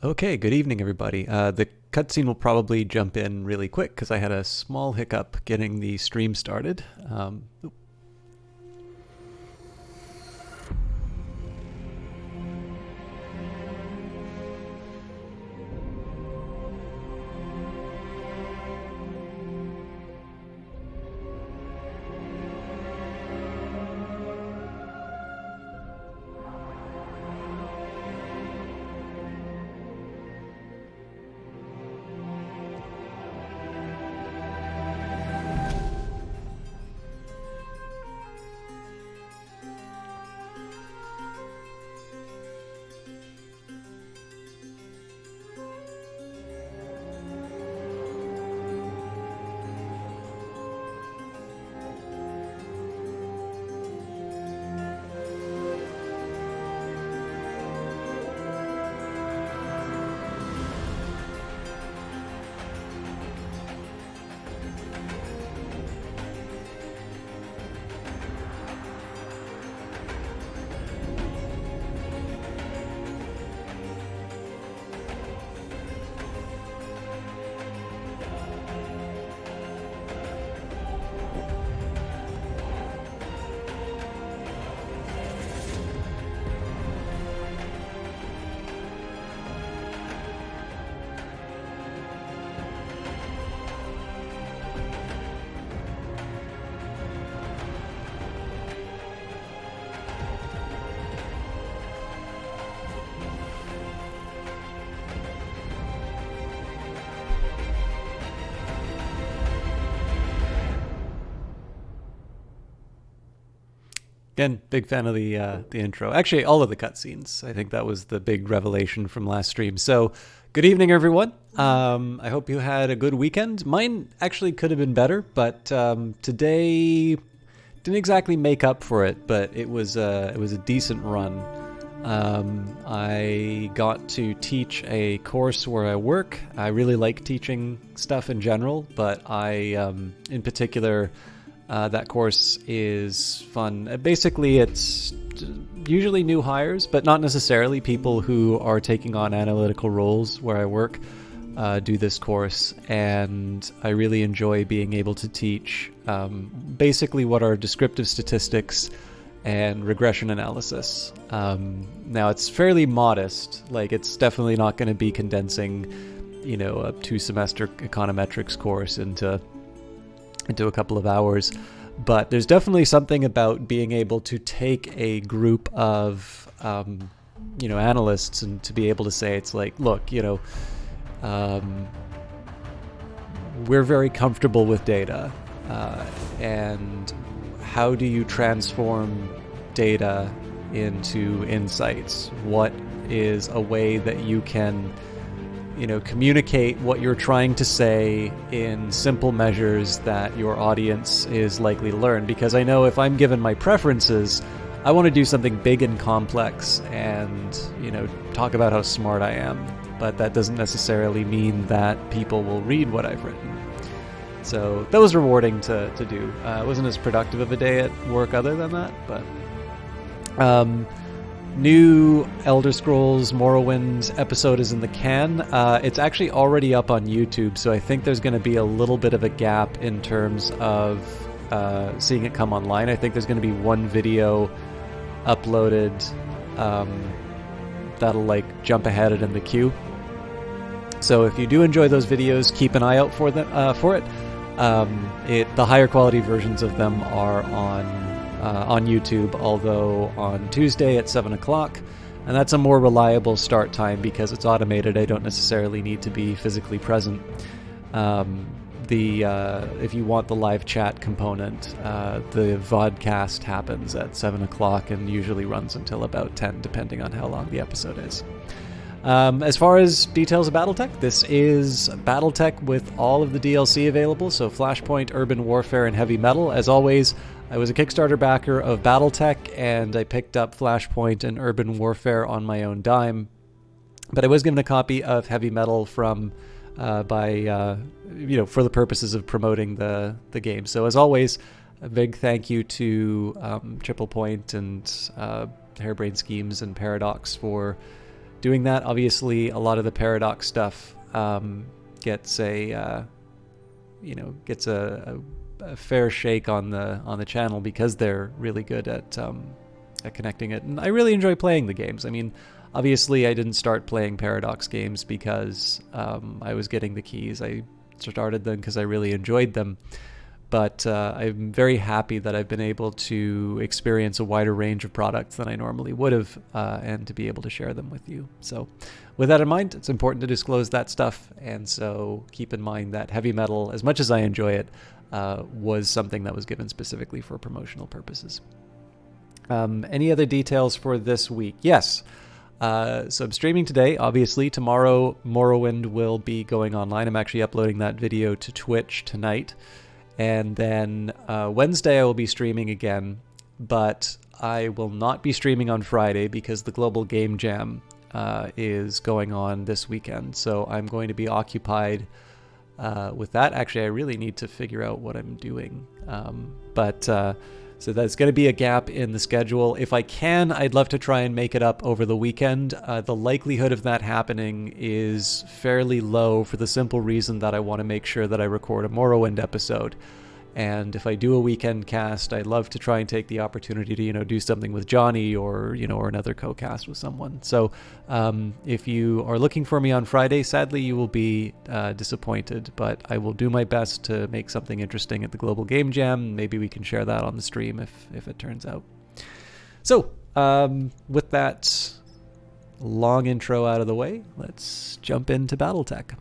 Okay, good evening, everybody. The cutscene will probably jump in really quick because I had a small hiccup getting the stream started. Again, big fan of the intro. Actually, all of the cutscenes. I think that was the big revelation from last stream. So, good evening, everyone. I hope you had a good weekend. Mine actually could have been better, but today didn't exactly make up for it. But it was a decent run. I got to teach a course where I work. I really like teaching stuff in general, but in particular, that course is fun. Basically, it's usually new hires, but not necessarily people who are taking on analytical roles where I work do this course, and I really enjoy being able to teach basically what are descriptive statistics and regression analysis. Now, it's fairly modest. Like, it's definitely not going to be condensing, a 2-semester econometrics course into a couple of hours, but there's definitely something about being able to take a group of analysts and to be able to say, it's like, look, we're very comfortable with data, and how do you transform data into insights? What is a way that you can communicate what you're trying to say in simple measures that your audience is likely to learn? Because I know if I'm given my preferences, I want to do something big and complex and, talk about how smart I am. But that doesn't necessarily mean that people will read what I've written. So that was rewarding to do. It wasn't as productive of a day at work other than that, but new Elder Scrolls Morrowind episode is in the can. It's actually already up on YouTube, so I think there's going to be a little bit of a gap in terms of seeing it come online. I think there's going to be one video uploaded that'll jump ahead it in the queue. So if you do enjoy those videos, keep an eye out for it. The higher quality versions of them are on YouTube, although on Tuesday at 7 o'clock, and that's a more reliable start time because it's automated. I don't necessarily need to be physically present. If you want the live chat component, the vodcast happens at 7 o'clock and usually runs until about 10, depending on how long the episode is. As far as details of Battletech, this is Battletech with all of the DLC available, so Flashpoint, Urban Warfare, and Heavy Metal. As always, I was a Kickstarter backer of Battletech, and I picked up Flashpoint and Urban Warfare on my own dime. But I was given a copy of Heavy Metal for the purposes of promoting the game. So as always, a big thank you to Triple Point and Harebrained Schemes and Paradox for doing that. Obviously, a lot of the Paradox stuff gets a fair shake on the channel because they're really good at connecting it, and I really enjoy playing the games. I mean, obviously, I didn't start playing Paradox games because I was getting the keys. I started them because I really enjoyed them. But I'm very happy that I've been able to experience a wider range of products than I normally would have, and to be able to share them with you. So with that in mind, it's important to disclose that stuff. And so keep in mind that heavy metal, as much as I enjoy it, was something that was given specifically for promotional purposes. Any other details for this week? Yes. So I'm streaming today. Obviously, tomorrow Morrowind will be going online. I'm actually uploading that video to Twitch tonight. And then Wednesday I will be streaming again, but I will not be streaming on Friday because the Global Game Jam is going on this weekend. So I'm going to be occupied with that. Actually, I really need to figure out what I'm doing. So that's going to be a gap in the schedule. If I can, I'd love to try and make it up over the weekend. The likelihood of that happening is fairly low for the simple reason that I want to make sure that I record a Morrowind episode. And if I do a weekend cast, I'd love to try and take the opportunity to, do something with Johnny or another co-cast with someone. So if you are looking for me on Friday, sadly you will be disappointed, but I will do my best to make something interesting at the Global Game Jam. Maybe we can share that on the stream if it turns out. So with that long intro out of the way, let's jump into Battletech.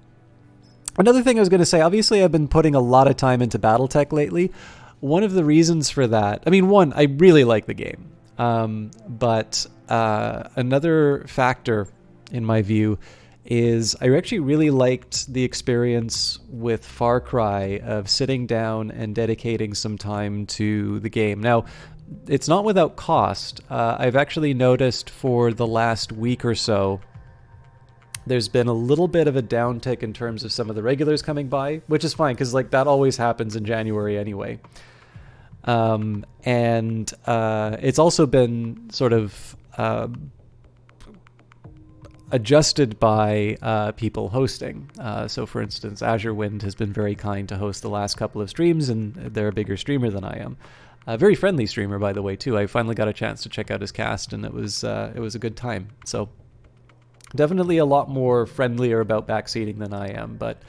Another thing I was going to say, obviously I've been putting a lot of time into Battletech lately. One of the reasons for that, one, I really like the game. But another factor, in my view, is I actually really liked the experience with Far Cry of sitting down and dedicating some time to the game. Now, it's not without cost. I've actually noticed for the last week or so, there's been a little bit of a downtick in terms of some of the regulars coming by, which is fine because that always happens in January anyway. And it's also been sort of adjusted by people hosting. So for instance, Azure Wind has been very kind to host the last couple of streams, and they're a bigger streamer than I am. A very friendly streamer, by the way, too. I finally got a chance to check out his cast, and it was a good time. So definitely a lot more friendlier about backseating than I am. But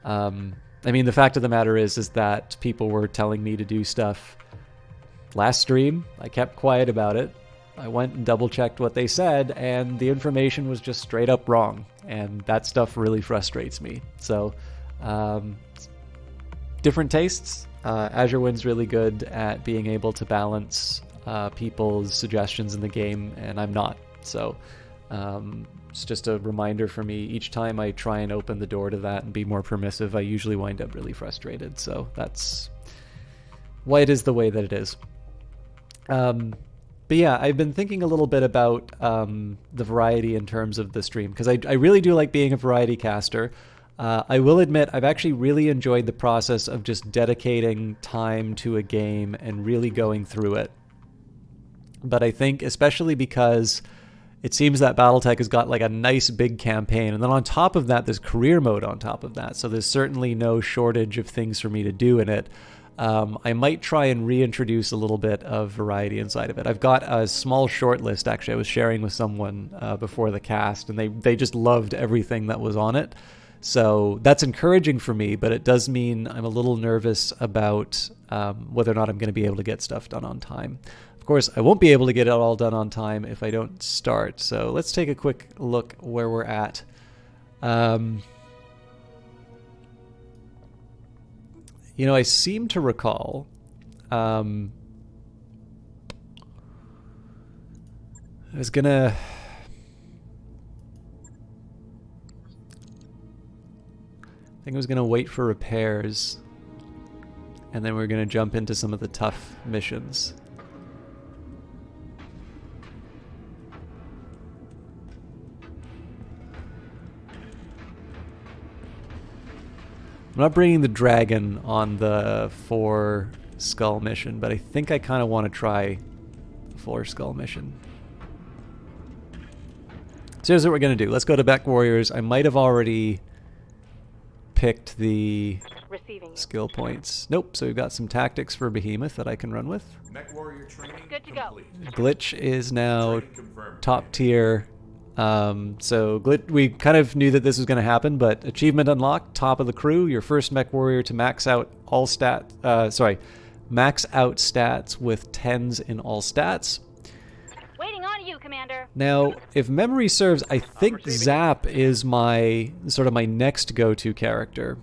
the fact of the matter is that people were telling me to do stuff last stream. I kept quiet about it. I went and double checked what they said, and the information was just straight up wrong. And that stuff really frustrates me. So different tastes. Azure Wind's really good at being able to balance people's suggestions in the game, and I'm not. So it's just a reminder for me. Each time I try and open the door to that and be more permissive, I usually wind up really frustrated. So that's why it is the way that it is. But yeah, I've been thinking a little bit about the variety in terms of the stream, because I really do like being a variety caster. I will admit I've actually really enjoyed the process of just dedicating time to a game and really going through it. But I think especially because it seems that Battletech has got a nice big campaign, and then on top of that there's career mode on top of that, so there's certainly no shortage of things for me to do in it. I might try and reintroduce a little bit of variety inside of it. I've got a small short list, actually, I was sharing with someone before the cast, and they just loved everything that was on it. So that's encouraging for me, but it does mean I'm a little nervous about whether or not I'm going to be able to get stuff done on time. Of course, I won't be able to get it all done on time if I don't start. So let's take a quick look where we're at. I seem to recall I think I was gonna wait for repairs, and then we're gonna jump into some of the tough missions. I'm not bringing the dragon on the 4 skull mission, but I think I kind of want to try the 4 skull mission. So here's what we're going to do. Let's go to Mech Warriors. I might have already picked the skill points. Nope, so we've got some tactics for Behemoth that I can run with. Mech Warrior training Good to go. Glitch is now top confirmed. tier. So Glitch, we kind of knew that this was going to happen, but achievement unlocked, top of the crew, your first Mech Warrior to max out all max out stats with 10s in all stats. Waiting on you, Commander. Now, if memory serves, I think Zap is my next go-to character.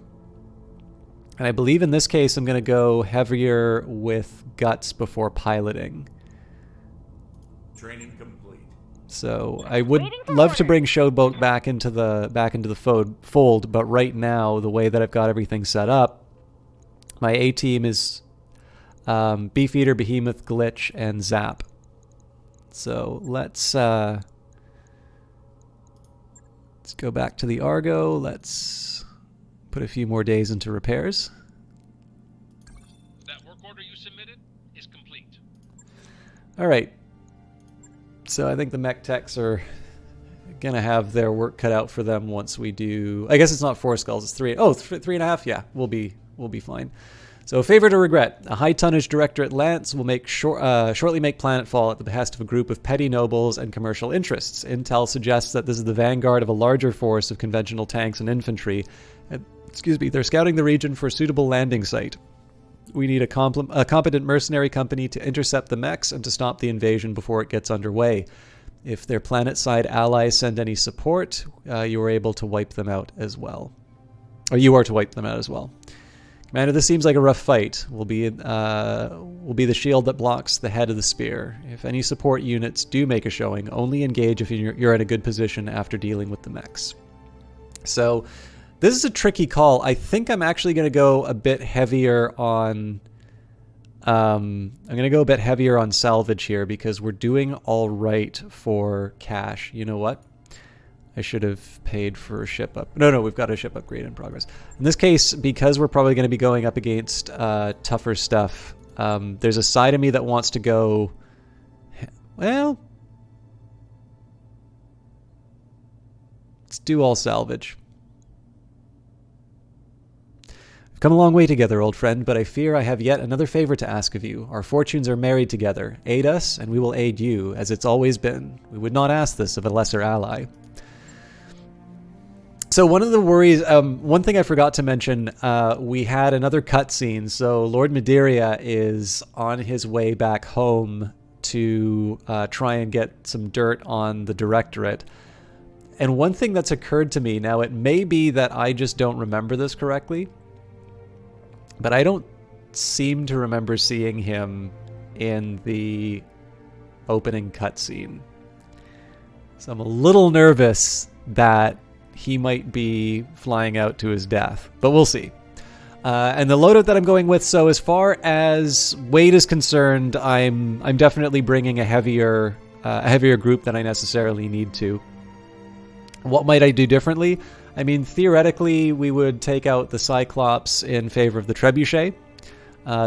And I believe in this case I'm going to go heavier with Guts before piloting. Training complete. So I would love to bring Showboat back into the fold, but right now the way that I've got everything set up, my A team is Beefeater, Behemoth, Glitch, and Zap. So let's go back to the Argo. Let's put a few more days into repairs. That work order you submitted is complete. All right. So I think the mech techs are gonna have their work cut out for them once we do. I guess it's not 4 skulls. It's 3. Oh, 3.5. Yeah, we'll be fine. So, favor to regret. A high tonnage directorate Lance will shortly make planetfall at the behest of a group of petty nobles and commercial interests. Intel suggests that this is the vanguard of a larger force of conventional tanks and infantry. They're scouting the region for a suitable landing site. We need a competent mercenary company to intercept the mechs and to stop the invasion before it gets underway. If their planet-side allies send any support, you are able to wipe them out as well. Or you are to wipe them out as well. Commander, this seems like a rough fight. Will be the shield that blocks the head of the spear. If any support units do make a showing, only engage if you're in a good position after dealing with the mechs. So, this is a tricky call. I think I'm actually going to go a bit heavier on. I'm going to go a bit heavier on salvage here because we're doing all right for cash. You know what? I should have paid for a ship up. No, we've got a ship upgrade in progress. In this case, because we're probably going to be going up against tougher stuff, there's a side of me that wants to go, well, let's do all salvage. We've come a long way together, old friend, but I fear I have yet another favor to ask of you. Our fortunes are married together. Aid us, and we will aid you, as it's always been. We would not ask this of a lesser ally. So one of the worries, one thing I forgot to mention, we had another cutscene. So Lord Madeira is on his way back home to try and get some dirt on the Directorate. And one thing that's occurred to me, now it may be that I just don't remember this correctly, but I don't seem to remember seeing him in the opening cutscene. So I'm a little nervous that he might be flying out to his death, but we'll see. And the loadout that I'm going with, so as far as weight is concerned, I'm definitely bringing a heavier group than I necessarily need to. What might I do differently? I mean, theoretically, we would take out the Cyclops in favor of the Trebuchet,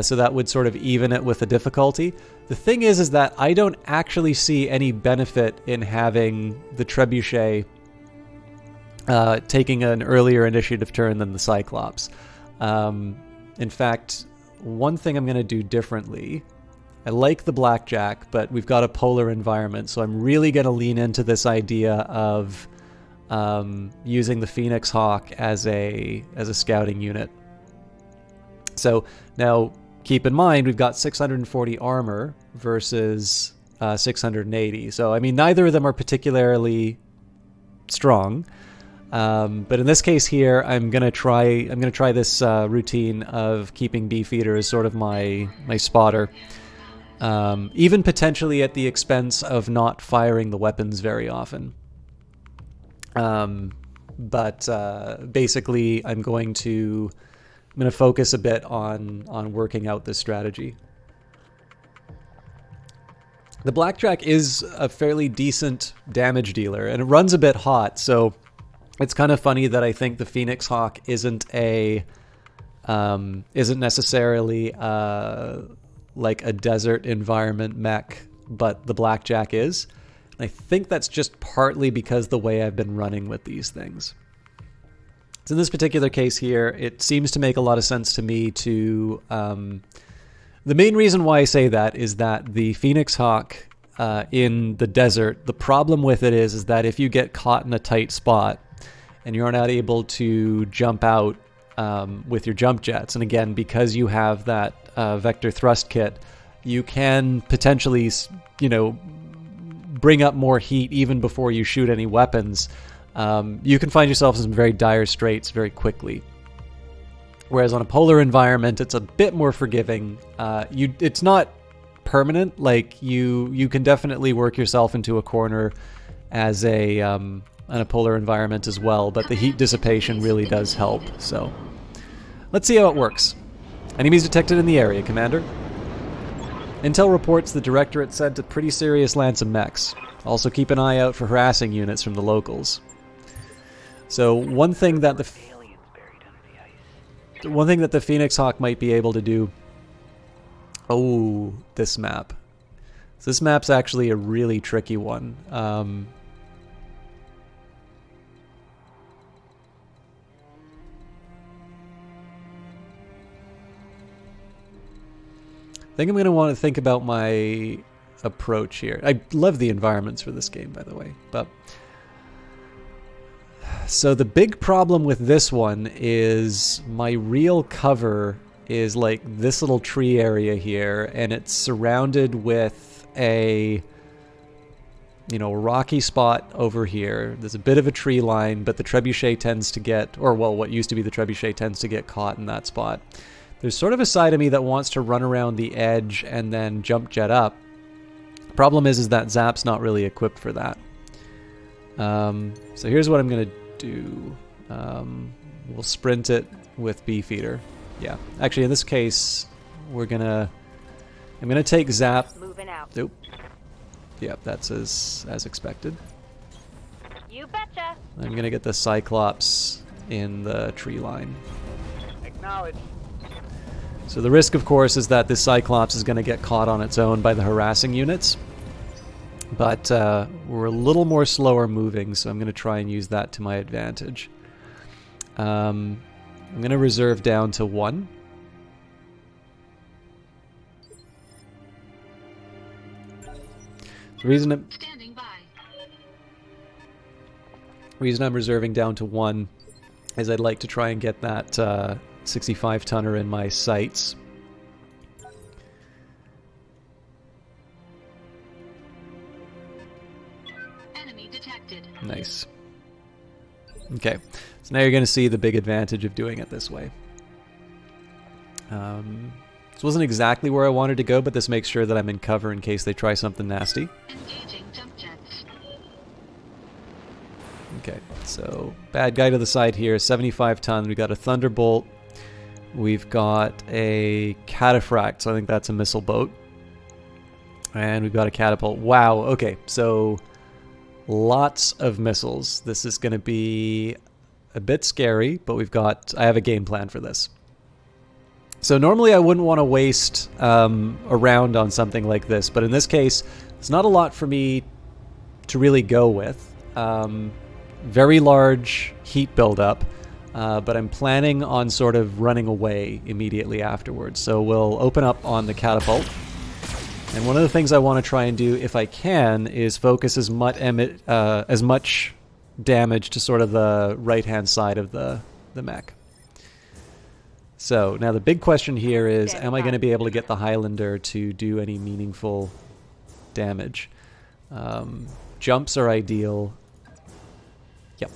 so that would sort of even it with the difficulty. The thing is that I don't actually see any benefit in having the Trebuchet taking an earlier initiative turn than the Cyclops. In fact, one thing I'm going to do differently, I like the Blackjack, but we've got a polar environment, so I'm really going to lean into this idea of using the Phoenix Hawk as a scouting unit. So now keep in mind we've got 640 armor versus 680. So I mean neither of them are particularly strong. But in this case here, I'm gonna try this routine of keeping Beefeater as sort of my spotter, even potentially at the expense of not firing the weapons very often. But basically, I'm going to focus a bit on working out this strategy. The Blackjack is a fairly decent damage dealer, and it runs a bit hot, so it's kind of funny that I think the Phoenix Hawk isn't necessarily like a desert environment mech, but the Blackjack is. I think that's just partly because the way I've been running with these things. So in this particular case here, it seems to make a lot of sense to me to... the main reason why I say that is that the Phoenix Hawk in the desert, the problem with it is that if you get caught in a tight spot and you're not able to jump out with your jump jets, and again, because you have that vector thrust kit, you can potentially, you know, bring up more heat even before you shoot any weapons. You can find yourself in some very dire straits very quickly. Whereas on a polar environment, it's a bit more forgiving. It's not permanent. Like you can definitely work yourself into a corner as in a polar environment as well, but the heat dissipation really does help. So let's see how it works. Enemies detected in the area, Commander. Intel reports the Directorate sent a pretty serious lance of mechs. Also keep an eye out for harassing units from the locals. So one thing that the Phoenix Hawk might be able to do... Oh, this map. So this map's actually a really tricky one. I think I'm going to want to think about my approach here. I love the environments for this game, by the way. But so the big problem with this one is my real cover is like this little tree area here, and it's surrounded with a, you know, rocky spot over here. There's a bit of a tree line, but the trebuchet tends to get, or well, what used to be the trebuchet tends to get caught in that spot. There's sort of a side of me that wants to run around the edge and then jump jet up. Problem is that Zap's not really equipped for that. So here's what I'm going to do. We'll sprint it with Beefeater. Yeah, actually in this case, I'm gonna take Zap. Moving out. Nope. Yep, that's as expected. You betcha. I'm gonna get the Cyclops in the tree line. Acknowledge. So the risk, of course, is that this Cyclops is gonna get caught on its own by the harassing units. But we're a little more slower moving, so I'm gonna try and use that to my advantage. I'm going to reserve down to 1. The reason I'm reserving down to 1 is I'd like to try and get that 65 tonner in my sights. Enemy detected. Nice. Okay, so now you're going to see the big advantage of doing it this way. This wasn't exactly where I wanted to go, but this makes sure that I'm in cover in case they try something nasty. Engaging jump jets. Okay, so bad guy to the side here, 75 ton. We've got a Thunderbolt. We've got a Cataphract, so I think that's a missile boat. And we've got a Catapult. Wow, okay, so... lots of missiles. This is going to be a bit scary, but I have a game plan for this. So normally I wouldn't want to waste a round on something like this, but in this case, it's not a lot for me to really go with. Very large heat buildup, but I'm planning on sort of running away immediately afterwards. So we'll open up on the Catapult. And one of the things I want to try and do, if I can, is focus as much damage to sort of the right-hand side of the mech. So, now the big question here is, am I going to be able to get the Highlander to do any meaningful damage? Jumps are ideal. Yep.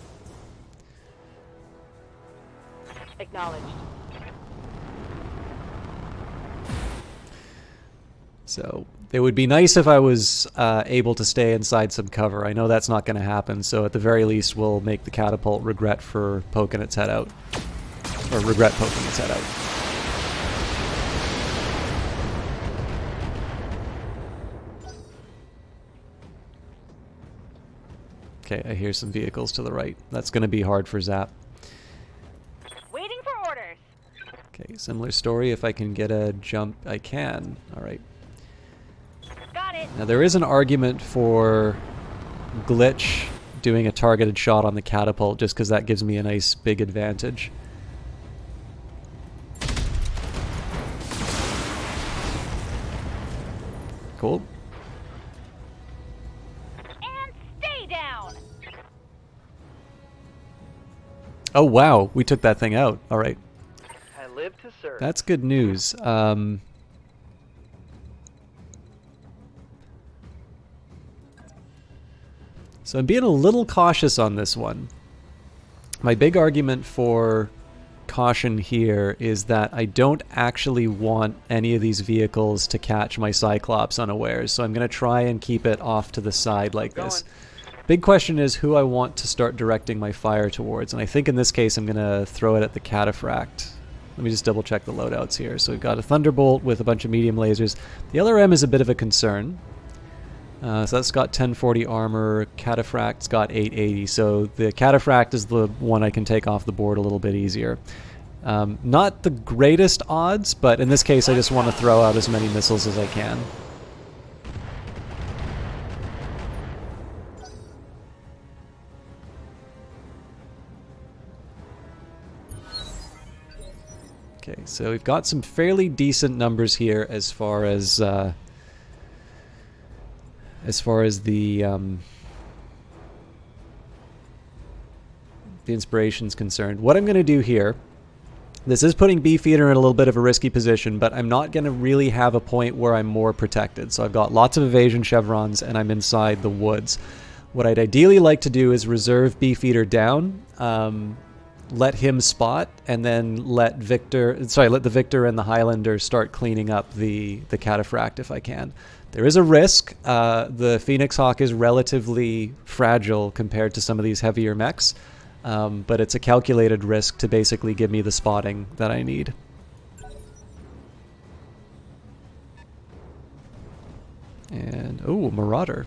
Acknowledged. So it would be nice if I was able to stay inside some cover. I know that's not going to happen, so at the very least we'll make the Catapult regret for poking its head out. Or regret poking its head out. Okay, I hear some vehicles to the right. That's going to be hard for Zap. Waiting for orders. Okay, similar story. If I can get a jump, I can. All right. Got it. Now there is an argument for Glitch doing a targeted shot on the catapult just because that gives me a nice big advantage. Cool. And stay down. Oh wow, we took that thing out. All right. I live to serve. That's good news. So I'm being a little cautious on this one. My big argument for caution here is that I don't actually want any of these vehicles to catch my Cyclops unawares, so I'm going to try and keep it off to the side like this. Big question is who I want to start directing my fire towards, and I think in this case I'm going to throw it at the Cataphract. Let me just double check the loadouts here. So we've got a Thunderbolt with a bunch of medium lasers. The LRM is a bit of a concern. So that's got 1040 armor, Cataphract's got 880, so the Cataphract is the one I can take off the board a little bit easier. Not the greatest odds, but in this case I just want to throw out as many missiles as I can. Okay, so we've got some fairly decent numbers here as far as the inspiration's concerned. What I'm going to do here, this is putting Beefeater in a little bit of a risky position, but I'm not going to really have a point where I'm more protected. So I've got lots of evasion chevrons and I'm inside the woods. What I'd ideally like to do is reserve Beefeater down, let him spot, and then let the Victor and the Highlander start cleaning up the Cataphract if I can. There is a risk. The Phoenix Hawk is relatively fragile compared to some of these heavier mechs, but it's a calculated risk to basically give me the spotting that I need. And, oh, Marauder.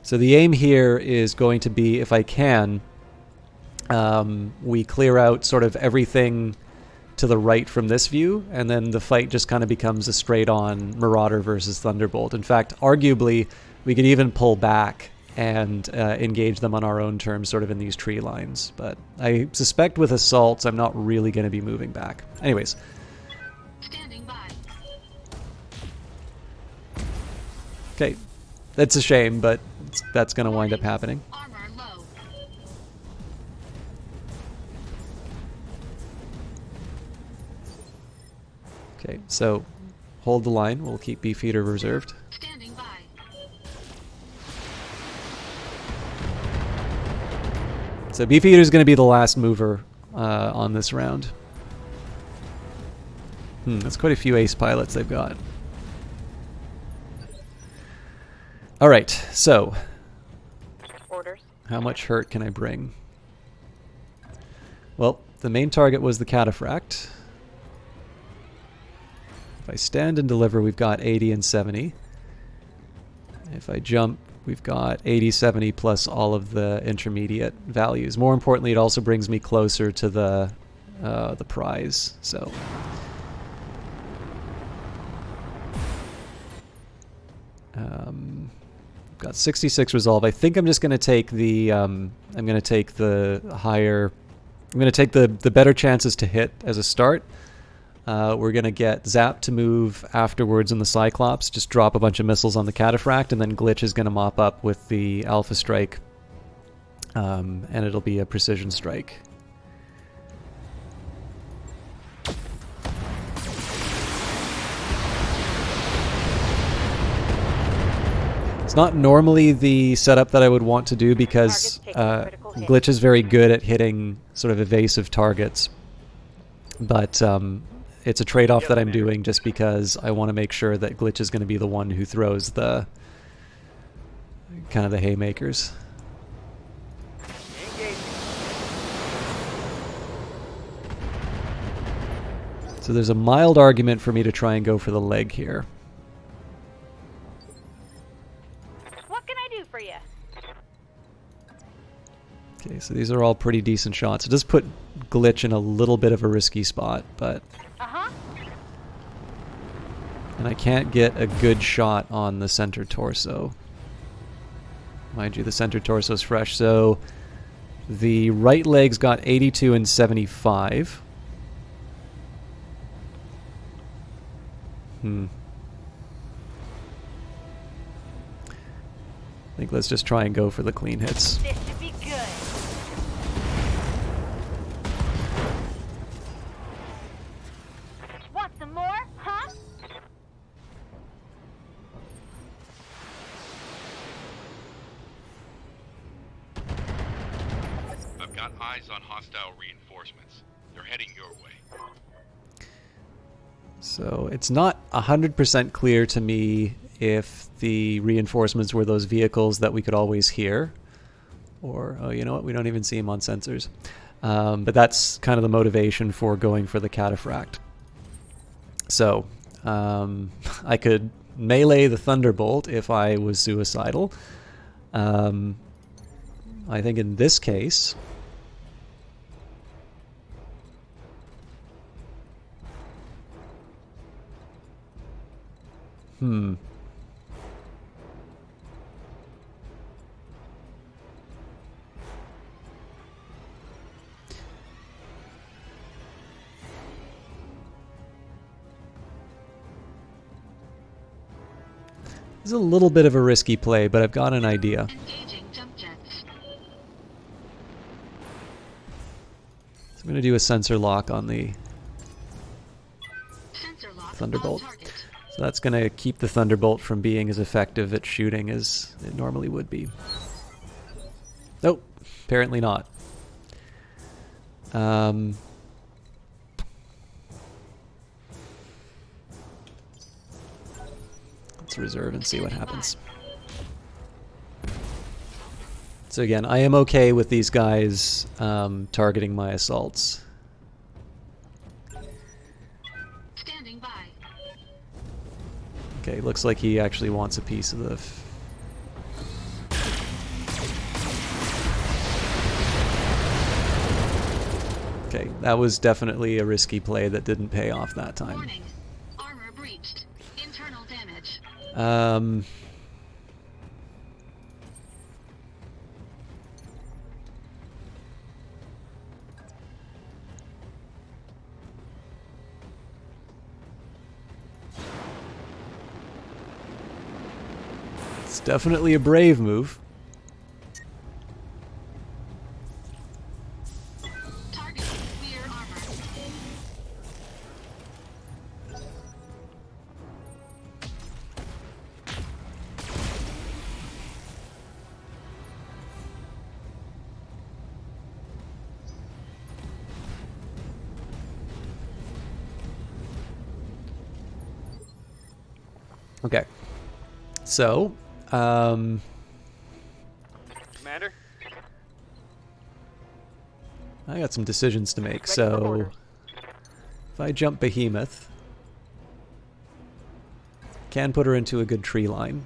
So the aim here is going to be, if I can, we clear out sort of everything to the right from this view, and then the fight just kind of becomes a straight-on Marauder versus Thunderbolt. In fact, arguably, we could even pull back and engage them on our own terms, sort of in these tree lines. But I suspect with assaults, I'm not really going to be moving back. Anyways. Standing by. Okay, that's a shame, but that's going to wind up happening. Armor low. Okay, so hold the line. We'll keep Beefeater reserved. Standing by. So Beefeater is going to be the last mover on this round. That's quite a few ace pilots they've got. All right, so Orders. how much hurt can I bring? Well, the main target was the Cataphract. If I stand and deliver, we've got 80 and 70. If I jump, we've got 80, 70 plus all of the intermediate values. More importantly, it also brings me closer to the prize. So. Got 66 resolve. I think I'm just going to take the higher. I'm going to take the better chances to hit as a start. We're going to get Zap to move afterwards in the Cyclops. Just drop a bunch of missiles on the Cataphract, and then Glitch is going to mop up with the Alpha Strike, and it'll be a precision strike. It's not normally the setup that I would want to do because Glitch is very good at hitting sort of evasive targets. But it's a trade-off that I'm doing just because I want to make sure that Glitch is going to be the one who throws the kind of the haymakers. So there's a mild argument for me to try and go for the leg here. Okay, so these are all pretty decent shots. It does put Glitch in a little bit of a risky spot, but... And I can't get a good shot on the center torso. Mind you, the center torso's fresh, so the right leg's got 82 and 75. I think let's just try and go for the clean hits. This should be good. Want some more, huh? I've got eyes on hostile reinforcements. They're heading your way. So it's not 100% clear to me if the reinforcements were those vehicles that we could always hear. Or, oh, you know what? We don't even see them on sensors. But that's kind of the motivation for going for the cataphract. So, I could melee the Thunderbolt if I was suicidal. I think in this case... It's a little bit of a risky play, but I've got an idea. Engaging jump jets. So I'm going to do a sensor lock on the Sensor lock Thunderbolt. on target. So that's going to keep the Thunderbolt from being as effective at shooting as it normally would be. Nope, apparently not. Let's reserve and see what happens. So again, I am okay with these guys targeting my assaults. Standing by. Okay, looks like he actually wants a piece of the... Okay, that was definitely a risky play that didn't pay off that time. Warning. Armor breached. Internal damage. It's definitely a brave move. Target rear armor. Okay. So, Commander? I got some decisions to make. Ready for So, orders. if I jump Behemoth, can put her into a good tree line.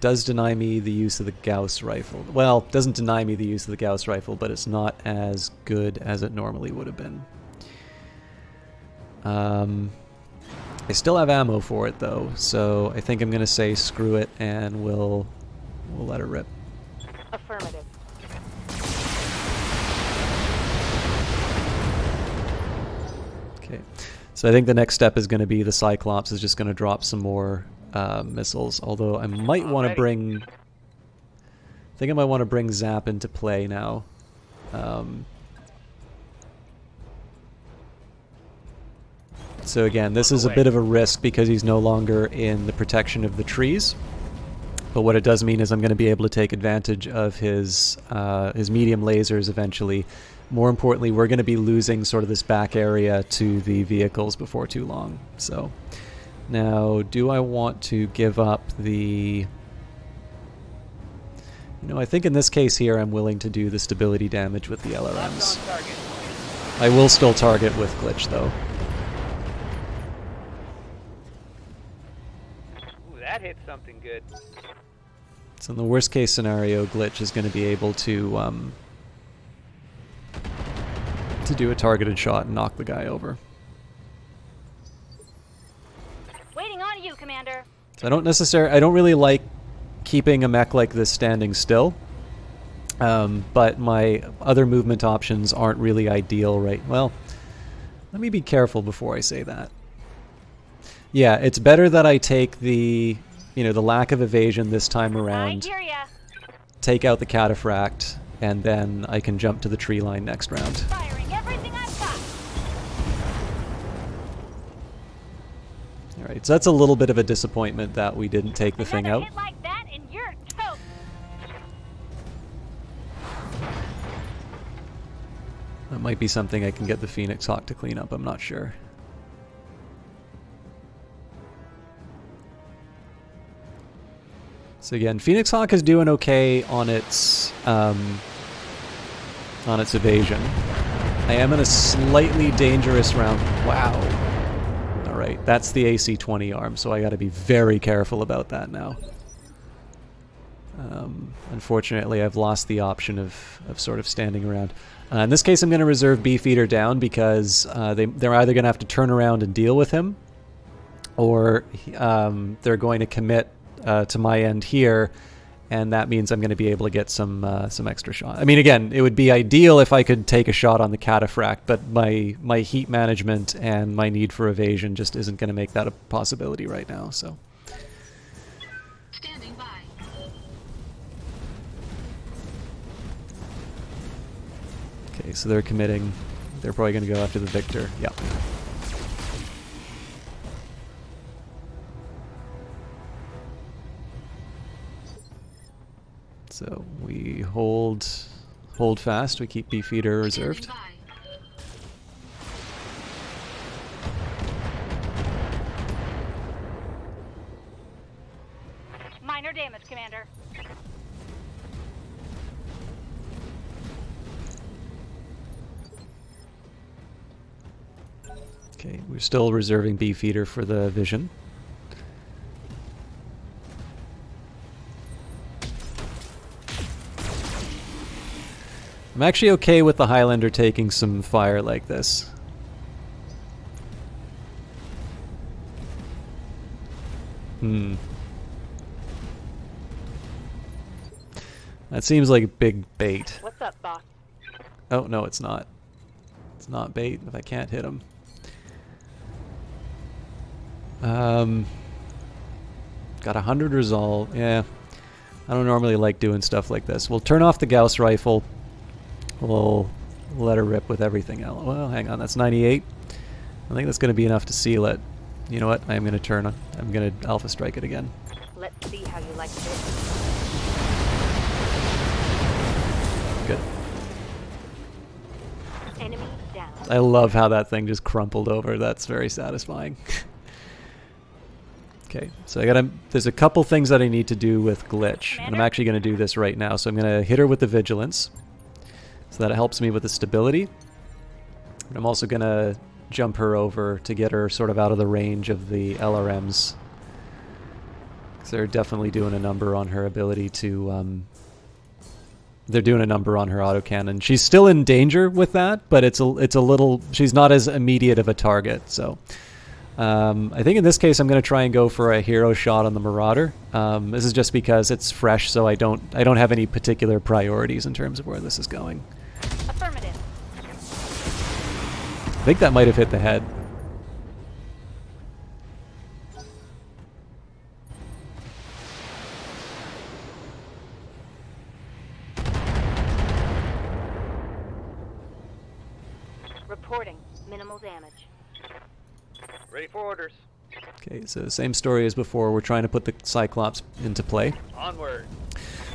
Does deny me the use of the Gauss rifle. Well, doesn't deny me the use of the Gauss rifle, but it's not as good as it normally would have been. I still have ammo for it though, so I think I'm gonna say screw it and we'll let her rip. Affirmative. Okay, so I think the next step is going to be the Cyclops is just going to drop some more missiles. Although I might want to bring, I think I might want to bring Zap into play now. So again, this is a bit of a risk because he's no longer in the protection of the trees. But what it does mean is I'm going to be able to take advantage of his medium lasers eventually. More importantly, we're going to be losing sort of this back area to the vehicles before too long. So now, do I want to give up the... You know, I think in this case here I'm willing to do the stability damage with the LRMs. I will still target with Glitch though. Ooh, that hit something good. So in the worst case scenario, Glitch is going to be able to do a targeted shot and knock the guy over. Waiting on So I don't really like keeping a mech like this standing still. But my other movement options aren't really ideal right... Well, let me be careful before I say that. Yeah, it's better that I take the, the lack of evasion this time around, I hear ya. take out the cataphract, and then I can jump to the tree line next round. Firing everything I've got. Alright, so that's a little bit of a disappointment that we didn't take the thing Another out. hit like that and you're toast. That might be something I can get the Phoenix Hawk to clean up, I'm not sure. So again, Phoenix Hawk is doing okay on its evasion. I am in a slightly dangerous round. Wow. Alright, that's the AC-20 arm, so I gotta be very careful about that now. Unfortunately, I've lost the option of sort of standing around. In this case, I'm going to reserve Beefeater down because they're either going to have to turn around and deal with him, or they're going to commit to my end here, and that means I'm going to be able to get some extra shot. I mean, again, it would be ideal if I could take a shot on the cataphract, but my heat management and my need for evasion just isn't going to make that a possibility right now. So. Standing by. Okay, so they're committing. They're probably going to go after the Victor. Yeah. So we hold fast. We keep Beefeater reserved. Standing by. Minor damage, Commander. Okay, we're still reserving Beefeater for the vision. I'm actually okay with the Highlander taking some fire like this. That seems like a big bait. What's up, boss? Oh, no, it's not. It's not bait if I can't hit him. Got 100 resolve. Yeah. I don't normally like doing stuff like this. We'll turn off the Gauss rifle. We'll let her rip with everything else. Well, hang on. That's 98. I think that's going to be enough to seal it. You know what? I'm going to turn on. I'm going to Alpha Strike it again. Let's see how you like this. Good. Enemy down. I love how that thing just crumpled over. That's very satisfying. Okay, so there's a couple things that I need to do with Glitch, and I'm actually going to do this right now. So I'm going to hit her with the Vigilance, so that it helps me with the stability. And I'm also going to jump her over to get her sort of out of the range of the LRMs. Because they're definitely doing a number on her ability to... they're doing a number on her autocannon. She's still in danger with that, but it's a little... She's not as immediate of a target, so... I think in this case I'm going to try and go for a hero shot on the Marauder. This is just because it's fresh, so I don't have any particular priorities in terms of where this is going. Affirmative. I think that might have hit the head. Reporting. Minimal damage. Ready for orders. Okay, so same story as before. We're trying to put the Cyclops into play. Onward.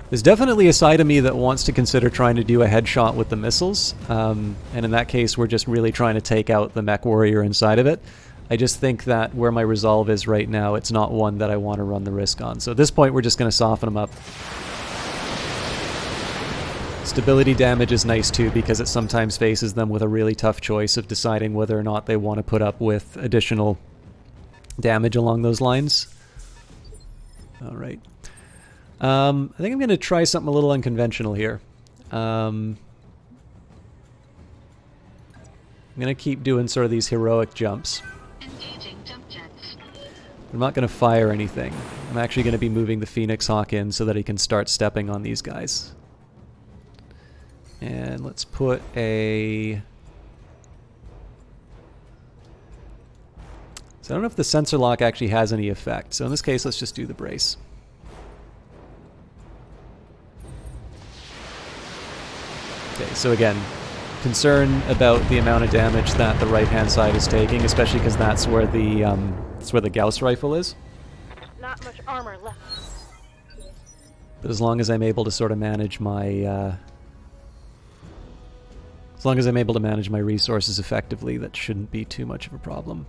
There's definitely a side of me that wants to consider trying to do a headshot with the missiles, and in that case we're just really trying to take out the mech warrior inside of it. I just think that where my resolve is right now, it's not one that I want to run the risk on. So at this point we're just going to soften them up. Stability damage is nice too, because it sometimes faces them with a really tough choice of deciding whether or not they want to put up with additional damage along those lines. Alright. I think I'm going to try something a little unconventional here. I'm going to keep doing sort of these heroic jumps. Engaging jump jets. I'm not going to fire anything. I'm actually going to be moving the Phoenix Hawk in so that he can start stepping on these guys. And let's put a... So I don't know if the sensor lock actually has any effect. So in this case, let's just do the brace. Okay, so again, concern about the amount of damage that the right-hand side is taking, especially because that's where the Gauss rifle is. Not much armor left. But as long as I'm able to sort of manage my, as long as I'm able to manage my resources effectively, that shouldn't be too much of a problem.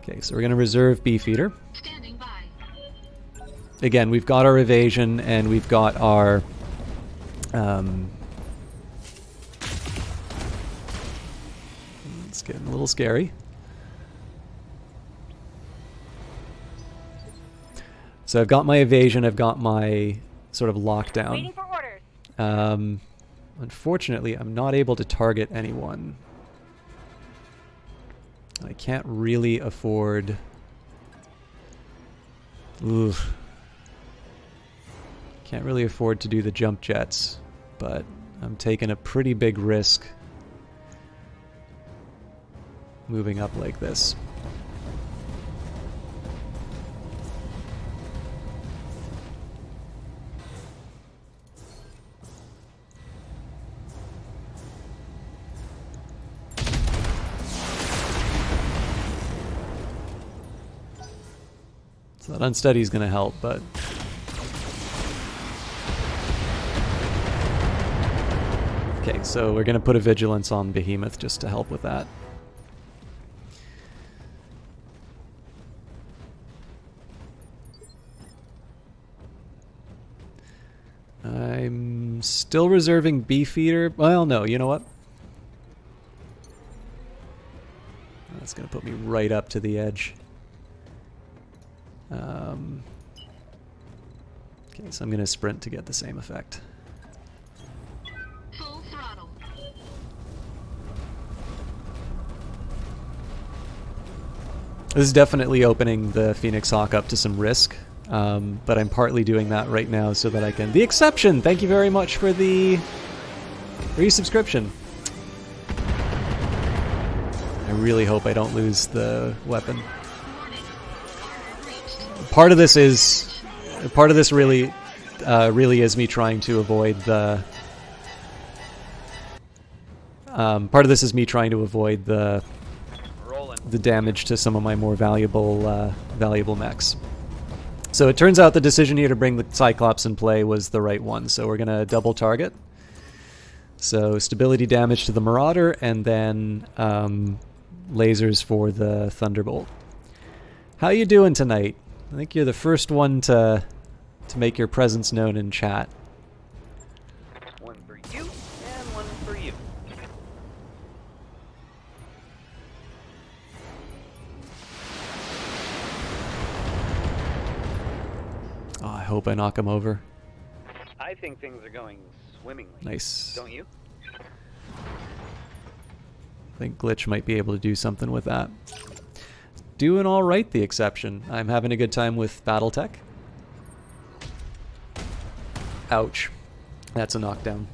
Okay, so we're going to reserve Beefeater. Standing by. Again, we've got our evasion and we've got our it's getting a little scary. So I've got my evasion, I've got my sort of lockdown. Waiting for orders. Unfortunately, I'm not able to target anyone. I can't really afford... Oof. Can't really afford to do the jump jets, but I'm taking a pretty big risk moving up like this. So that unsteady is going to help, but... Okay, so we're going to put a vigilance on Behemoth just to help with that. I'm still reserving Beefeater. Well, no, you know what? That's going to put me right up to the edge. Okay, so I'm going to sprint to get the same effect. Full throttle. This is definitely opening the Phoenix Hawk up to some risk, but I'm partly doing that right now so that I can... The Exception! Thank you very much for the resubscription. I really hope I don't lose the weapon. Part of this is... Part of this really is me trying to avoid the... part of this is me trying to avoid the damage to some of my more valuable mechs. So it turns out the decision here to bring the Cyclops in play was the right one. So we're going to double target. So stability damage to the Marauder, and then lasers for the Thunderbolt. How you doing tonight? I think you're the first one to make your presence known in chat. One for you, and one for you. Oh, I hope I knock him over. I think things are going swimmingly. Nice. Don't you? I think Glitch might be able to do something with that. Doing all right, the Exception. I'm having a good time with Battletech. Ouch. That's a knockdown.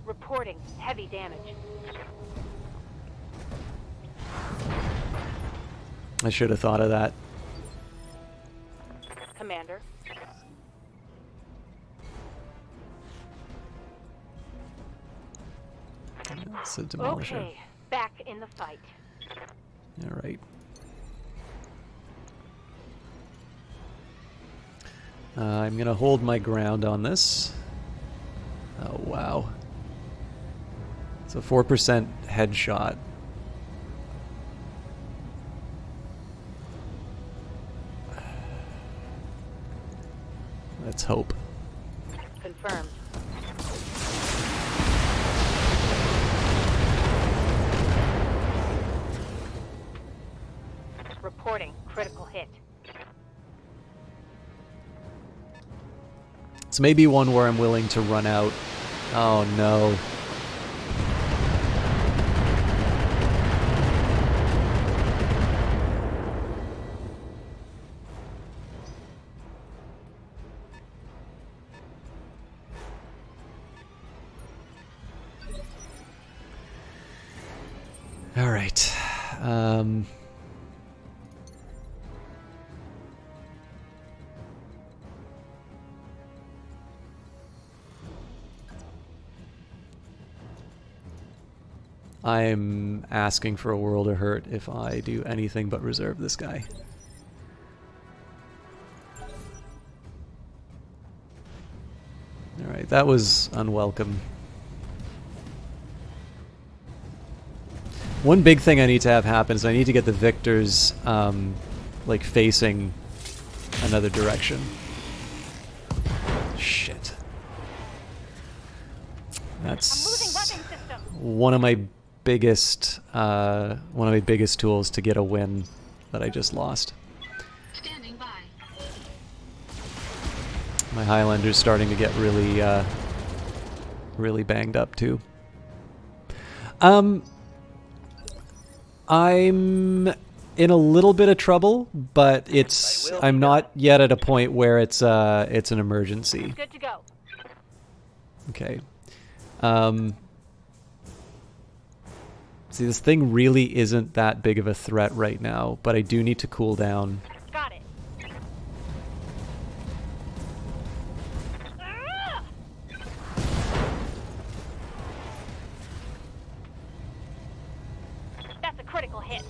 Reporting heavy damage. I should have thought of that. Commander. It's a demolisher. Okay, back in the fight. All right. I'm going to hold my ground on this. Oh, wow. It's a 4% headshot. Let's hope. Confirmed. Reporting critical hit. It's maybe one where I'm willing to run out. Oh no. All right. I'm asking for a world of hurt if I do anything but reserve this guy. Alright, that was unwelcome. One big thing I need to have happen is I need to get the victors like facing another direction. Shit. I'm losing That's weapon system. one of my biggest tools to get a win that I just lost. Standing by. My Highlander's starting to get really really banged up too. I'm in a little bit of trouble, but I'm not yet at a point where it's an emergency. Good to go. Okay. See, this thing really isn't that big of a threat right now, but I do need to cool down. Got it. Ah! That's a critical hit.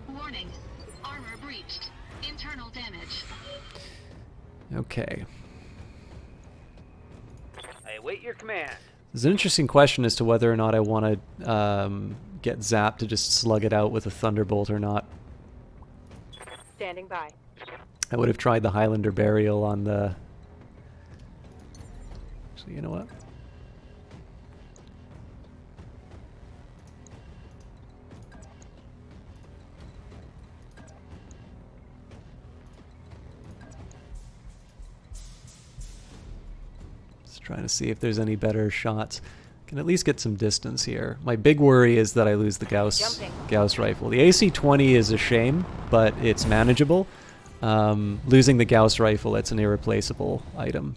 Warning. Armor breached. Internal damage. Okay. I await your command. There's an interesting question as to whether or not I want to get Zap to just slug it out with a Thunderbolt or not. Standing by. I would have tried the Highlander Burial on the... Actually, you know what? Just trying to see if there's any better shots. Can at least get some distance here. My big worry is that I lose the Gauss rifle. The AC-20 is a shame, but it's manageable. Losing the Gauss rifle, it's an irreplaceable item.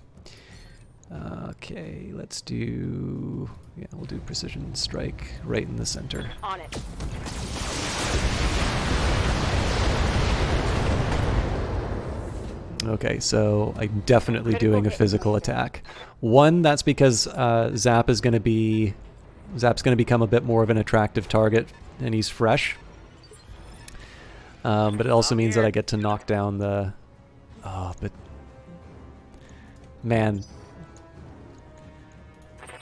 Okay, let's do... Yeah, we'll do precision strike right in the center. On it. Okay, so I'm definitely doing a physical attack. One, that's because Zap's going to become a bit more of an attractive target, and he's fresh. But it also means that I get to knock down the... Oh, but... Man.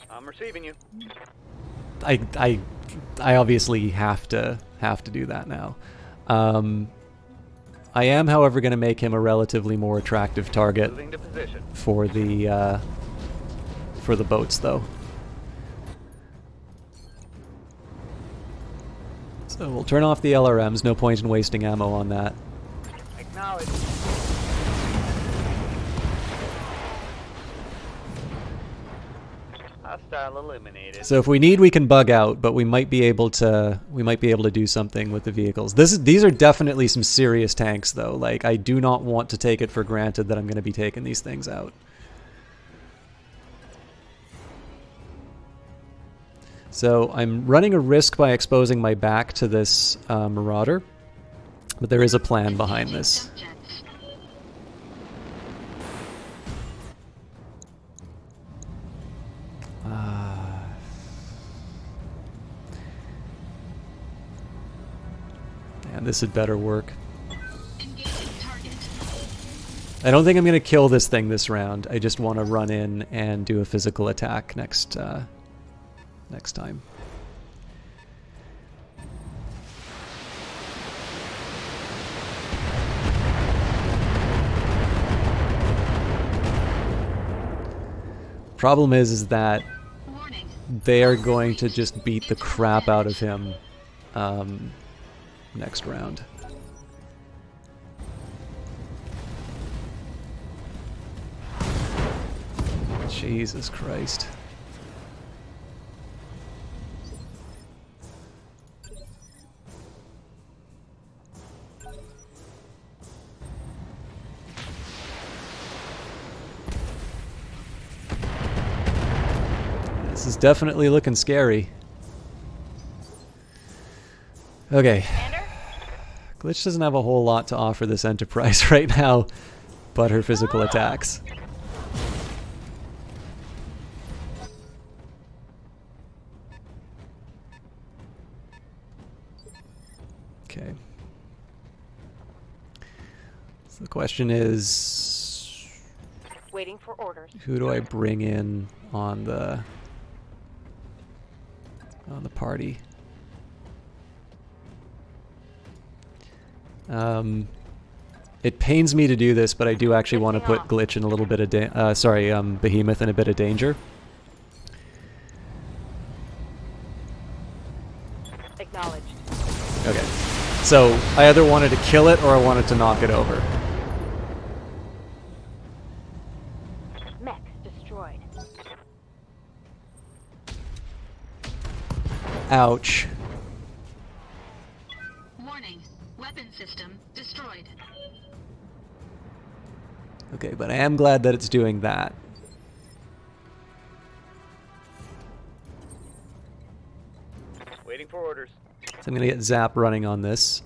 I'm receiving you. I obviously have to do that now. I am, however, going to make him a relatively more attractive target Moving to position. for the boats, though. So we'll turn off the LRMs. No point in wasting ammo on that. Acknowledge. Hostile eliminated. So if we need, we can bug out, but we might be able to do something with the vehicles. These are definitely some serious tanks, though. Like, I do not want to take it for granted that I'm going to be taking these things out. So I'm running a risk by exposing my back to this Marauder, but there is a plan behind this. And this had better work. I don't think I'm going to kill this thing this round. I just want to run in and do a physical attack next time. Problem is that they are going to just beat the crap out of him next round. Jesus Christ. This is definitely looking scary. Okay. Commander? Glitch doesn't have a whole lot to offer this Enterprise right now, but her physical attacks. Okay. So the question is, Waiting for orders. who do I bring in on the party? It pains me to do this, but I do actually want to put Glitch in a little bit of Behemoth in a bit of danger. Acknowledged. Okay. So I either wanted to kill it or I wanted to knock it over. Mech destroyed. Ouch. Warning. Weapon system destroyed. Okay, but I am glad that it's doing that. Waiting for orders. So I'm going to get Zap running on this.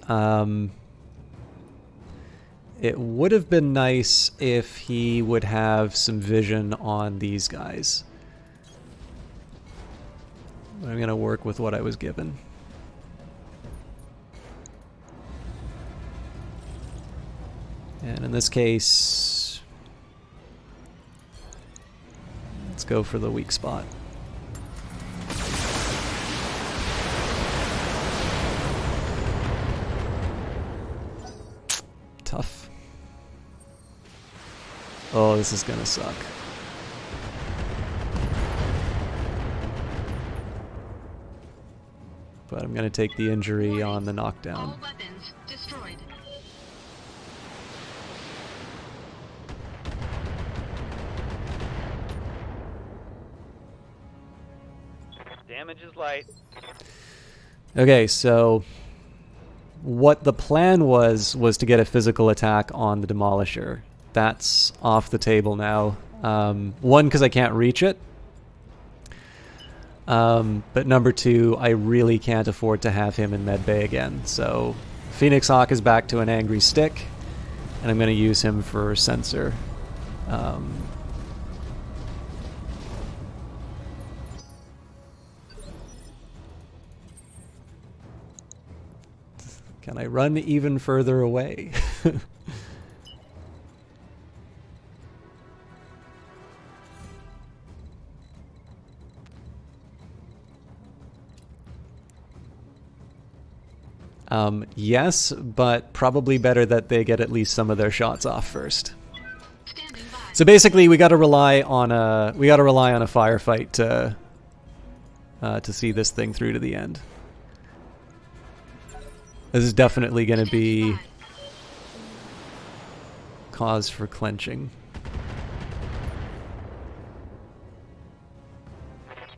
It would have been nice if he would have some vision on these guys. But I'm going to work with what I was given. And in this case, let's go for the weak spot. Tough. Oh, this is gonna suck. But I'm gonna take the injury on the knockdown. All weapons destroyed. Damage is light. Okay, so what the plan was to get a physical attack on the Demolisher. That's off the table now. One, because I can't reach it. But number two, I really can't afford to have him in medbay again. So Phoenix Hawk is back to an angry stick, and I'm going to use him for sensor. Can I run even further away? Yes, but probably better that they get at least some of their shots off first. Standing by. So basically, we got to rely on a firefight to see this thing through to the end. This is definitely going to be cause for clenching.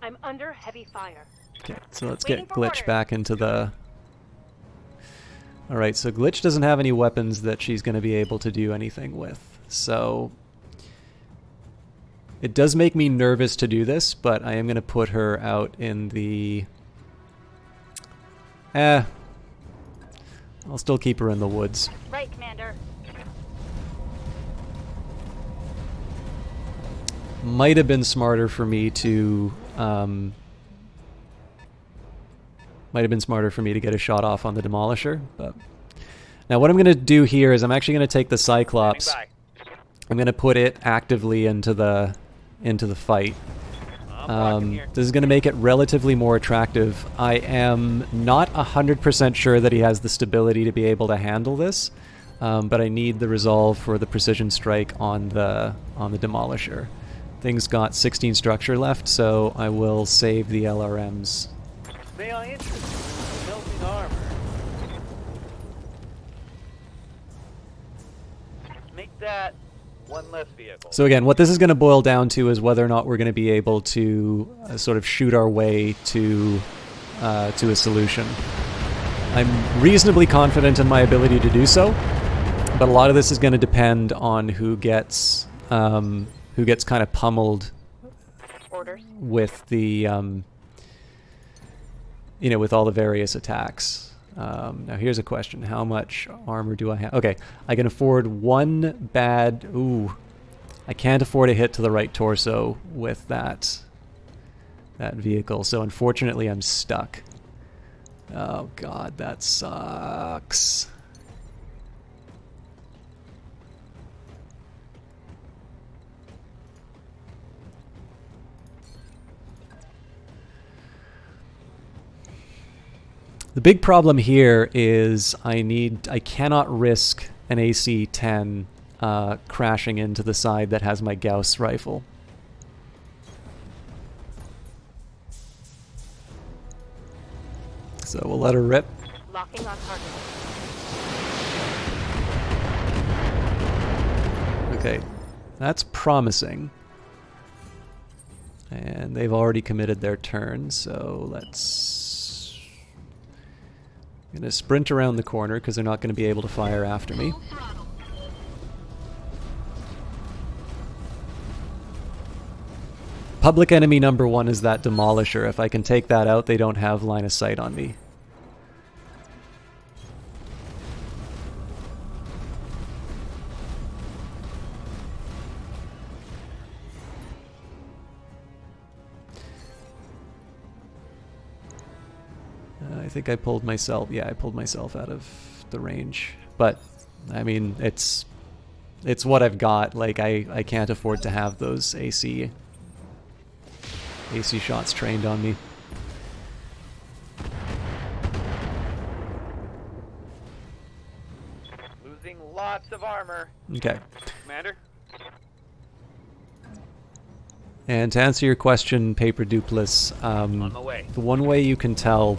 I'm under heavy fire. Okay, so let's Waiting get for Glitch orders. back into the... Alright, so Glitch doesn't have any weapons that she's going to be able to do anything with. So it does make me nervous to do this, but I am going to put her out in the... I'll still keep her in the woods. Right, Commander. Might have been smarter for me to... might have been smarter for me to get a shot off on the Demolisher, but... Now what I'm going to do here is I'm actually going to take the Cyclops. Standing I'm going to put it actively into the fight. by. I'm walking here. This is going to make it relatively more attractive. I am not 100% sure that he has the stability to be able to handle this, but I need the resolve for the precision strike on the Demolisher. Thing's got 16 structure left, so I will save the LRMs. May I interest you in melting armor? Make that one less vehicle. So again, what this is going to boil down to is whether or not we're going to be able to sort of shoot our way to a solution. I'm reasonably confident in my ability to do so, but a lot of this is going to depend on who gets kind of pummeled orders. with the you know, with all the various attacks. Now here's a question: how much armor do I have? Okay, I can afford one bad. Ooh, I can't afford a hit to the right torso with that vehicle. So unfortunately, I'm stuck. Oh God, that sucks. The big problem here is I cannot risk an AC-10 crashing into the side that has my Gauss rifle. So we'll let her rip. Locking on target. Okay, that's promising. And they've already committed their turn, so let's... I'm going to sprint around the corner because they're not going to be able to fire after me. Full throttle. Public enemy number one is that Demolisher. If I can take that out, they don't have line of sight on me. I think I pulled myself, yeah, I pulled myself out of the range. But, I mean, it's what I've got. Like, I can't afford to have those AC shots trained on me. Losing lots of armor. Okay. Commander? And to answer your question, Paper Dupless, On my way. the one way you can tell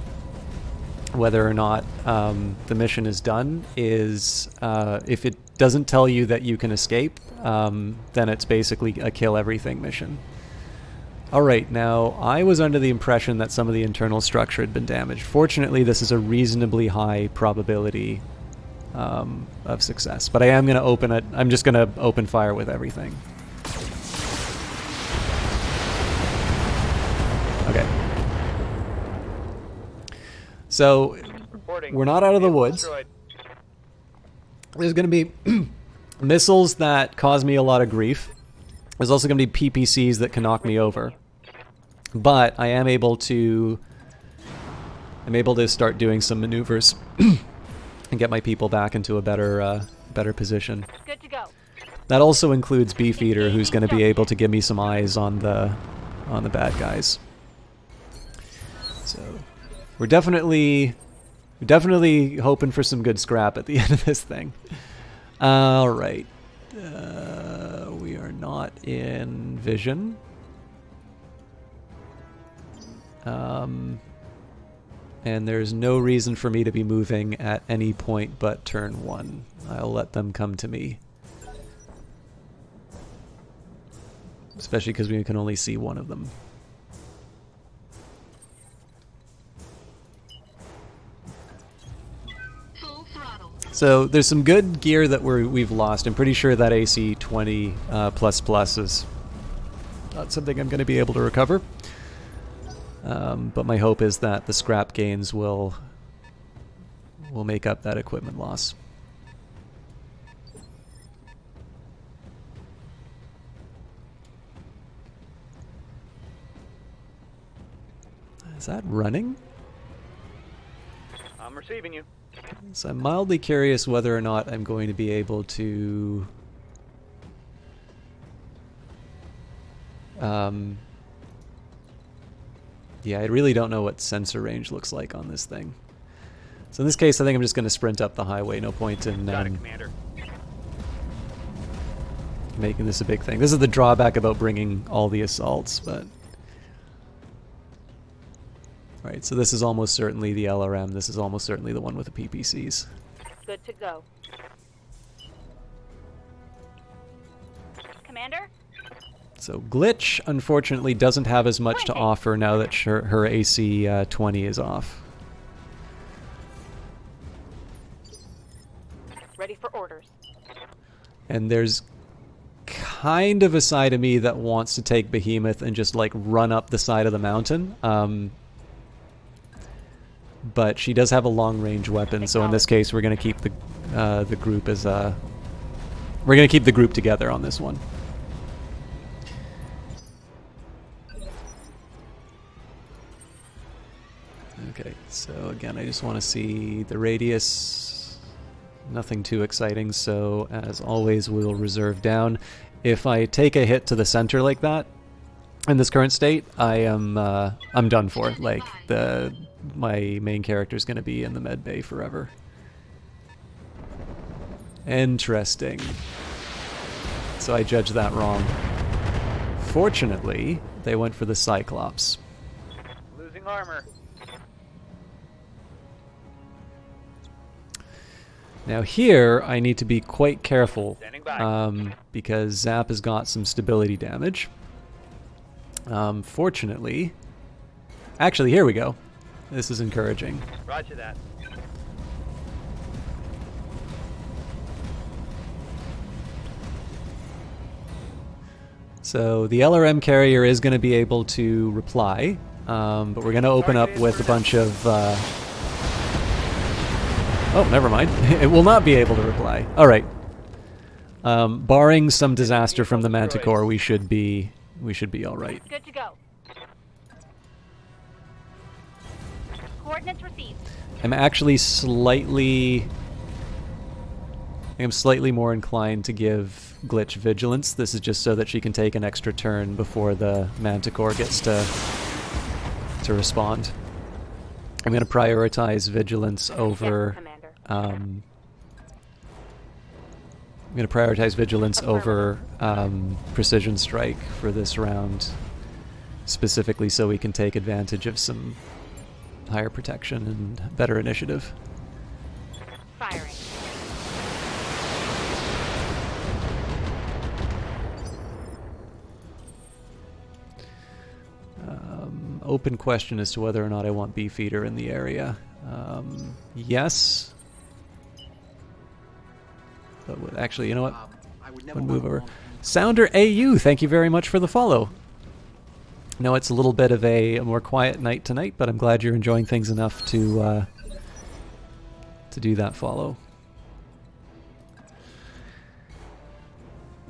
whether or not the mission is done is if it doesn't tell you that you can escape, then it's basically a kill everything mission. Alright, now I was under the impression that some of the internal structure had been damaged. Fortunately, this is a reasonably high probability of success, but I am going to open it. I'm just going to open fire with everything. Okay. So, Reporting. we're not out of the Vehicle woods. destroyed. There's going to be missiles that cause me a lot of grief. There's also going to be PPCs that can knock me over. But I am able to... I'm able to start doing some maneuvers and get my people back into a better position. Good to go. That also includes Beefeater, who's going to be able to give me some eyes on the bad guys. So we're definitely hoping for some good scrap at the end of this thing. All right, we are not in vision. And there's no reason for me to be moving at any point but turn 1. I'll let them come to me. Especially because we can only see one of them. Full throttle. So there's some good gear that we've lost. I'm pretty sure that AC-20 is not something I'm going to be able to recover. But my hope is that the scrap gains will make up that equipment loss. Is that running? I'm receiving you. So I'm mildly curious whether or not I'm going to be able to... yeah, I really don't know what sensor range looks like on this thing. So in this case, I think I'm just going to sprint up the highway. No point in Got it, Commander. making this a big thing. This is the drawback about bringing all the assaults, but... Alright, so this is almost certainly the LRM. This is almost certainly the one with the PPCs. Good to go. Commander? So Glitch, unfortunately, doesn't have as much to offer now that her AC-20 is off. Ready for orders. And there's kind of a side of me that wants to take Behemoth and just like run up the side of the mountain. But she does have a long-range weapon, so in this case, we're going to keep the group as we're going to keep the group together on this one. Okay, so again, I just want to see the radius. Nothing too exciting, so as always, we'll reserve down. If I take a hit to the center like that, in this current state, I'm done for. Like, my main character is going to be in the med bay forever. Interesting. So I judged that wrong. Fortunately, they went for the Cyclops. Losing armor. Now here, I need to be quite careful, Standing by. because Zap has got some stability damage. Fortunately... Actually, here we go. This is encouraging. Roger that. So the LRM carrier is going to be able to reply, but we're going to open up with a bunch of... Oh, never mind. It will not be able to reply. All right. Barring some disaster from the Manticore, we should be all right. Good to go. Coordinates received. I'm actually slightly more inclined to give Glitch Vigilance. This is just so that she can take an extra turn before the Manticore gets to respond. I'm going to prioritize Vigilance over... Yes, Commander. I'm going to prioritize Vigilance over Precision Strike for this round, specifically so we can take advantage of some higher protection and better initiative. Firing. Open question as to whether or not I want Beefeater in the area. Yes. But actually, you know what? One move over. Sounder AU, thank you very much for the follow. No, it's a little bit of a more quiet night tonight, but I'm glad you're enjoying things enough to do that follow.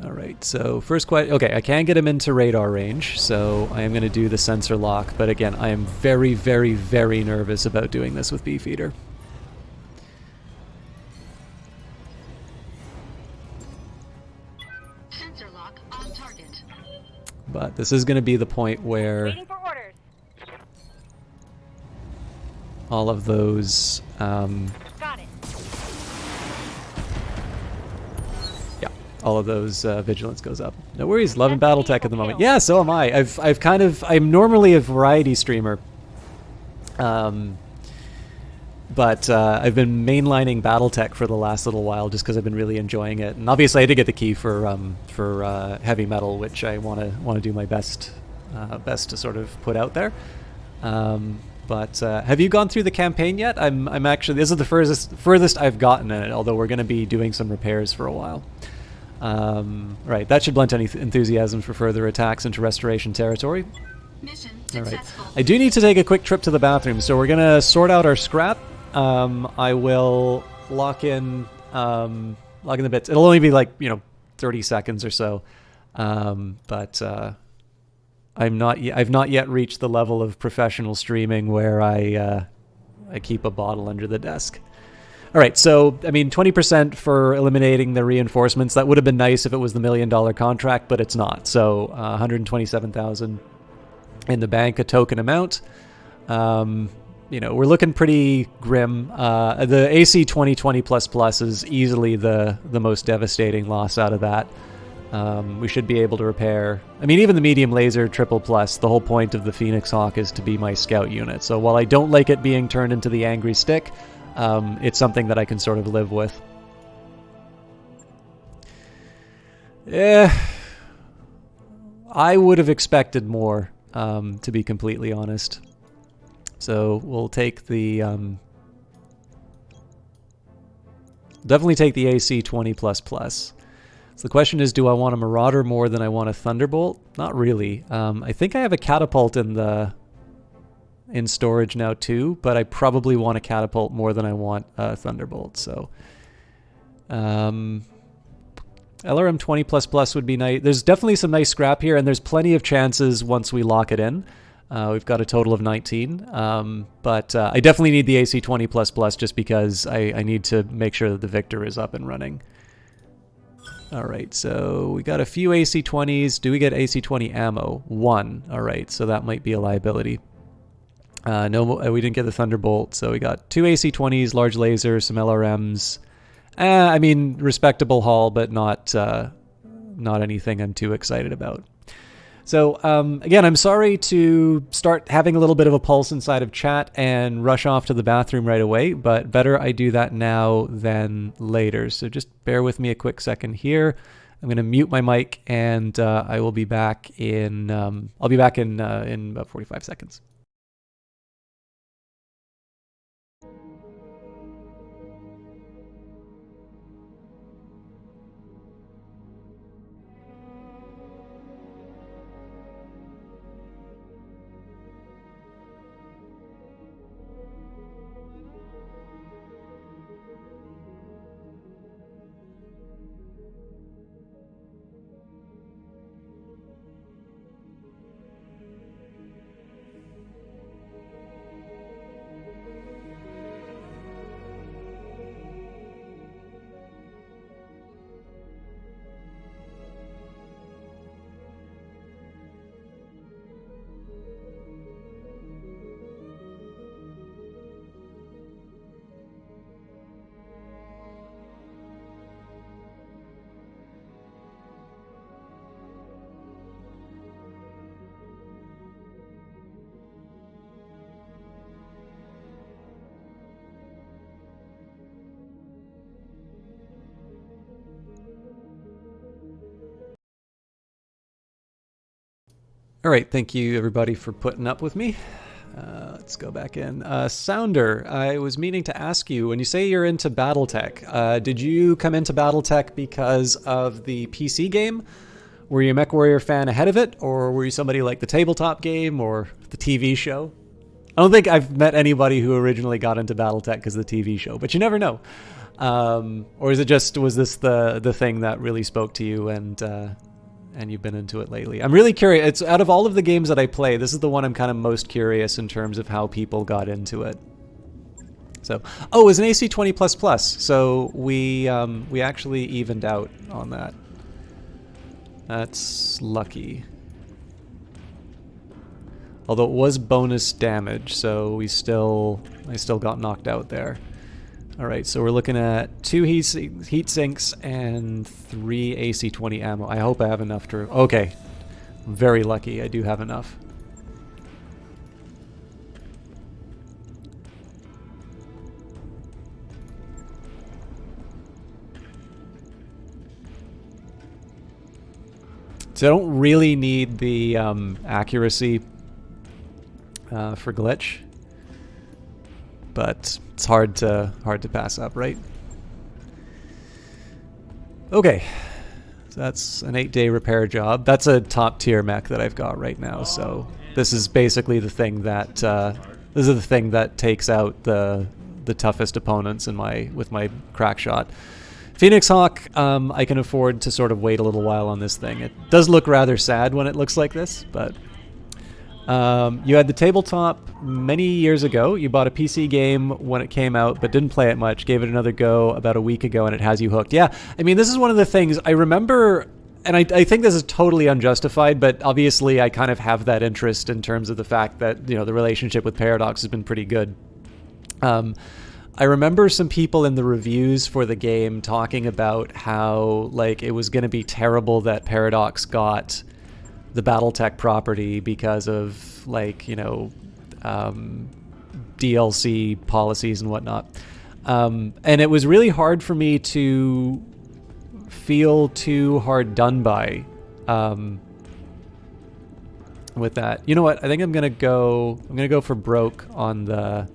All right, so first question. Okay, I can get him into radar range, so I am going to do the sensor lock. But again, I am very, very, very nervous about doing this with Beefeater. Sensor lock on target. But this is going to be the point where Waiting for orders. all of those... Got it. Yeah, all of those vigilance goes up. No worries, loving Battletech at the moment. Yeah, so am I. I'm normally a variety streamer. But I've been mainlining Battletech for the last little while just because I've been really enjoying it. And obviously I did get the key for heavy metal, which I want to do my best to sort of put out there. But have you gone through the campaign yet? I'm actually, this is the furthest I've gotten in it, although we're going to be doing some repairs for a while. Right, that should blunt any enthusiasm for further attacks into restoration territory. Mission All right. successful. I do need to take a quick trip to the bathroom, so we're going to sort out our scrap. I will lock in the bits. It'll only be like, 30 seconds or so. But I've not yet reached the level of professional streaming where I keep a bottle under the desk. All right, so, 20% for eliminating the reinforcements. That would have been nice if it was the $1 million contract, but it's not. So, 127,000 in the bank, a token amount. We're looking pretty grim. The AC 2020++ is easily the most devastating loss out of that. We should be able to repair... even the medium laser triple plus, the whole point of the Phoenix Hawk is to be my scout unit. So while I don't like it being turned into the angry stick, it's something that I can sort of live with. I would have expected more, to be completely honest. So we'll take the... definitely take the AC 20++. So the question is, do I want a Marauder more than I want a Thunderbolt? Not really. I think I have a Catapult in storage now too, but I probably want a Catapult more than I want a Thunderbolt. So LRM 20++ would be nice. There's definitely some nice scrap here, and there's plenty of chances once we lock it in. We've got a total of 19, but I definitely need the AC 20++ just because I need to make sure that the Victor is up and running. All right, so we got a few AC 20s. Do we get AC 20 ammo? 1. All right, so that might be a liability. No, we didn't get the Thunderbolt, so we got 2 AC 20s, large laser, some LRMs. I mean, respectable haul, but not anything I'm too excited about. So again, I'm sorry to start having a little bit of a pulse inside of chat and rush off to the bathroom right away, but better I do that now than later. So just bear with me a quick second here. I'm going to mute my mic, and I will be back in. I'll be back in about 45 seconds. All right, thank you everybody for putting up with me. Let's go back in. Sounder, I was meaning to ask you, when you say you're into Battletech, did you come into Battletech because of the PC game? Were you a MechWarrior fan ahead of it, or were you somebody like the tabletop game or the TV show? I don't think I've met anybody who originally got into Battletech because of the TV show, but you never know. Or is it just, was this the thing that really spoke to you and you've been into it lately? I'm really curious. It's out of all of the games that I play, this is the one I'm kind of most curious in terms of how people got into it. So, oh, it was an AC 20++. So we actually evened out on that. That's lucky. Although it was bonus damage, so I still got knocked out there. All right, so we're looking at 2 heat sinks and 3 AC 20 ammo. I hope I have enough to... Okay, I'm very lucky. I do have enough. So I don't really need the accuracy for glitch, but it's hard to pass up, right? Okay, so that's an 8-day repair job. That's a top tier mech that I've got right now. So this is basically the thing that takes out the toughest opponents with my crack shot. Phoenix Hawk, I can afford to sort of wait a little while on this thing. It does look rather sad when it looks like this, but you had the tabletop many years ago. You bought a PC game when it came out, but didn't play it much. Gave it another go about a week ago, and it has you hooked. Yeah, I mean, this is one of the things I remember, and I think this is totally unjustified, but obviously I kind of have that interest in terms of the fact that, you know, the relationship with Paradox has been pretty good. I remember some people in the reviews for the game talking about how, like, it was going to be terrible that Paradox got the Battletech property because of, like, you know, DLC policies and whatnot. And it was really hard for me to feel too hard done by with that. You know what? I think I'm gonna go for broke on the...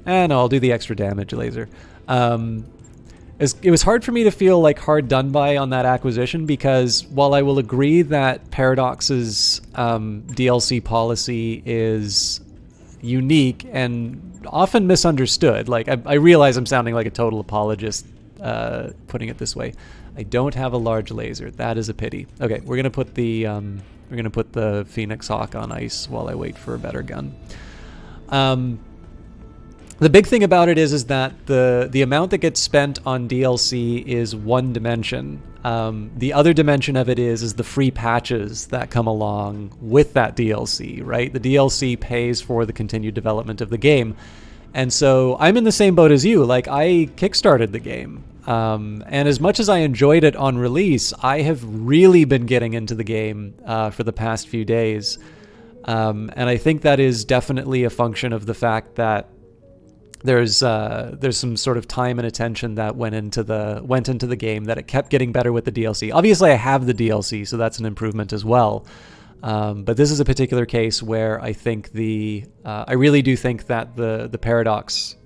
And I'll do the extra damage laser. It was hard for me to feel like hard done by on that acquisition, because while I will agree that Paradox's DLC policy is unique and often misunderstood, like I realize I'm sounding like a total apologist putting it this way. I don't have a large laser. That is a pity. Okay, we're gonna put the Phoenix Hawk on ice while I wait for a better gun. The big thing about it is that the amount that gets spent on DLC is one dimension. The other dimension of it is the free patches that come along with that DLC, right? The DLC pays for the continued development of the game. And so I'm in the same boat as you. Like, I kickstarted the game. And as much as I enjoyed it on release, I have really been getting into the game for the past few days. And I think that is definitely a function of the fact that there's some sort of time and attention that went into the game, that it kept getting better with the DLC. Obviously, I have the DLC, so that's an improvement as well. But this is a particular case where I think I really do think that the Paradox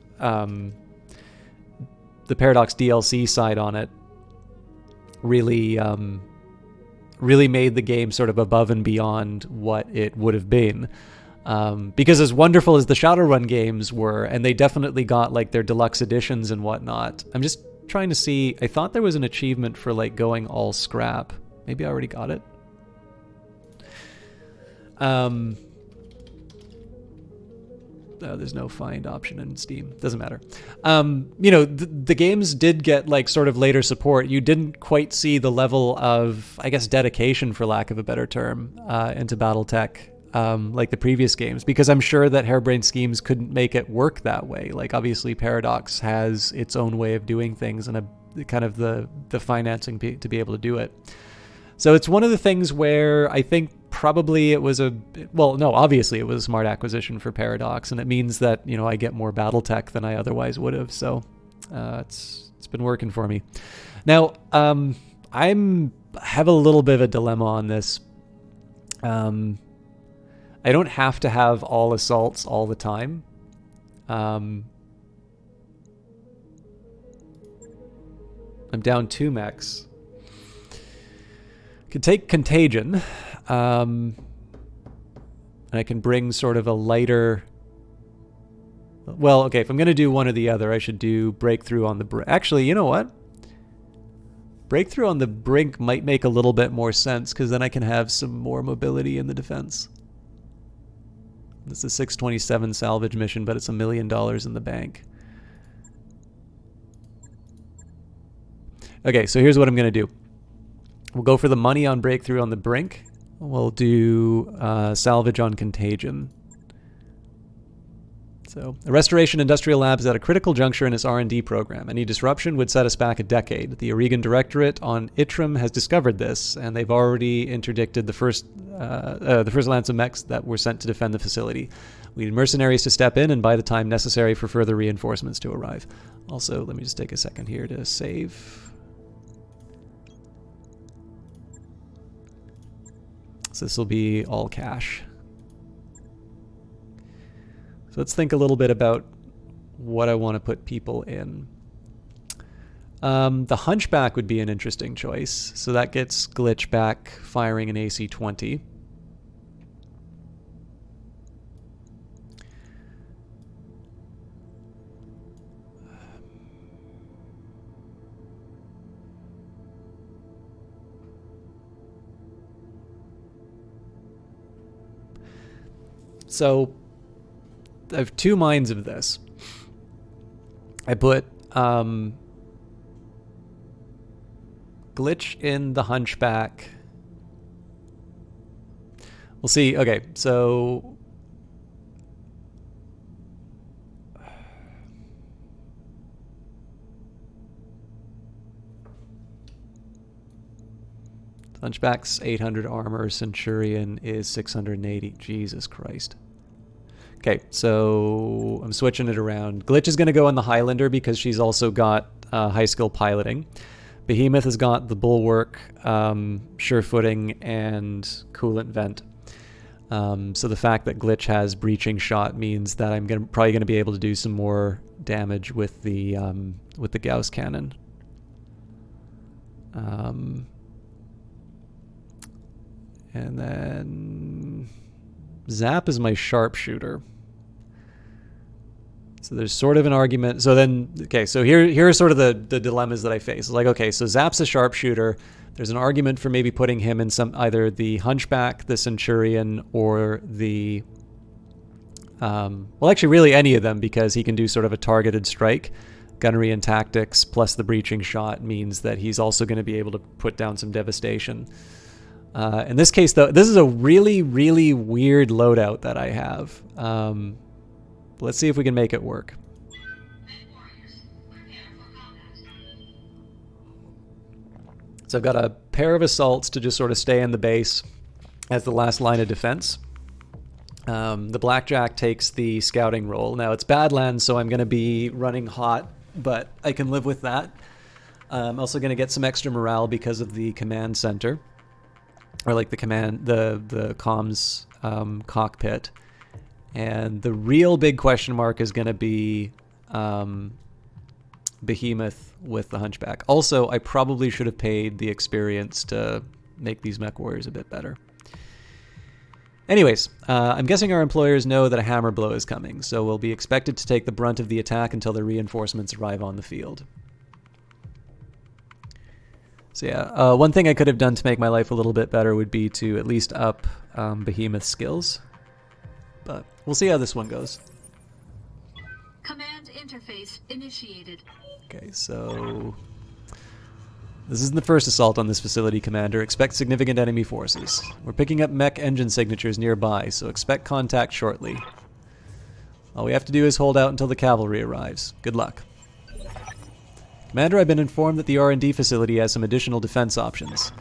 DLC side on it really made the game sort of above and beyond what it would have been. Because as wonderful as the Shadowrun games were, and they definitely got like their deluxe editions and whatnot, I'm just trying to see, I thought there was an achievement for like going all scrap. Maybe I already got it. Oh, there's no find option in Steam. Doesn't matter. The games did get like sort of later support. You didn't quite see the level of, I guess, dedication, for lack of a better term, into Battletech like the previous games, because I'm sure that Harebrained Schemes couldn't make it work that way. Like, obviously Paradox has its own way of doing things and a kind of the financing to be able to do it. So it's one of the things where I think probably it was obviously it was a smart acquisition for Paradox, and it means that, I get more Battletech than I otherwise would have. So it's been working for me. Now, I have a little bit of a dilemma on this. I don't have to have all assaults all the time. I'm down 2 mechs. Can take Contagion, and I can bring sort of a lighter... Well, okay, if I'm going to do one or the other, I should do Breakthrough on the Brink. Actually, you know what? Breakthrough on the Brink might make a little bit more sense, because then I can have some more mobility in the defense. It's a 627 salvage mission, but it's $1 million in the bank. Okay, so here's what I'm going to do. We'll go for the money on Breakthrough on the Brink. We'll do salvage on Contagion. So, a Restoration Industrial Lab is at a critical juncture in its R&D program. Any disruption would set us back a decade. The Oregon Directorate on Itrim has discovered this, and they've already interdicted the first lance of mechs that were sent to defend the facility. We need mercenaries to step in and buy the time necessary for further reinforcements to arrive. Also, let me just take a second here to save. So this will be all cash. So let's think a little bit about what I want to put people in. The Hunchback would be an interesting choice. So that gets Glitch back firing an AC-20. So I have 2 minds of this. I put Glitch in the Hunchback. We'll see. Okay, so Hunchback's 800 armor, Centurion is 680. Jesus Christ. Okay, so I'm switching it around. Glitch is going to go in the Highlander because she's also got high skill piloting. Behemoth has got the Bulwark, Sure Footing, and Coolant Vent. So the fact that Glitch has Breaching Shot means that I'm probably going to be able to do some more damage with the Gauss cannon. And then Zap is my sharpshooter. So there's sort of an argument. So then, okay, so here are sort of the dilemmas that I face. It's like, okay, so Zap's a sharpshooter. There's an argument for maybe putting him in either the Hunchback, the Centurion, or the... well, actually, really any of them, because he can do sort of a targeted strike. Gunnery and tactics plus the breaching shot means that he's also going to be able to put down some devastation. In this case, though, this is a really, really weird loadout that I have. Let's see if we can make it work. So I've got a pair of assaults to just sort of stay in the base as the last line of defense. The Blackjack takes the scouting role. Now, it's Badlands, so I'm going to be running hot, but I can live with that. I'm also going to get some extra morale because of the command center, or like the comms cockpit. And the real big question mark is going to be Behemoth with the Hunchback. Also, I probably should have paid the experience to make these mech warriors a bit better. Anyways, I'm guessing our employers know that a hammer blow is coming, so we'll be expected to take the brunt of the attack until the reinforcements arrive on the field. So yeah, one thing I could have done to make my life a little bit better would be to at least up Behemoth's skills. But we'll see how this one goes. Command interface initiated. Okay, so this isn't the first assault on this facility, Commander. Expect significant enemy forces. We're picking up mech engine signatures nearby, so expect contact shortly. All we have to do is hold out until the cavalry arrives. Good luck. Commander, I've been informed that the R&D facility has some additional defense options.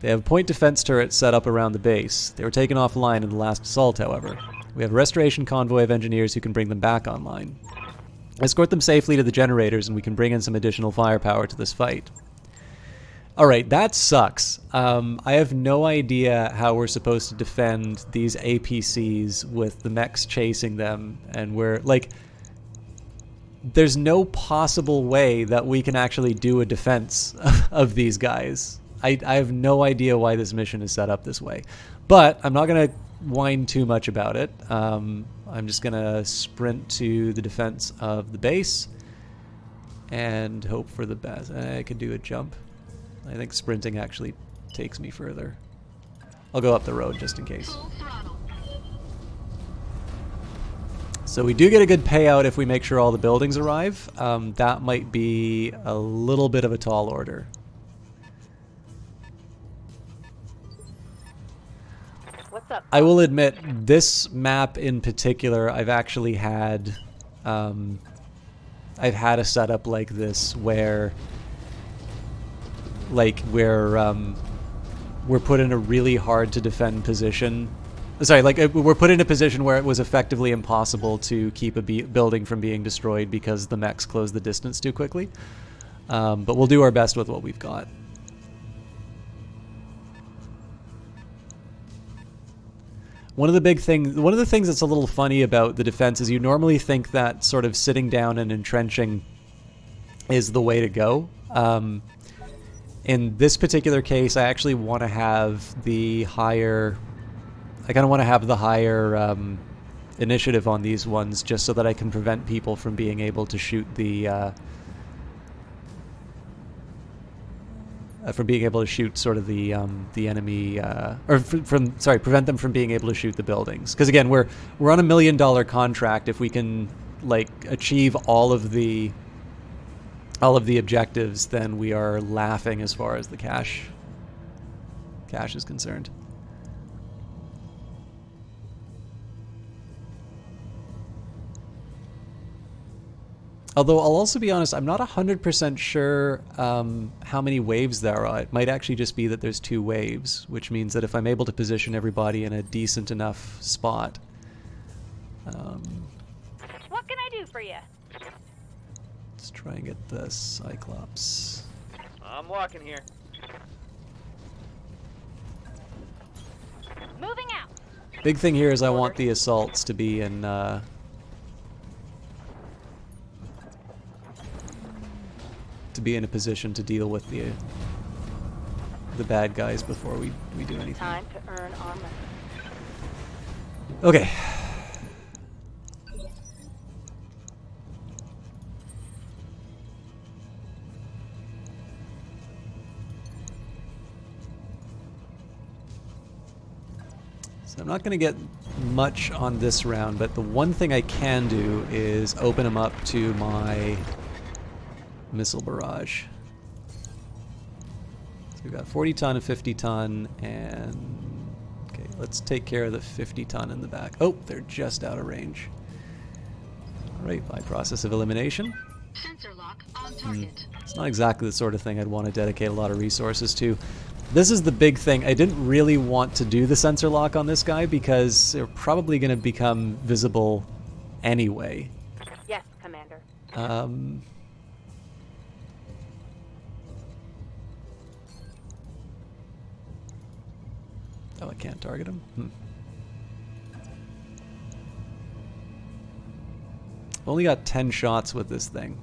They have point defense turrets set up around the base. They were taken offline in the last assault, however. We have a restoration convoy of engineers who can bring them back online. Escort them safely to the generators and we can bring in some additional firepower to this fight. Alright, that sucks. I have no idea how we're supposed to defend these APCs with the mechs chasing them, and we're, like... There's no possible way that we can actually do a defense of these guys. I have no idea why this mission is set up this way. But I'm not going to whine too much about it. I'm just going to sprint to the defense of the base and hope for the best. I could do a jump. I think sprinting actually takes me further. I'll go up the road just in case. Full throttle. So we do get a good payout if we make sure all the buildings arrive. That might be a little bit of a tall order. What's up? I will admit, this map in particular, I've actually had... I've had a setup like this where... Like, we're put in a really hard to defend position. Sorry, like, we're put in a position where it was effectively impossible to keep a building from being destroyed because the mechs closed the distance too quickly. But we'll do our best with what we've got. One of the things that's a little funny about the defense is you normally think that sort of sitting down and entrenching is the way to go. In this particular case, I actually want to have the higher... I kind of want to have the higher initiative on these ones just so that I can prevent people from being able to shoot the... from being able to shoot sort of the enemy... prevent them from being able to shoot the buildings. Because again, we're on $1 million contract. If we can, like, achieve all of the objectives, then we are laughing as far as the cash is concerned. Although I'll also be honest, I'm not 100% sure how many waves there are. It might actually just be that there's 2 waves, which means that if I'm able to position everybody in a decent enough spot. What can I do for you? Let's try and get the Cyclops. I'm walking here. Moving out. Big thing here is I want the assaults to be in be in a position to deal with the bad guys before we do anything. Time to earn our money. Okay. So I'm not going to get much on this round, but the one thing I can do is open them up to my missile barrage. So we've got 40 ton and 50 ton, and okay, let's take care of the 50 ton in the back. Oh, they're just out of range. All right, by process of elimination. Sensor lock on target. It's not exactly the sort of thing I'd want to dedicate a lot of resources to. This is the big thing. I didn't really want to do the sensor lock on this guy because they're probably going to become visible anyway. Yes, Commander. Oh, I can't target him? Only got 10 shots with this thing.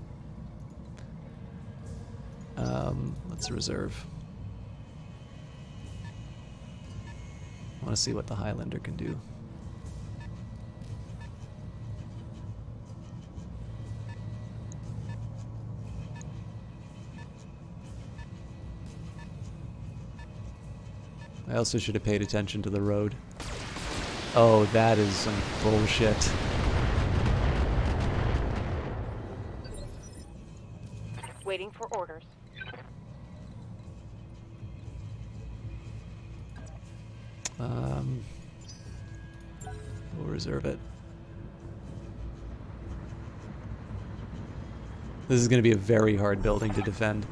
Let's reserve. I want to see what the Highlander can do. I also should have paid attention to the road. Oh, that is some bullshit. Waiting for orders. We'll reserve it. This is going to be a very hard building to defend.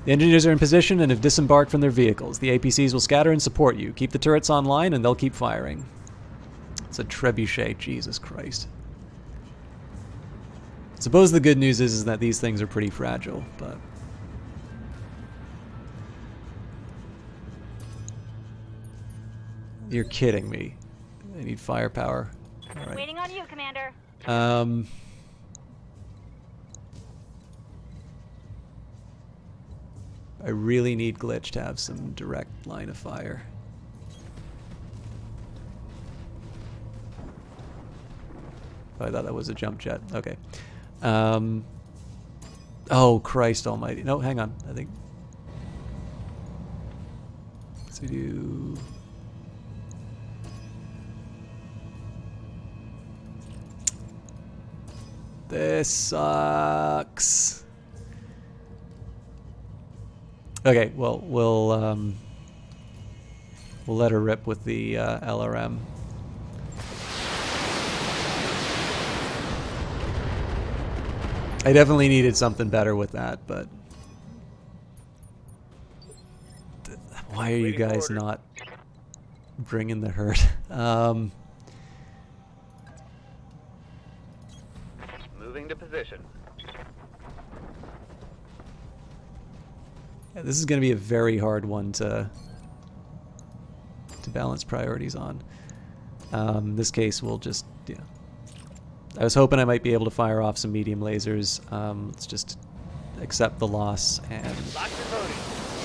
The engineers are in position and have disembarked from their vehicles. The APCs will scatter and support you. Keep the turrets online and they'll keep firing. It's a trebuchet, Jesus Christ. I suppose the good news is that these things are pretty fragile, but... You're kidding me. I need firepower. All right. Waiting on you, Commander. I really need Glitch to have some direct line of fire. Oh, I thought that was a jump jet. Okay. Oh, Christ almighty. No, hang on. I think... Let's do... This sucks. Okay, well, we'll let her rip with the LRM. I definitely needed something better with that, but why are you guys not bringing the hurt? Moving to position. Yeah, this is going to be a very hard one to balance priorities on. In this case, we'll just, yeah. I was hoping I might be able to fire off some medium lasers. Let's just accept the loss and Lock your loading.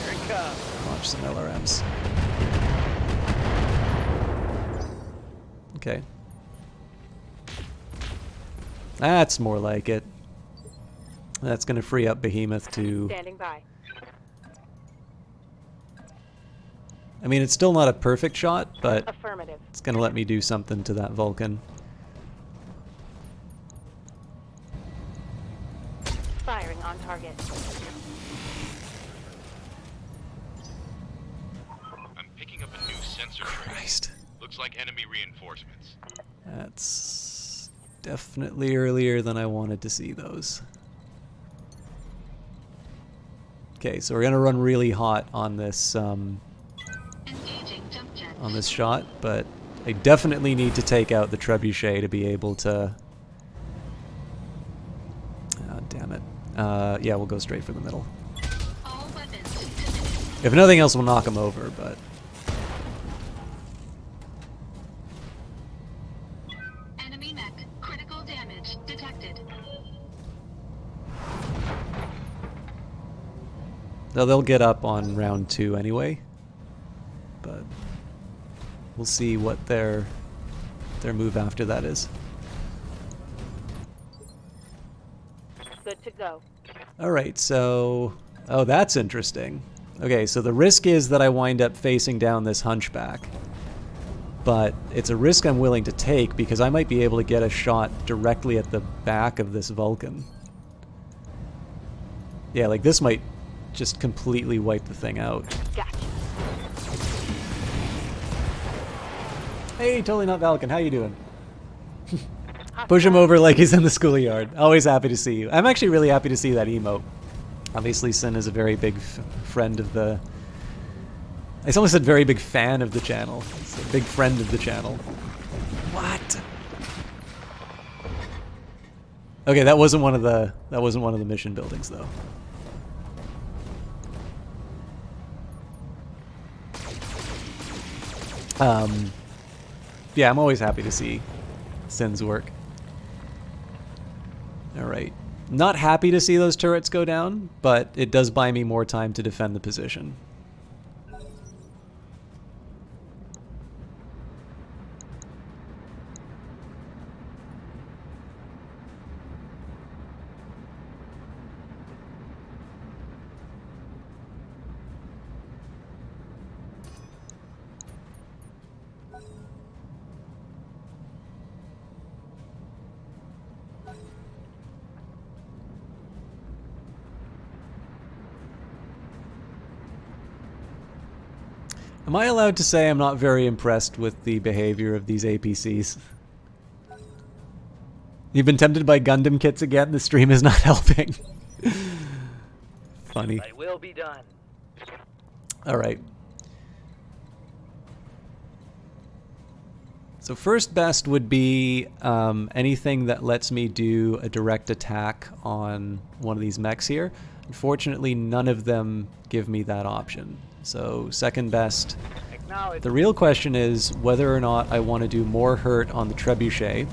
Here it comes. launch some LRMs. Okay. That's more like it. That's going to free up Behemoth to... Standing by. I mean, it's still not a perfect shot, but Affirmative. it's going to let me do something to that Vulcan. Firing on target. I'm picking up a new sensor trace. Christ. Looks like enemy reinforcements. That's definitely earlier than I wanted to see those. Okay, so we're going to run really hot on this... Engaging jump jet. on this shot, but I definitely need to take out the trebuchet to be able to... Oh, damn it. Yeah, we'll go straight for the middle. All weapons committed. If nothing else, we'll knock him over, but... Enemy mech. Critical damage detected. They'll get up on round 2 anyway. But we'll see what their move after that is. Good to go. Alright, so... Oh, that's interesting. Okay, so the risk is that I wind up facing down this hunchback. But it's a risk I'm willing to take because I might be able to get a shot directly at the back of this Vulcan. Yeah, like this might just completely wipe the thing out. Gotcha. Hey, totally not Vulcan. How you doing? Push him over like he's in the schoolyard. Always happy to see you. I'm actually really happy to see that emote. Obviously, Sin is a very big friend of the... I almost said very big fan of the channel. He's a big friend of the channel. What? Okay, that wasn't one of the mission buildings though. Yeah, I'm always happy to see Sin's work. Alright. Not happy to see those turrets go down, but it does buy me more time to defend the position. Am I allowed to say I'm not very impressed with the behavior of these APCs? You've been tempted by Gundam kits again? The stream is not helping. Funny. I will be done. Alright. So first best would be anything that lets me do a direct attack on one of these mechs here. Unfortunately, none of them give me that option. So second best. Acknowledge. The real question is whether or not I want to do more hurt on the trebuchet,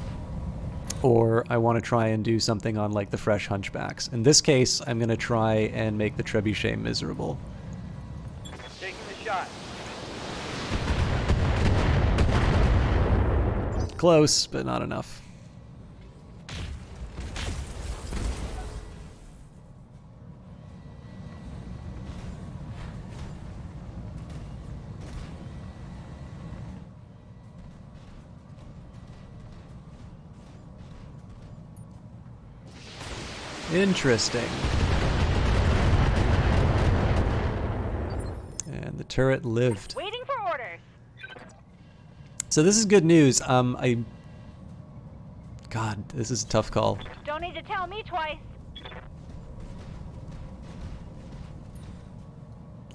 or I want to try and do something on like the fresh hunchbacks. In this case, I'm going to try and make the trebuchet miserable. Taking the shot. Close, but not enough. Interesting. And the turret lived. Waiting for orders. So this is good news. God, this is a tough call. Don't need to tell me twice.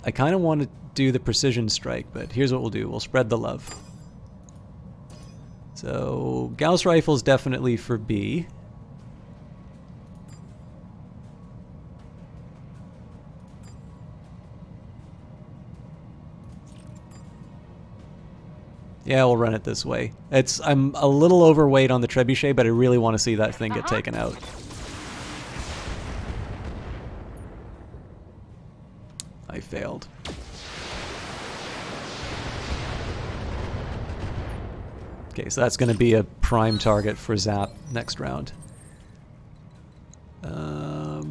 I kind of want to do the precision strike, but here's what we'll do. We'll spread the love. So Gauss rifle's definitely for B. Yeah, we'll run it this way. I'm a little overweight on the trebuchet, but I really want to see that thing get taken out. I failed. Okay, so that's going to be a prime target for Zap next round. I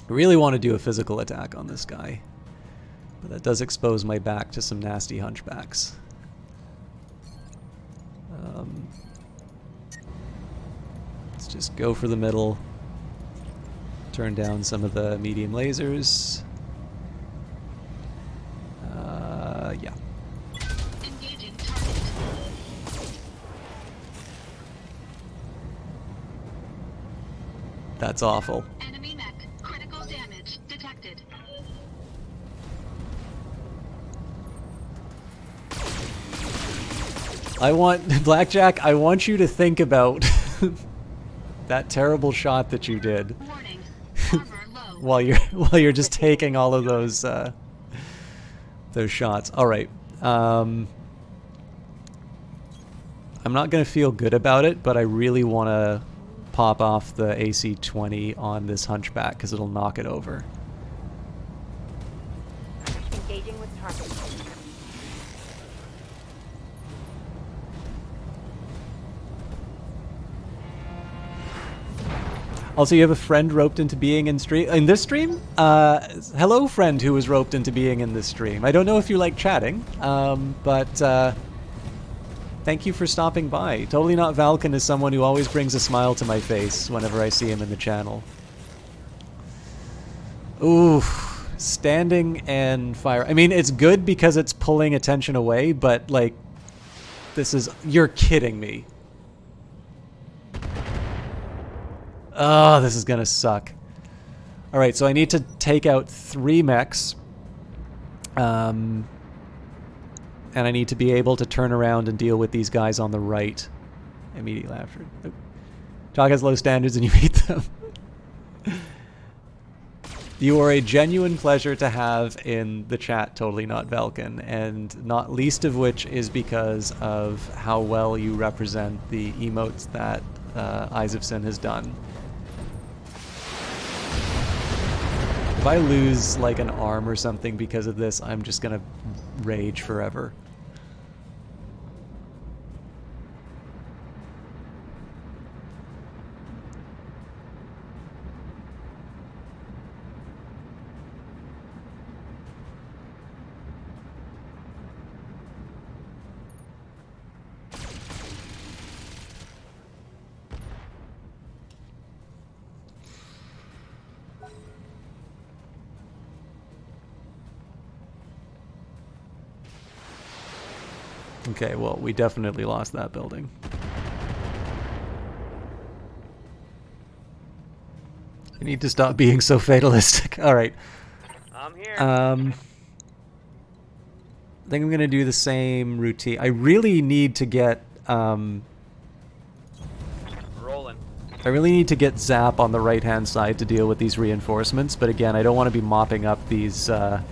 really want to do a physical attack on this guy. But that does expose my back to some nasty hunchbacks. Let's just go for the middle. Turn down some of the medium lasers. Yeah. Engaging target. That's awful. Enemy mech. Critical damage detected. Blackjack, I want you to think about that terrible shot that you did Warning. Armor low. while you're just taking all of those shots. All right. I'm not going to feel good about it, but I really want to pop off the AC-20 on this hunchback because it'll knock it over. Engaging with target. Also, you have a friend roped into being in this stream? Hello, friend who was roped into being in this stream. I don't know if you like chatting, but thank you for stopping by. Totally Not Valken is someone who always brings a smile to my face whenever I see him in the channel. Ooh, standing and fire. I mean, it's good because it's pulling attention away, but, like, this is... You're kidding me. Oh, this is gonna suck. Alright, so I need to take out 3 mechs. And I need to be able to turn around and deal with these guys on the right immediately after. Oh. Talk has low standards and you meet them. You are a genuine pleasure to have in the chat, Totally Not Valken, and not least of which is because of how well you represent the emotes that Eyes of Sin has done. If I lose like an arm or something because of this, I'm just gonna rage forever. Okay, well, we definitely lost that building. I need to stop being so fatalistic. Alright. I'm here. I think I'm gonna do the same routine. I really need to get, Rolling. I really need to get Zap on the right-hand side to deal with these reinforcements, but again, I don't want to be mopping up these, I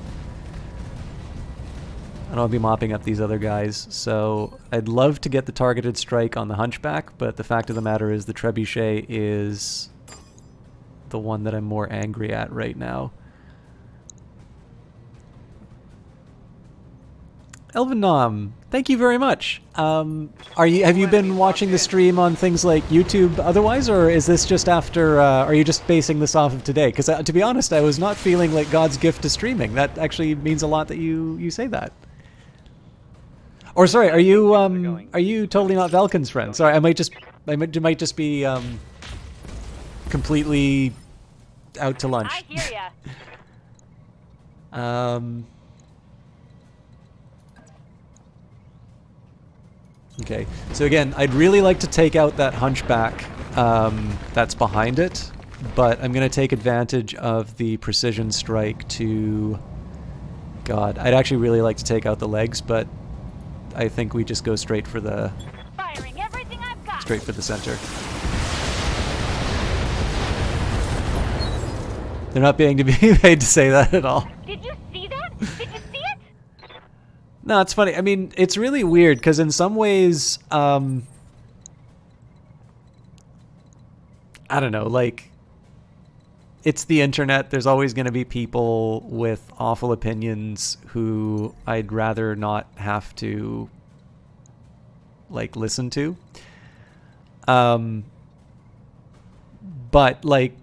don't want to be mopping up these other guys, so I'd love to get the targeted strike on the Hunchback, but the fact of the matter is the Trebuchet is the one that I'm more angry at right now. Elvin Nom, thank you very much. Have you been watching the stream on things like YouTube otherwise, or is this just after, are you just basing this off of today? Because to be honest, I was not feeling like God's gift to streaming. That actually means a lot that you say that. Or sorry, are you Totally Not Valken's friend? Sorry, I might just be completely out to lunch. I hear ya. Okay, so again, I'd really like to take out that Hunchback that's behind it, but I'm going to take advantage of the precision strike to... God, I'd actually really like to take out the legs, but I think we just go straight for the... Firing everything I've got. Straight for the center. They're not being paid to say that at all. Did you see that? Did you see it? No, it's funny. I mean, it's really weird because in some ways, I don't know, like, it's the internet. There's always going to be people with awful opinions who I'd rather not have to, like, listen to. But, like,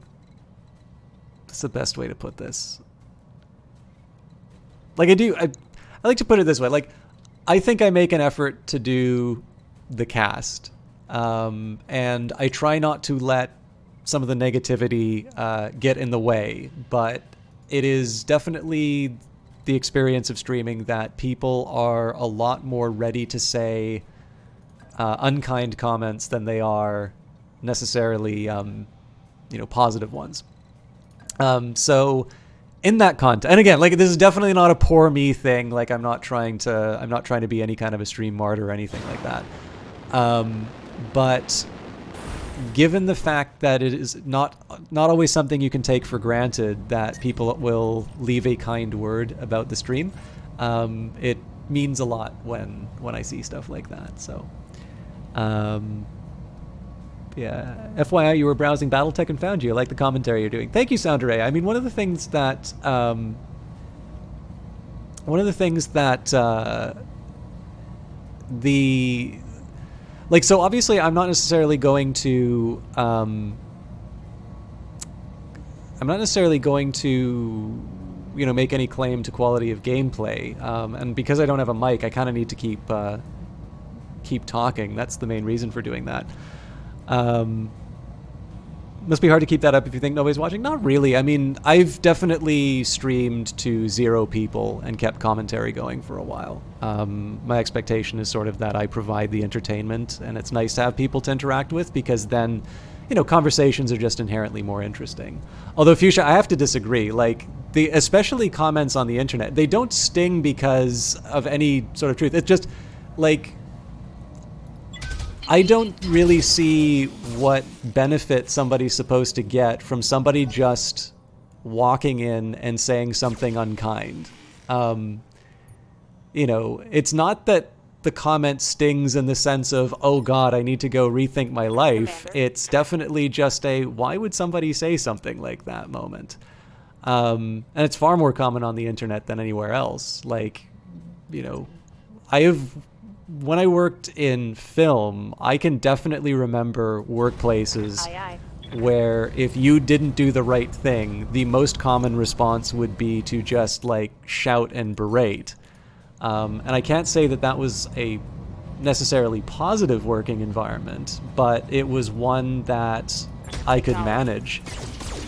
what's the best way to put this? Like, I like to put it this way. Like, I think I make an effort to do the cast. And I try not to let some of the negativity get in the way. But it is definitely the experience of streaming that people are a lot more ready to say unkind comments than they are necessarily, positive ones. So... in that context, and again, like, this is definitely not a poor me thing. Like, I'm not trying to be any kind of a stream martyr or anything like that. But given the fact that it is not always something you can take for granted that people will leave a kind word about the stream, it means a lot when I see stuff like that. So, Yeah. FYI, you were browsing Battletech and found you. I like the commentary you're doing. Thank you, Sounderay. I mean, one of the things that the like, so obviously I'm not necessarily going to make any claim to quality of gameplay, and because I don't have a mic, I kind of need to keep talking. That's the main reason for doing that. Must be hard to keep that up if you think nobody's watching. Not really. I mean, I've definitely streamed to 0 people and kept commentary going for a while. My expectation is sort of that I provide the entertainment, and it's nice to have people to interact with, because then, conversations are just inherently more interesting. Although, Fuchsia, I have to disagree. Like, especially comments on the internet, they don't sting because of any sort of truth. It's just, like, I don't really see what benefit somebody's supposed to get from somebody just walking in and saying something unkind. It's not that the comment stings in the sense of, oh God, I need to go rethink my life. Commander. It's definitely just a, why would somebody say something like that moment? And it's far more common on the internet than anywhere else. Like, when I worked in film, I can definitely remember workplaces Aye, aye. where if you didn't do the right thing, the most common response would be to just, like, shout and berate. And I can't say that that was a necessarily positive working environment, but it was one that I could manage.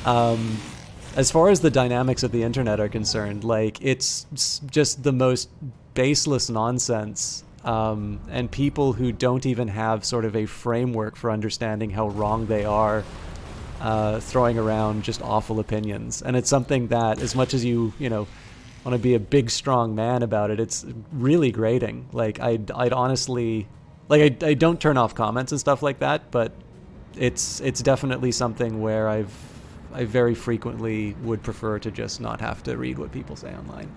As far as the dynamics of the internet are concerned, like, it's just the most baseless nonsense. And people who don't even have sort of a framework for understanding how wrong they are, throwing around just awful opinions. And it's something that, as much as you want to be a big, strong man about it, it's really grating. Like, I'd honestly, like, I don't turn off comments and stuff like that, but it's definitely something where I very frequently would prefer to just not have to read what people say online.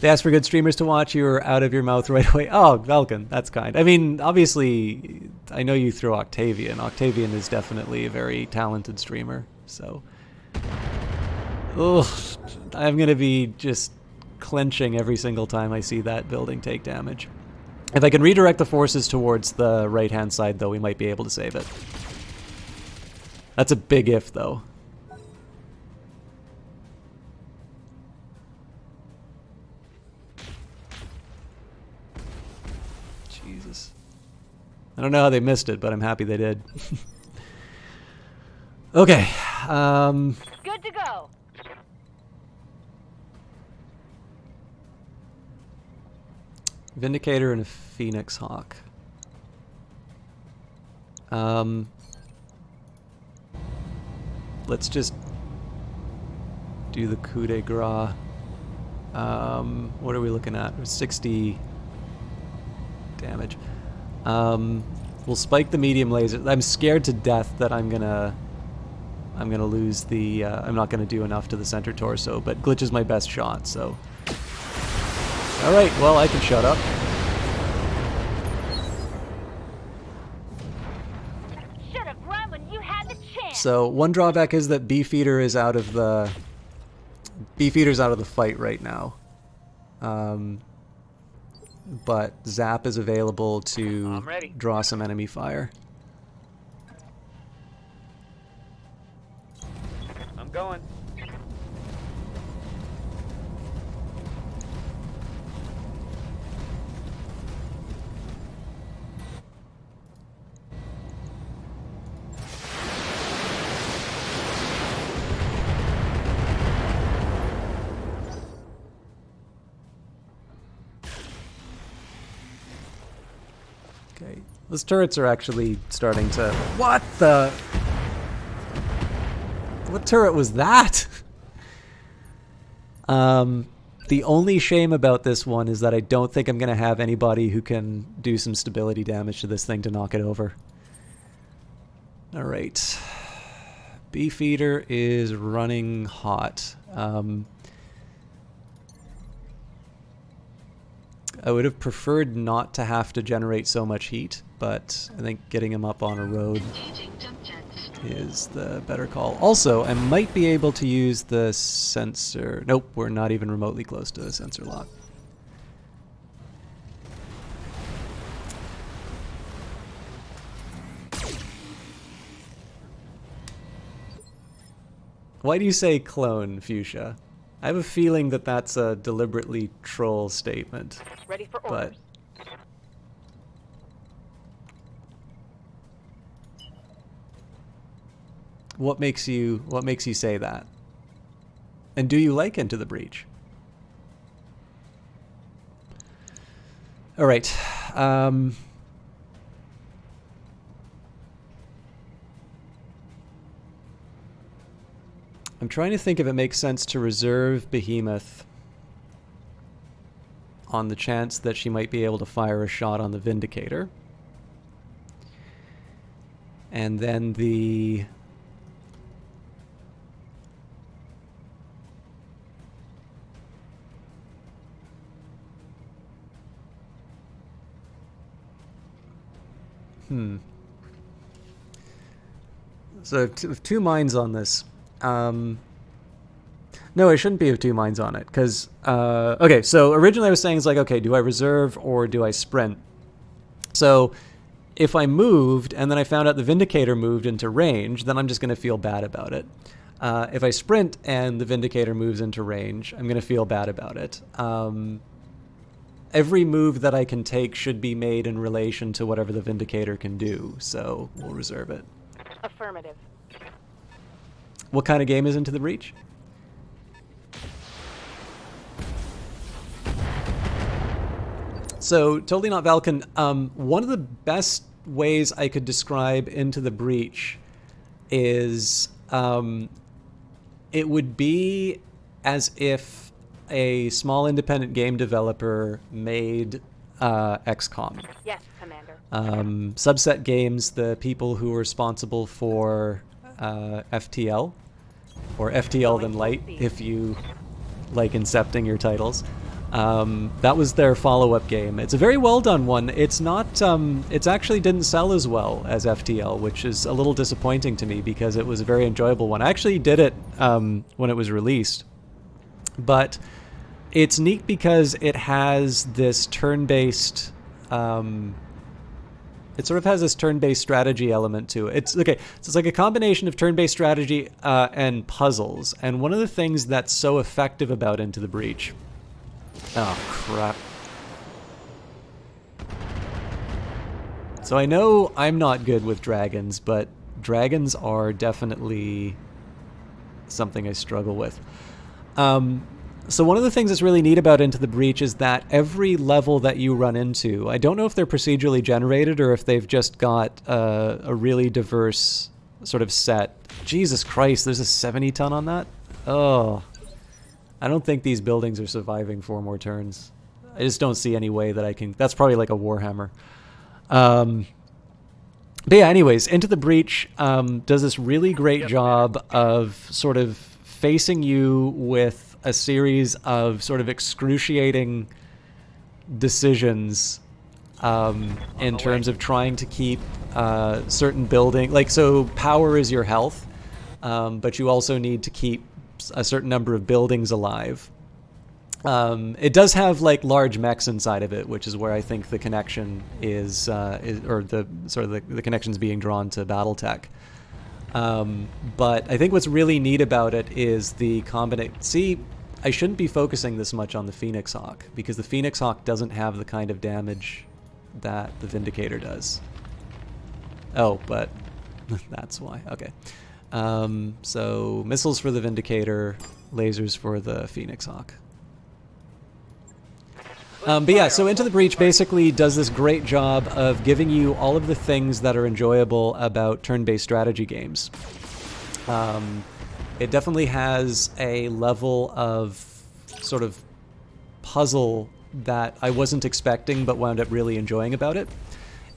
They asked for good streamers to watch. You were out of your mouth right away. Oh, Velkin, that's kind. I mean, obviously, I know you through Octavian. Octavian is definitely a very talented streamer. So, I'm going to be just clenching every single time I see that building take damage. If I can redirect the forces towards the right-hand side, though, we might be able to save it. That's a big if, though. Jesus. I don't know how they missed it, but I'm happy they did. Okay. Good to go. Vindicator and a Phoenix Hawk. Let's just do the coup de grace. What are we looking at? 60 damage. We'll spike the medium laser. I'm scared to death that I'm gonna lose the. I'm not gonna do enough to the center torso, but Glitch is my best shot. So. All right. Well, I can shut up. Should have run when you had the chance. So one drawback is that Beefeater is out of the. Beefeater's out of the fight right now. But Zap is available to I'm ready. draw some enemy fire. I'm going. Okay, those turrets are actually starting to... What the... What turret was that? The only shame about this one is that I don't think I'm going to have anybody who can do some stability damage to this thing to knock it over. Alright. Beefeater is running hot. I would have preferred not to have to generate so much heat, but I think getting him up on a road Engaging jump jets. is the better call. Also, I might be able to use the sensor. Nope, we're not even remotely close to the sensor lock. Why do you say clone, Fuchsia? I have a feeling that that's a deliberately troll statement, Ready for but orders. what makes you say that? And do you like Into the Breach? All right. I'm trying to think if it makes sense to reserve Behemoth on the chance that she might be able to fire a shot on the Vindicator. And then the... So two minds on this. No, I shouldn't be of two minds on it, because, okay, so originally I was saying, it's like, okay, do I reserve or do I sprint? So if I moved and then I found out the Vindicator moved into range, then I'm just going to feel bad about it. If I sprint and the Vindicator moves into range, I'm going to feel bad about it. Every move that I can take should be made in relation to whatever the Vindicator can do, so we'll reserve it. Affirmative. What kind of game is Into the Breach? So, totally not Valken. One of the best ways I could describe Into the Breach is it would be as if a small independent game developer made XCOM. Yes, Commander. Subset Games, the people who were responsible for FTL, or FTL then Light, if you like incepting your titles. That was their follow-up game. It's a very well done one. It's not, it actually didn't sell as well as FTL, which is a little disappointing to me because it was a very enjoyable one. I actually did it when it was released. But it's neat because it has this turn-based, it sort of has this turn-based strategy element to it. It's okay. So it's like a combination of turn-based strategy and puzzles. And one of the things that's so effective about Into the Breach. Oh crap! So I know I'm not good with dragons, but dragons are definitely something I struggle with. So one of the things that's really neat about Into the Breach is that every level that you run into, I don't know if they're procedurally generated or if they've just got a really diverse sort of set. Jesus Christ, there's a 70-ton on that? Oh, I don't think these buildings are surviving 4 more turns. I just don't see any way that I can... That's probably like a Warhammer. But yeah, anyways, Into the Breach does this really great job of sort of facing you with a series of sort of excruciating decisions in terms of trying to keep certain building, like, so power is your health, but you also need to keep a certain number of buildings alive. It does have like large mechs inside of it, which is where I think the connection is or the sort of the connection's being drawn to Battletech. But I think what's really neat about it is the combination. See, I shouldn't be focusing this much on the Phoenix Hawk, because the Phoenix Hawk doesn't have the kind of damage that the Vindicator does. Oh, but that's why. Okay. So missiles for the Vindicator, lasers for the Phoenix Hawk. But yeah, so Into the Breach basically does this great job of giving you all of the things that are enjoyable about turn-based strategy games. It definitely has a level of sort of puzzle that I wasn't expecting but wound up really enjoying about it.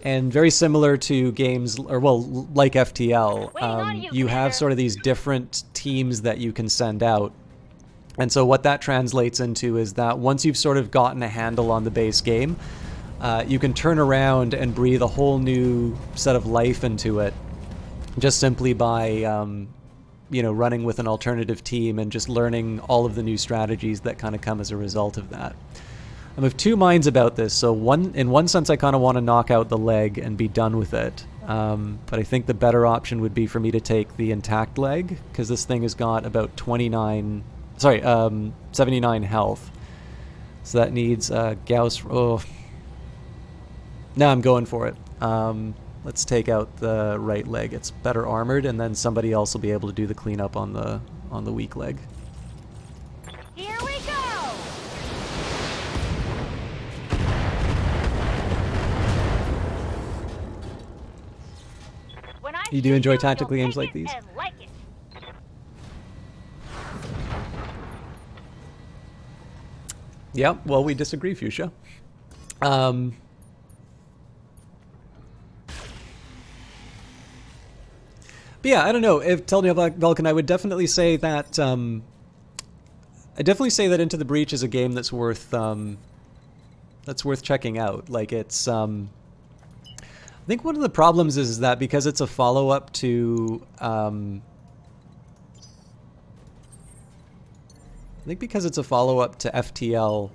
And very similar to games, or well, like FTL, you have sort of these different teams that you can send out And so what that translates into is that once you've sort of gotten a handle on the base game, you can turn around and breathe a whole new set of life into it just simply by, running with an alternative team and just learning all of the new strategies that kind of come as a result of that. I'm of two minds about this. So in one sense, I kind of want to knock out the leg and be done with it. But I think the better option would be for me to take the intact leg, because this thing has got about 79 health. So that needs Gauss. Oh, no, I'm going for it. Let's take out the right leg. It's better armored, and then somebody else will be able to do the cleanup on the weak leg. Here we go! When I You do shoot enjoy you'll tactical games take like it these? and like it. Yeah, well, we disagree, Fuchsia. But yeah, I don't know. If tell me about Vulcan, I would definitely say that Into the Breach is a game that's worth checking out. Like it's I think one of the problems is that because it's a follow-up to FTL,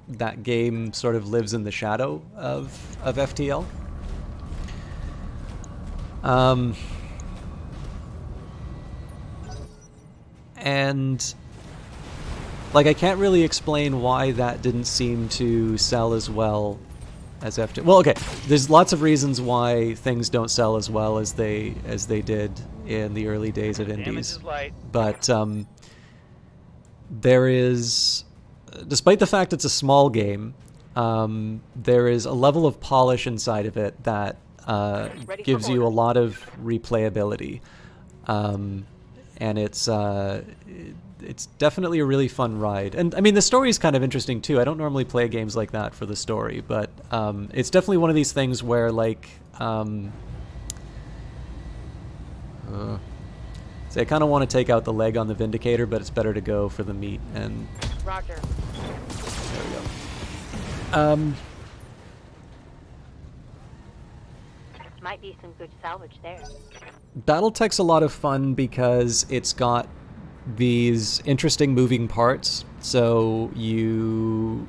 that game sort of lives in the shadow of FTL. And like I can't really explain why that didn't seem to sell as well as FTL. Well, okay, there's lots of reasons why things don't sell as well as they did in the early days of indies. But there is, despite the fact it's a small game, there is a level of polish inside of it that gives you a lot of replayability, and it's definitely a really fun ride. And I mean, the story is kind of interesting too. I don't normally play games like that for the story, but it's definitely one of these things where like say I kind of want to take out the leg on the Vindicator, but it's better to go for the meat. And Roger. there we go. Might be some good salvage there. Battletech's a lot of fun because it's got these interesting moving parts. So you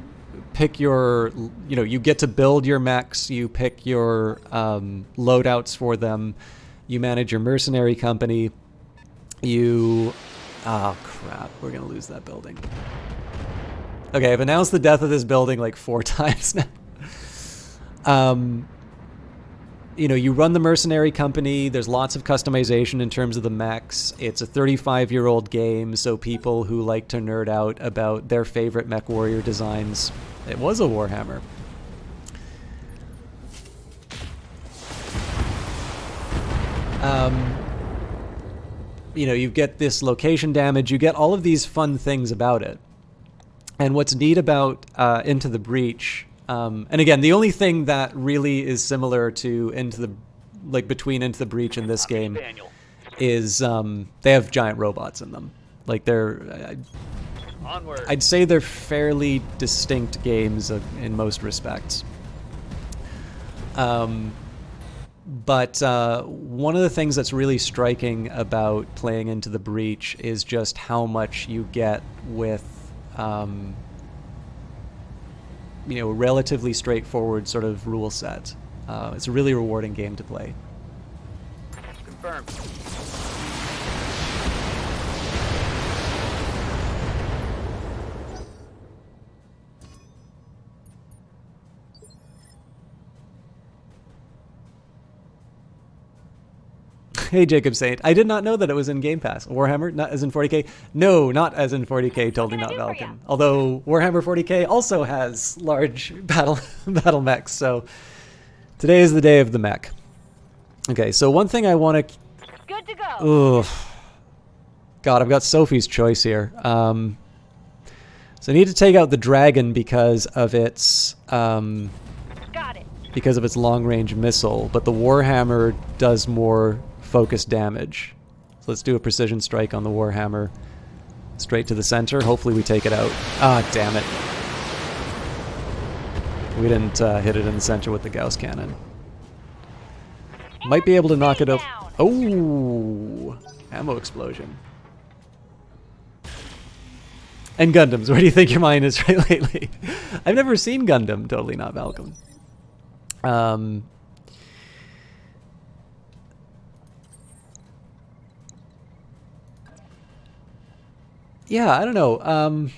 pick your, you get to build your mechs, you pick your loadouts for them, you manage your mercenary company, oh crap, we're gonna lose that building. Okay, I've announced the death of this building like 4 times now. You run the mercenary company. There's lots of customization in terms of the mechs. It's a 35-year-old game, so people who like to nerd out about their favorite mech warrior designs, it was a Warhammer. You get this location damage. You get all of these fun things about it. And what's neat about Into the Breach, and again, the only thing that really is similar to between Into the Breach and this game is they have giant robots in them. Like I'd say they're fairly distinct games in most respects. But one of the things that's really striking about playing Into the Breach is just how much you get with a relatively straightforward sort of rule set. It's a really rewarding game to play. Confirmed. Hey, Jacob Saint. I did not know that it was in Game Pass. Warhammer, not as in 40k? No, not as in 40k, totally not Valken. Although Warhammer 40k also has large battle mechs, so today is the day of the mech. Okay, so one thing I want to... Good to go. Ugh. God, I've got Sophie's choice here. So I need to take out the dragon because of its... Got it. because of its long-range missile, but the Warhammer does more focused damage. So let's do a precision strike on the Warhammer. Straight to the center. Hopefully we take it out. Ah, damn it. We didn't hit it in the center with the Gauss cannon. Might be able to knock it out. Oh! Ammo explosion. And Gundams. Where do you think your mind is right lately? I've never seen Gundam. Totally not Malcolm. Yeah, I don't know.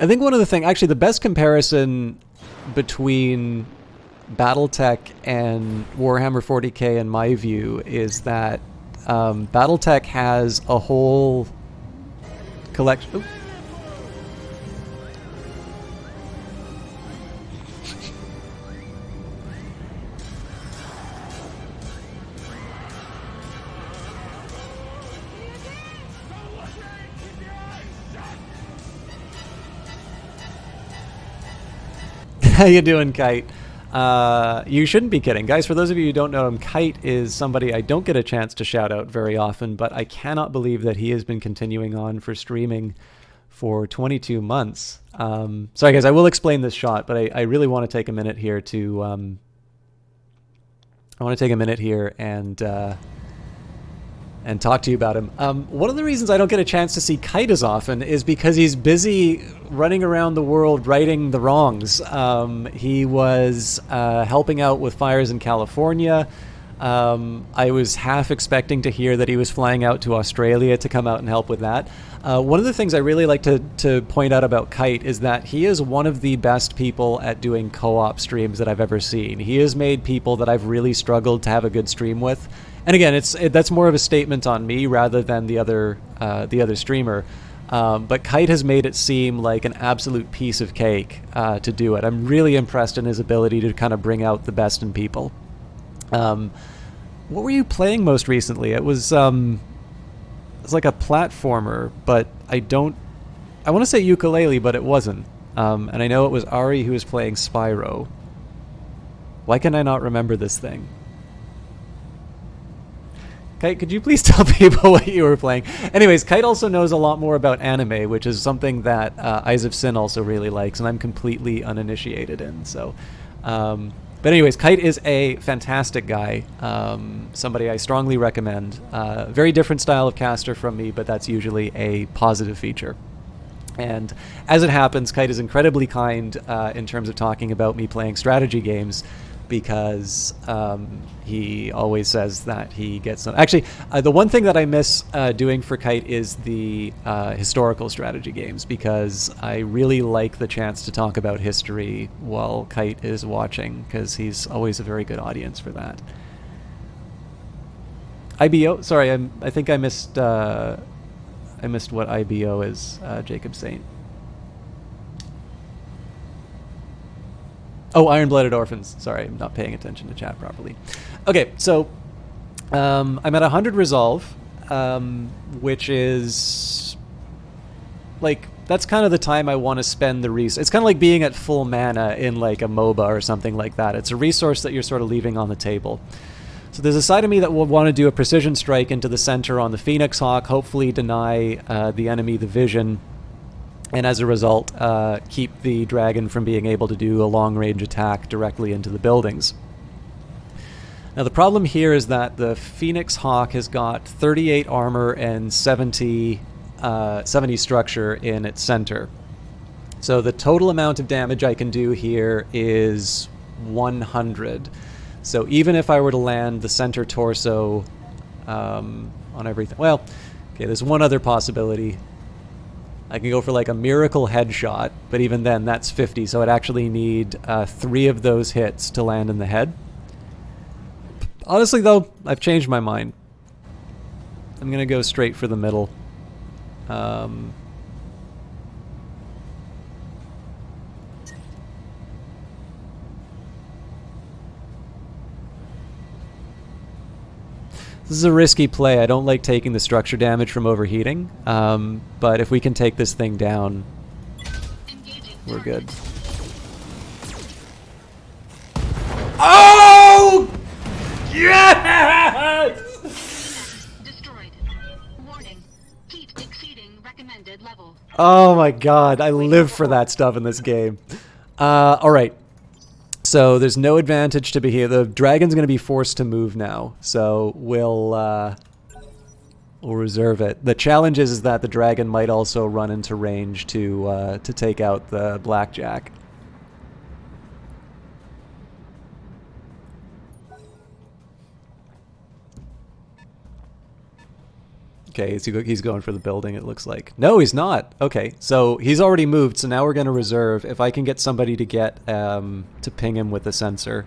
I think one of the things, actually the best comparison between Battletech and Warhammer 40k in my view is that Battletech has a whole collection... Ooh. How you doing, Kite? You shouldn't be kidding. Guys, for those of you who don't know him, Kite is somebody I don't get a chance to shout out very often, but I cannot believe that he has been continuing on for streaming for 22 months. Sorry, guys, I will explain this shot, but I really want to take a minute here to... I want to take a minute here and talk to you about him. One of the reasons I don't get a chance to see Kite as often is because he's busy running around the world righting the wrongs. He was helping out with fires in California. I was half expecting to hear that he was flying out to Australia to come out and help with that. One of the things I really like to point out about Kite is that he is one of the best people at doing co-op streams that I've ever seen. He has made people that I've really struggled to have a good stream with. And again, that's more of a statement on me rather than the other streamer. But Kite has made it seem like an absolute piece of cake to do it. I'm really impressed in his ability to kind of bring out the best in people. What were you playing most recently? It was like a platformer, but I want to say ukulele, but it wasn't. And I know it was Ari who was playing Spyro. Why can I not remember this thing? Kite, could you please tell people what you were playing? Anyways, Kite also knows a lot more about anime, which is something that Eyes of Sin also really likes, and I'm completely uninitiated in. So, but anyways, Kite is a fantastic guy, somebody I strongly recommend. Very different style of caster from me, but that's usually a positive feature. And as it happens, Kite is incredibly kind in terms of talking about me playing strategy games, because he always says that he gets some... Actually, the one thing that I miss doing for Kite is the historical strategy games, because I really like the chance to talk about history while Kite is watching, because he's always a very good audience for that. IBO? Sorry, I think I missed what IBO is, Jacob Saint. Oh, Iron-Blooded Orphans. Sorry, I'm not paying attention to chat properly. Okay, so I'm at 100 resolve, which is like, that's kind of the time I want to spend the resource. It's kind of like being at full mana in like a MOBA or something like that. It's a resource that you're sort of leaving on the table. So there's a side of me that will want to do a precision strike into the center on the Phoenix Hawk, hopefully deny the enemy the vision, and as a result, keep the dragon from being able to do a long-range attack directly into the buildings. Now the problem here is that the Phoenix Hawk has got 38 armor and 70 structure in its center. So the total amount of damage I can do here is 100. So even if I were to land the center torso on everything... Well, okay, there's one other possibility. I can go for like a miracle headshot, but even then that's 50, so I'd actually need 3 of those hits to land in the head. Honestly though, I've changed my mind. I'm gonna go straight for the middle. This is a risky play. I don't like taking the structure damage from overheating, but if we can take this thing down, we're good. Oh! Yes! Destroyed. Warning. Heat exceeding recommended level. Oh my god, I live for that stuff in this game. Alright. So there's no advantage to be here. The dragon's going to be forced to move now. So we'll reserve it. The challenge is that the dragon might also run into range to take out the blackjack. Okay, he's going for the building, it looks like. No, he's not. Okay, so he's already moved, so now we're going to reserve. If I can get somebody to get, to ping him with a sensor.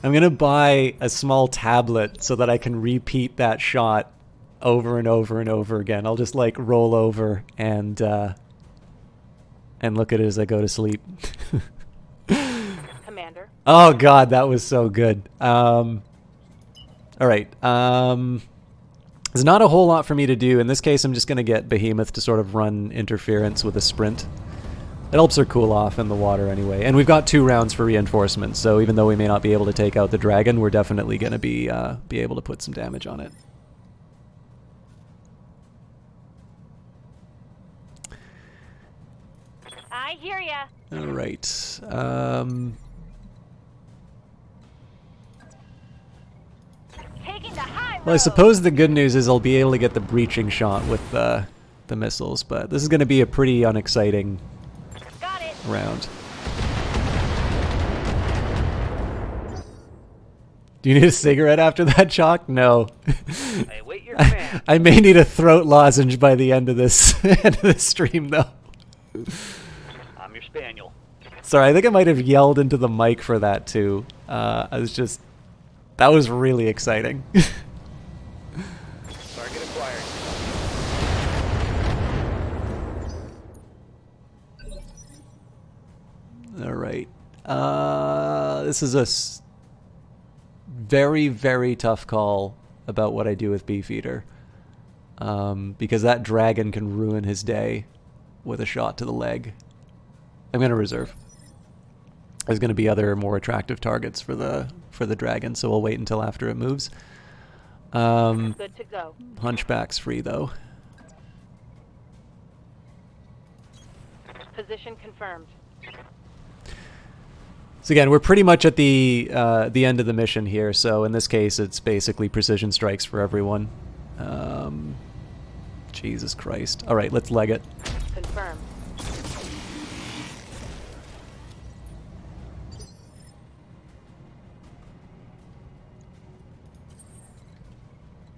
I'm going to buy a small tablet so that I can repeat that shot over and over and over again. I'll just, like, roll over and look at it as I go to sleep. Commander. Oh god, that was so good. Alright. There's not a whole lot for me to do. In this case, I'm just going to get Behemoth to sort of run interference with a sprint. It helps her cool off in the water anyway. And we've got 2 rounds for reinforcements, so even though we may not be able to take out the dragon, we're definitely going to be able to put some damage on it. I hear ya. Alright. Taking the high road. Well, I suppose the good news is I'll be able to get the breaching shot with the missiles, but this is going to be a pretty unexciting Got it. round. Do you need a cigarette after that, Chalk? No. I await your command. I may need a throat lozenge by the end of this stream, though. I'm your spaniel. Sorry, I think I might have yelled into the mic for that, too. That was really exciting. Target acquired. Alright. This is a very, very tough call about what I do with Beefeater. Because that dragon can ruin his day with a shot to the leg. I'm going to reserve. There's going to be other more attractive targets for the dragon, so we'll wait until after it moves. Good to go. Hunchback's free, though. Position confirmed. So again, we're pretty much at the end of the mission here, so in this case it's basically precision strikes for everyone. Jesus Christ. Alright, let's leg it. Confirmed.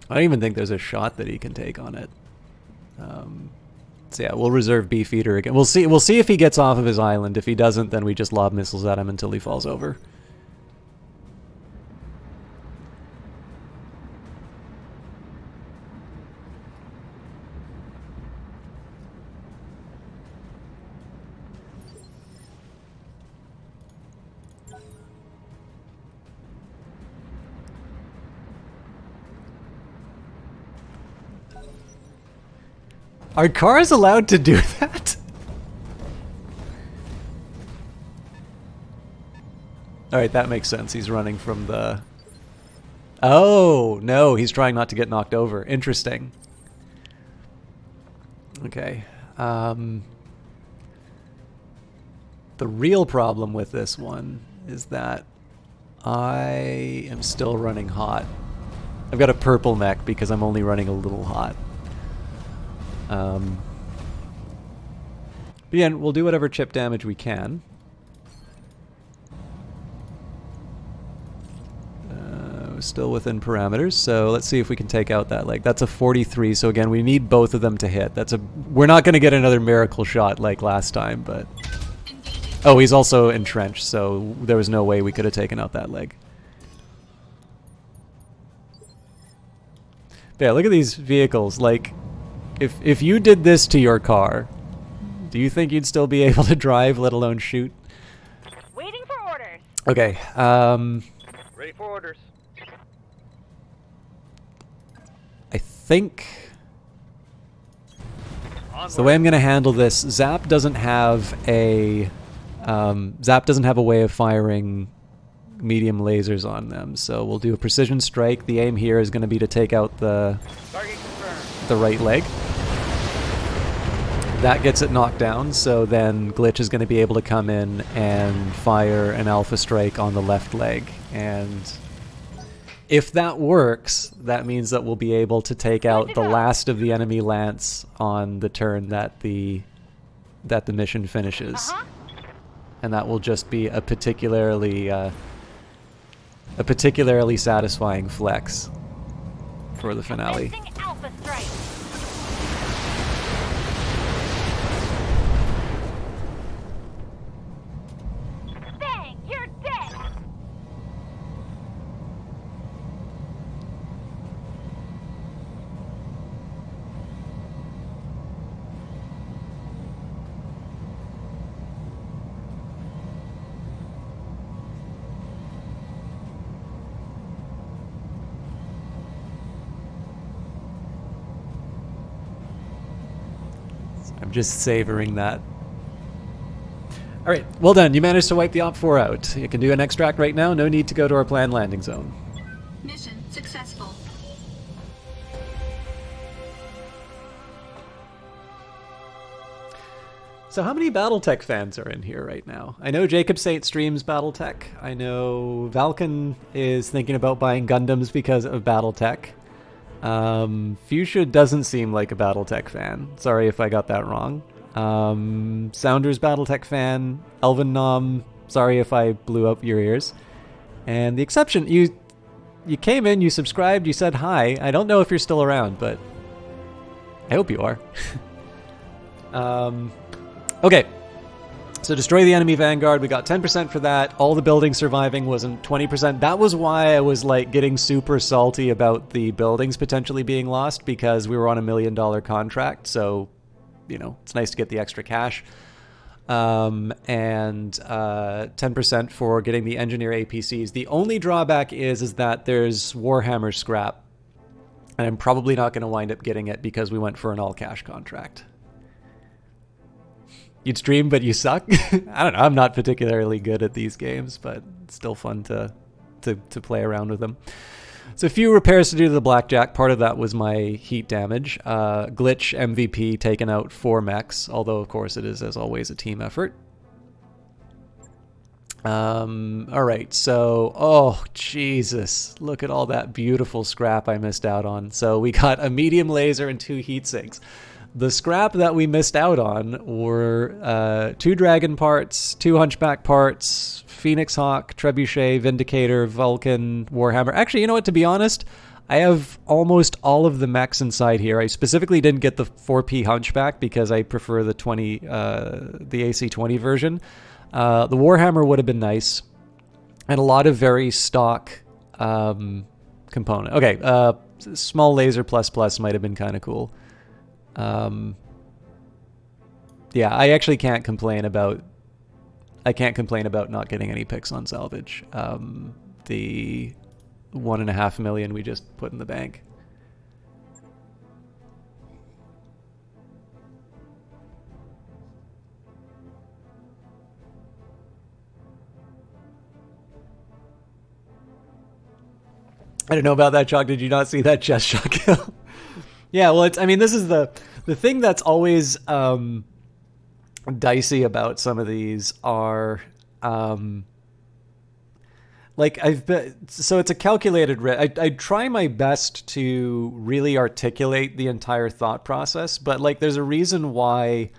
I don't even think there's a shot that he can take on it. So yeah, we'll reserve Beefeater again. We'll see if he gets off of his island. If he doesn't, then we just lob missiles at him until he falls over. Are cars allowed to do that? Alright, that makes sense. He's running from the... Oh, no, he's trying not to get knocked over. Interesting. Okay. The real problem with this one is that I am still running hot. I've got a purple mech because I'm only running a little hot. But again, we'll do whatever chip damage we can. Still within parameters, so let's see if we can take out that leg. That's a 43, so again, we need both of them to hit. We're not going to get another miracle shot like last time, but... Oh, he's also entrenched, so there was no way we could have taken out that leg. But yeah, look at these vehicles. Like, if you did this to your car, do you think you'd still be able to drive, let alone shoot? Waiting for orders. Okay, Ready for orders. I think So the way I'm going to handle this, Zap doesn't have a way of firing medium lasers on them. So we'll do a precision strike. The aim here is going to be to take out the right leg. That gets it knocked down, so then Glitch is going to be able to come in and fire an alpha strike on the left leg. And if that works, that means that we'll be able to take out the last of the enemy lance on the turn that the mission finishes. And that will just be a particularly satisfying flex for the finale. Alpha strike. Bang! You're dead. I'm just savoring that. All right, well done. You managed to wipe the Op-4 out. You can do an extract right now. No need to go to our planned landing zone. Mission successful. So how many Battletech fans are in here right now? I know Jacob Saint streams Battletech. I know Valken is thinking about buying Gundams because of Battletech. Fuchsia doesn't seem like a Battletech fan. Sorry if I got that wrong. Sounders Battletech fan. Elvin Nom, sorry if I blew up your ears. And the exception, you came in, you subscribed, you said hi. I don't know if you're still around, but I hope you are. Okay, so destroy the enemy vanguard. We got 10% for that. All the buildings surviving wasn't 20%. That was why I was like getting super salty about the buildings potentially being lost, because we were on $1 million contract. So, you know, it's nice to get the extra cash. And 10% for getting the engineer APCs. The only drawback is that there's Warhammer scrap, and I'm probably not going to wind up getting it because we went for an all cash contract. You'd stream, but you suck. I don't know. I'm not particularly good at these games, but it's still fun to play around with them. So a few repairs to do to the Blackjack. Part of that was my heat damage. Glitch MVP taken out 4 mechs, although of course it is, as always, a team effort. All right, so, oh, Jesus. Look at all that beautiful scrap I missed out on. So we got a medium laser and 2 heat sinks. The scrap that we missed out on were 2 dragon parts, 2 hunchback parts, Phoenix Hawk, Trebuchet, Vindicator, Vulcan, Warhammer. Actually, you know what, to be honest, I have almost all of the mechs inside here. I specifically didn't get the 4P hunchback because I prefer the AC-20 version. The Warhammer would have been nice, and a lot of very stock component. Okay, small laser plus might have been kind of cool. Yeah, I actually can't complain about not getting any picks on salvage. The 1.5 million we just put in the bank. I don't know about that, Chalk. Did you not see that chest shot kill? Yeah, well, I mean, this is the thing that's always dicey about some of these are, like, so it's a calculated risk. I try my best to really articulate the entire thought process, but, like, there's a reason why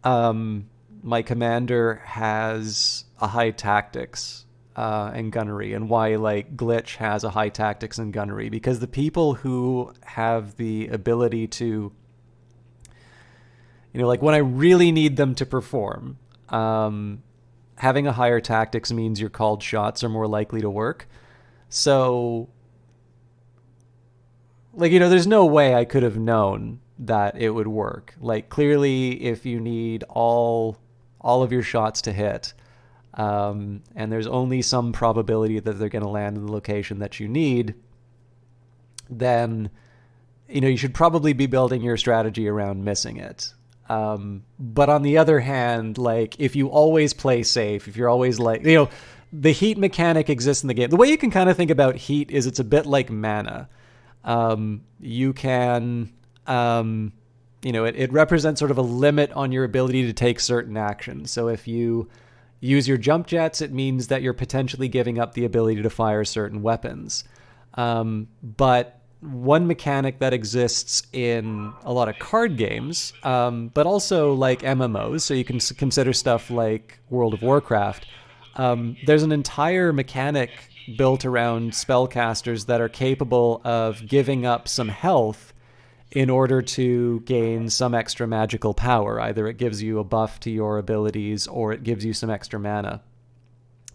my commander has a high tactics and gunnery, and why, like, Glitch has a high tactics and gunnery, because the people who have the ability to, you know, like, when I really need them to perform, having a higher tactics means your called shots are more likely to work. So, like, you know, there's no way I could have known that it would work. Like, clearly, if you need all of your shots to hit, and there's only some probability that they're going to land in the location that you need, then you should probably be building your strategy around missing it. But on the other hand, like, if you always play safe, if you're always like, the heat mechanic exists in the game. The way you can kind of think about heat is it's a bit like mana. You can, it represents sort of a limit on your ability to take certain actions. So if you use your jump jets, it means that you're potentially giving up the ability to fire certain weapons. But one mechanic that exists in a lot of card games, but also like MMOs, so you can consider stuff like World of Warcraft, there's an entire mechanic built around spellcasters that are capable of giving up some health in order to gain some extra magical power. Either it gives you a buff to your abilities or it gives you some extra mana.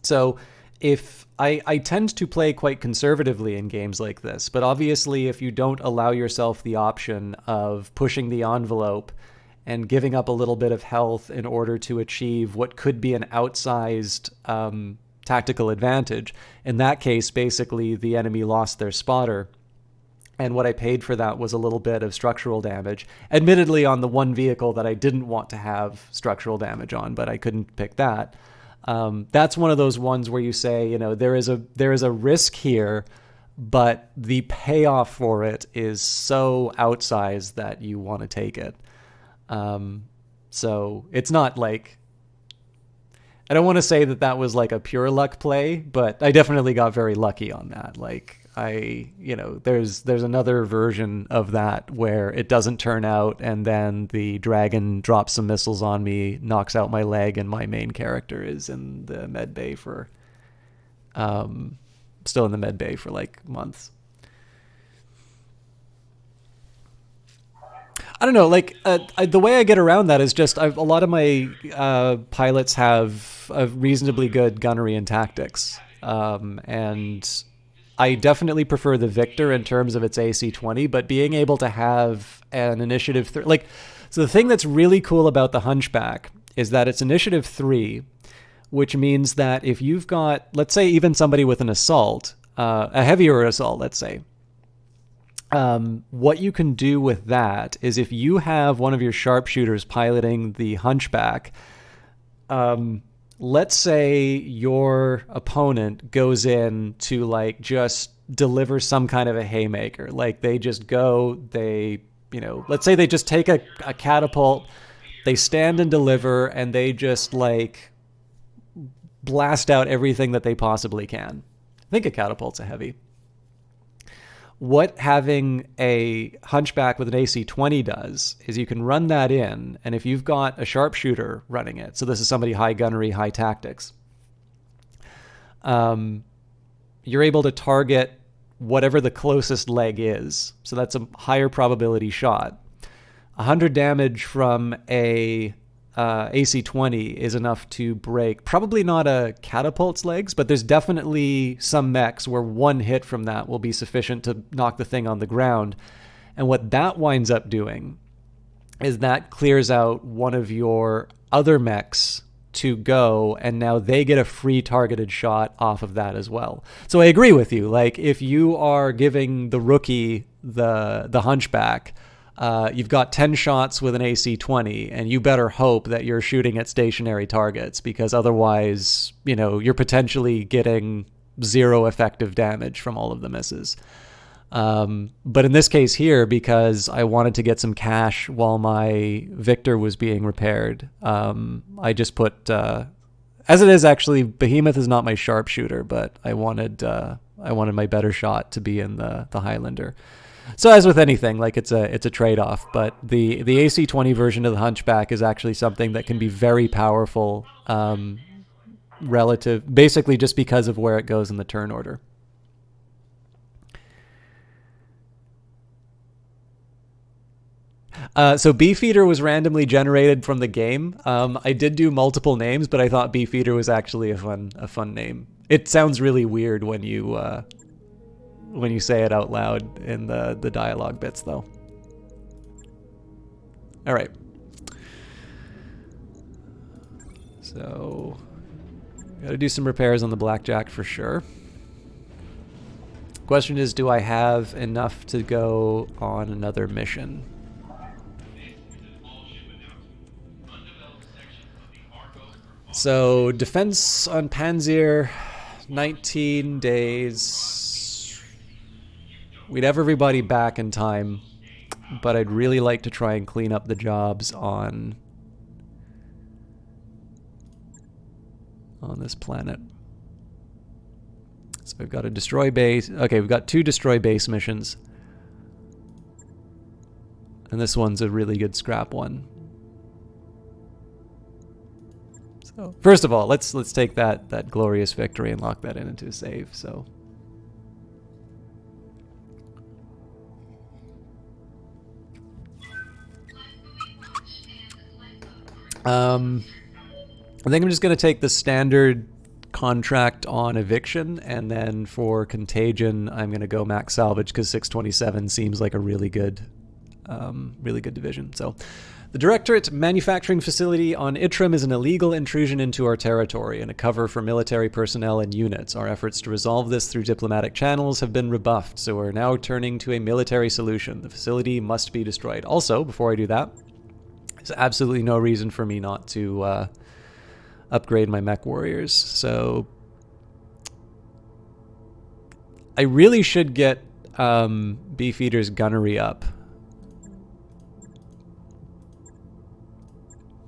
So if I tend to play quite conservatively in games like this, but obviously if you don't allow yourself the option of pushing the envelope and giving up a little bit of health in order to achieve what could be an outsized tactical advantage, in that case, basically the enemy lost their spotter. And what I paid for that was a little bit of structural damage, admittedly on the one vehicle that I didn't want to have structural damage on, but I couldn't pick that. That's one of those ones where you say, there is a risk here, but the payoff for it is so outsized that you want to take it. So it's not like, I don't want to say that was like a pure luck play, but I definitely got very lucky on that. Like there's another version of that where it doesn't turn out and then the dragon drops some missiles on me, knocks out my leg, and my main character is in the med bay for, still in the med bay for like months. I don't know, like the way I get around that is just a lot of my pilots have a reasonably good gunnery and tactics, and I definitely prefer the Victor in terms of its AC-20, but being able to have an initiative so the thing that's really cool about the Hunchback is that it's initiative 3, which means that if you've got, let's say, even somebody with an assault, a heavier assault, let's say. What you can do with that is if you have one of your sharpshooters piloting the Hunchback, let's say your opponent goes in to like just deliver some kind of a haymaker. Like they just go, let's say they just take a catapult, they stand and deliver, and they just like blast out everything that they possibly can. I think a catapult's a heavy. What having a Hunchback with an AC-20 does is you can run that in, and if you've got a sharpshooter running it, so this is somebody high gunnery, high tactics, you're able to target whatever the closest leg is. So that's a higher probability shot. 100 damage from a AC-20 is enough to break, probably not a catapult's legs, but there's definitely some mechs where one hit from that will be sufficient to knock the thing on the ground. And what that winds up doing is that clears out one of your other mechs to go, and now they get a free targeted shot off of that as well. So I agree with you. Like if you are giving the rookie the Hunchback, you've got 10 shots with an AC-20, and you better hope that you're shooting at stationary targets, because otherwise, you're potentially getting 0 effective damage from all of the misses. But in this case here, because I wanted to get some cash while my Victor was being repaired, I just put, as it is actually, Behemoth is not my sharpshooter, but I wanted my better shot to be in the Highlander. So as with anything, like it's a trade-off, but the AC-20 version of the Hunchback is actually something that can be very powerful, basically just because of where it goes in the turn order. So Beefeater was randomly generated from the game. I did do multiple names, but I thought Beefeater was actually a fun name. It sounds really weird when you say it out loud in the dialogue bits, though. All right. So, got to do some repairs on the Blackjack for sure. Question is, do I have enough to go on another mission? So, defense on Panzer, 19 days. We'd have everybody back in time, but I'd really like to try and clean up the jobs on this planet. So we've got a destroy base. Okay, we've got 2 destroy base missions. And this one's a really good scrap one. So first of all, let's take that glorious victory and lock that into a save. So I think I'm just going to take the standard contract on eviction, and then for contagion, I'm going to go max salvage because 627 seems like a really good division. So, the Directorate manufacturing facility on Itrim is an illegal intrusion into our territory and a cover for military personnel and units. Our efforts to resolve this through diplomatic channels have been rebuffed, so we're now turning to a military solution. The facility must be destroyed. Also, before I do that, there's absolutely no reason for me not to upgrade my mech warriors. So I really should get Beefeater's gunnery up.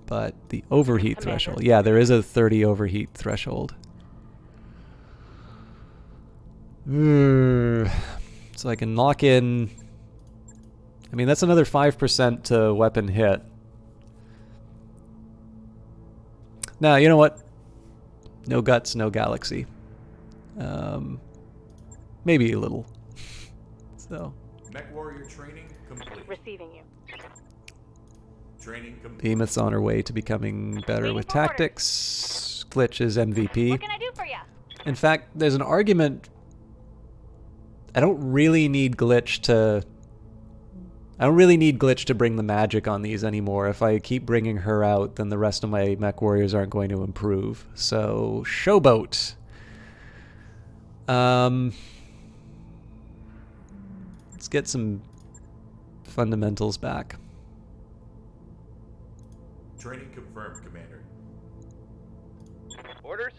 But the overheat threshold. Yeah, there is a 30 overheat threshold. So I can lock in... I mean, that's another 5% to weapon hit. Now, you know what? No guts, no galaxy. Maybe a little. So. Mech warrior training complete. Receiving you. Training complete. Behemoth's on her way to becoming better with tactics. Glitch is MVP. What can I do for you? In fact, there's an argument. I don't really need Glitch to bring the magic on these anymore. If I keep bringing her out, then the rest of my mech warriors aren't going to improve. So, Showboat. Let's get some fundamentals back. Training confirmed, Commander. Orders?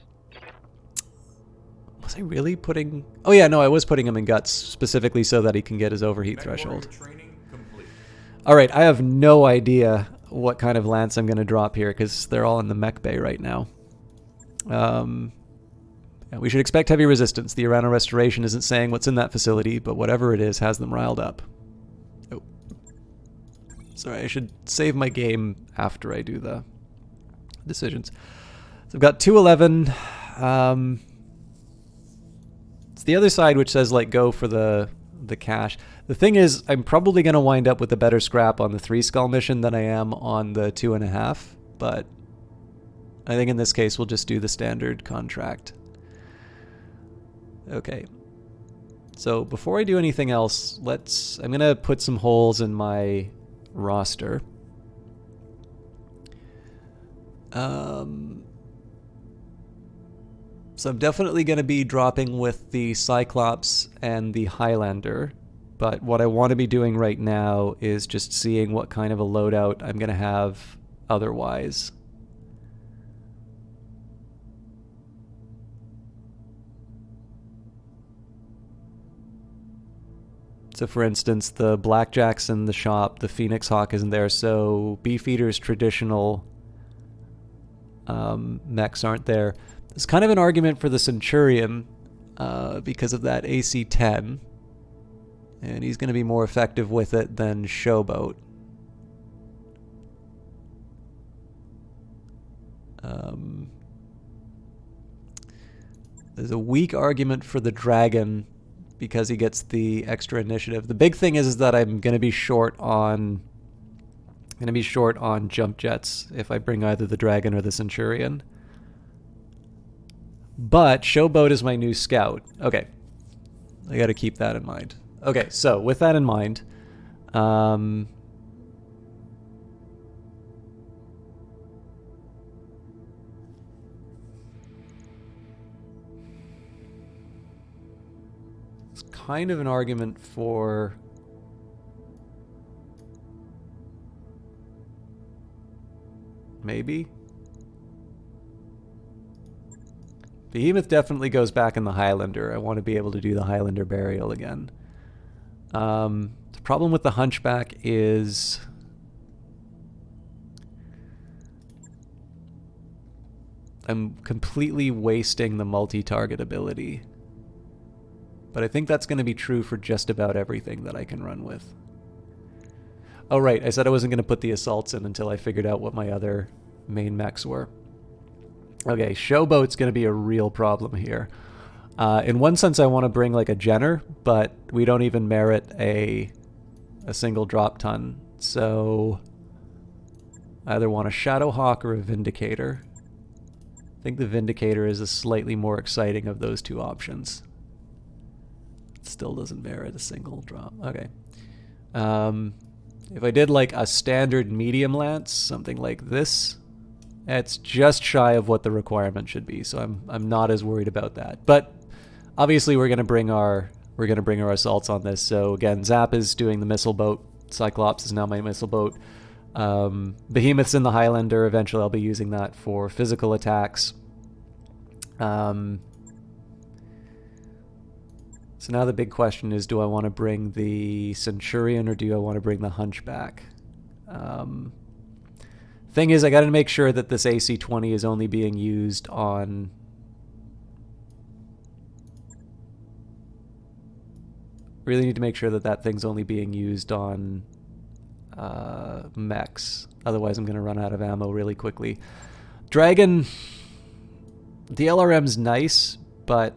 Was I really putting... Oh yeah, no, I was putting him in guts specifically so that he can get his overheat threshold. Training complete. Alright, I have no idea what kind of lance I'm going to drop here because they're all in the mech bay right now. Yeah, we should expect heavy resistance. The Urano Restoration isn't saying what's in that facility, but whatever it is has them riled up. Oh. Sorry, I should save my game after I do the decisions. So I've got 211. It's the other side which says, like, go for the cash. The thing is, I'm probably going to wind up with a better scrap on the 3 skull mission than I am on the 2.5, but I think in this case we'll just do the standard contract. Okay. So before I do anything else, I'm going to put some holes in my roster. So I'm definitely going to be dropping with the Cyclops and the Highlander, but what I want to be doing right now is just seeing what kind of a loadout I'm going to have otherwise. So for instance, the Blackjack's in the shop, the Phoenix Hawk isn't there, so Beefeater's traditional mechs aren't there. There's kind of an argument for the Centurion because of that AC-10, and he's going to be more effective with it than Showboat. There's a weak argument for the Dragon because he gets the extra initiative. The big thing is that I'm going to be short on jump jets if I bring either the Dragon or the Centurion. But Showboat is my new scout. Okay. I got to keep that in mind. Okay, so with that in mind, It's kind of an argument for... maybe? Behemoth definitely goes back in the Highlander. I want to be able to do the Highlander burial again. The problem with the Hunchback is... I'm completely wasting the multi-target ability. But I think that's going to be true for just about everything that I can run with. Oh right, I said I wasn't going to put the assaults in until I figured out what my other main mechs were. Okay, Showboat's going to be a real problem here. In one sense I want to bring like a Jenner, but we don't even merit a single drop ton. So I either want a Shadowhawk or a Vindicator. I think the Vindicator is a slightly more exciting of those two options. It still doesn't merit a single drop. Okay. If I did like a standard medium lance, something like this, it's just shy of what the requirement should be, so I'm not as worried about that. But obviously we're gonna bring our assaults on this. So again, Zap is doing the missile boat. Cyclops is now my missile boat. Behemoth's in the Highlander. Eventually I'll be using that for physical attacks. So now the big question is, do I want to bring the Centurion or do I want to bring the Hunchback? Thing is, I got to make sure that this AC-20 is only being used on... really need to make sure that that thing's only being used on mechs. Otherwise I'm going to run out of ammo really quickly. Dragon, the LRM's nice, but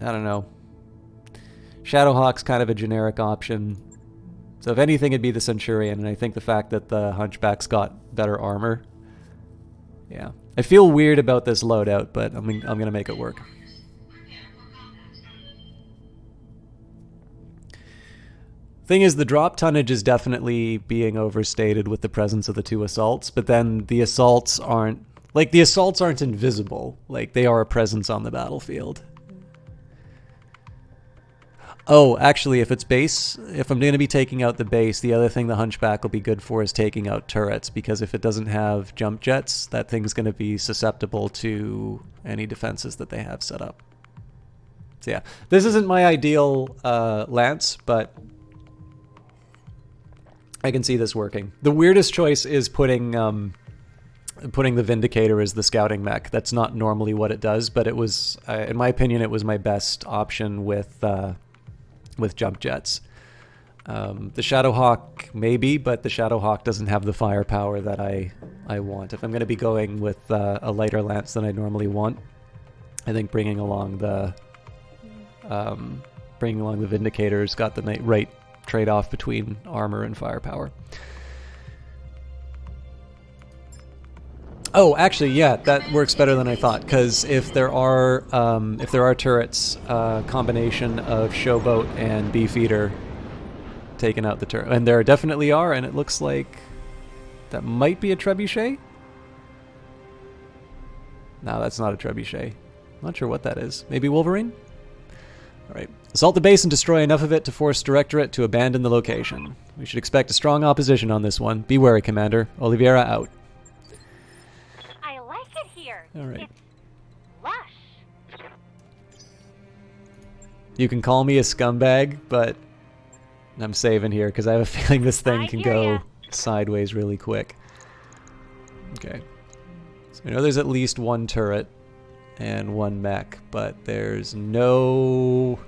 I don't know. Shadowhawk's kind of a generic option. So if anything, it'd be the Centurion, and I think the fact that the Hunchback's got better armor. Yeah. I feel weird about this loadout, but I'm going to make it work. Thing is, the drop tonnage is definitely being overstated with the presence of the two assaults, but then the assaults aren't... like, the assaults aren't invisible. Like, they are a presence on the battlefield. Oh, actually, if it's base, if I'm going to be taking out the base, the other thing the Hunchback will be good for is taking out turrets, because if it doesn't have jump jets, that thing's going to be susceptible to any defenses that they have set up. So yeah, this isn't my ideal lance, but I can see this working. The weirdest choice is putting the Vindicator as the scouting mech. That's not normally what it does, but it was, in my opinion, it was my best option with jump jets. The Shadowhawk maybe, but the Shadowhawk doesn't have the firepower that I want. If I'm going to be going with a lighter lance than I normally want, I think bringing along the Vindicator's got the right trade-off between armor and firepower. Oh, actually, yeah, that works better than I thought. Because if there are turrets, combination of Showboat and Beefeater taking out the turret, and there definitely are, and it looks like that might be a trebuchet. No, that's not a trebuchet. I'm not sure what that is. Maybe Wolverine. All right, assault the base and destroy enough of it to force Directorate to abandon the location. We should expect a strong opposition on this one. Be wary, Commander. Oliveira out. All right. It's lush. You can call me a scumbag, but I'm saving here because I have a feeling this thing can go sideways really quick. Okay. So I know there's at least one turret and one mech, but there's no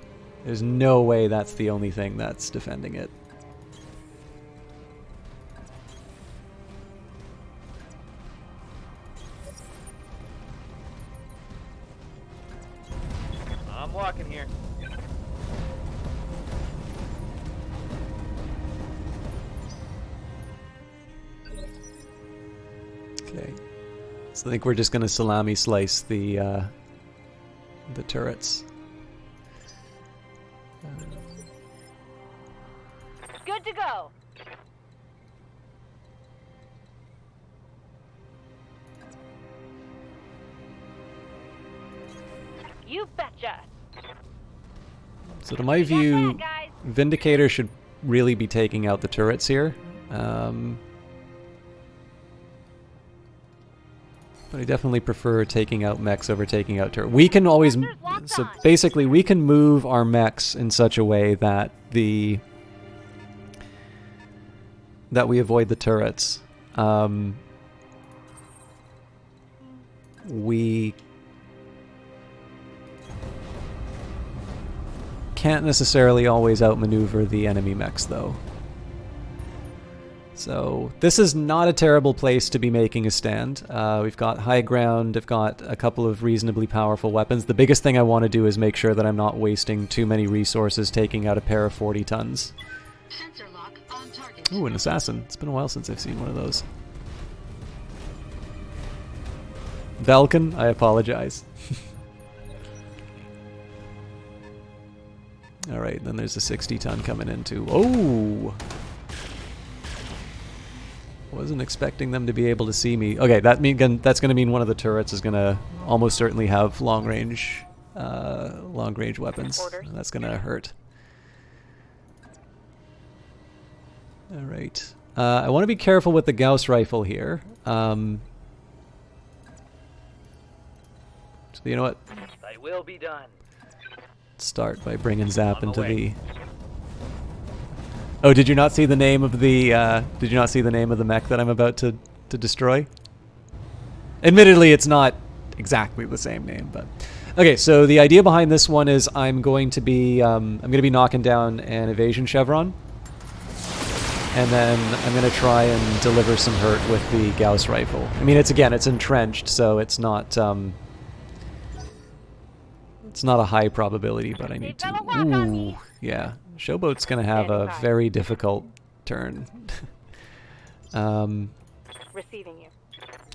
way that's the only thing that's defending it. I'm walking here. Okay. So I think we're just going to salami slice the turrets. Good to go. You betcha. So to my We got view, that, guys. Vindicator should really be taking out the turrets here. But I definitely prefer taking out mechs over taking out turrets. We can always... So basically, we can move our mechs in such a way that that we avoid the turrets. We can't necessarily always outmaneuver the enemy mechs, though. So this is not a terrible place to be making a stand. We've got high ground, I've got a couple of reasonably powerful weapons. The biggest thing I want to do is make sure that I'm not wasting too many resources taking out a pair of 40 tons. Sensor lock on target. Ooh, an assassin. It's been a while since I've seen one of those. Velkin, I apologize. Alright, then there's a 60 ton coming in too. Oh! Wasn't expecting them to be able to see me. Okay, that's going to mean one of the turrets is going to almost certainly have long range weapons. That's going to hurt. All right. I want to be careful with the Gauss rifle here. So you know what? Thy will be done. Start by bringing Zap into the... Oh, did you not see the name of the mech that I'm about to destroy? Admittedly, it's not exactly the same name, but okay. So the idea behind this one is I'm going to be knocking down an evasion chevron, and then I'm going to try and deliver some hurt with the Gauss rifle. I mean, it's entrenched, so it's not a high probability, but I need to. Ooh, yeah. Showboat's going to have a very difficult turn. Receiving you.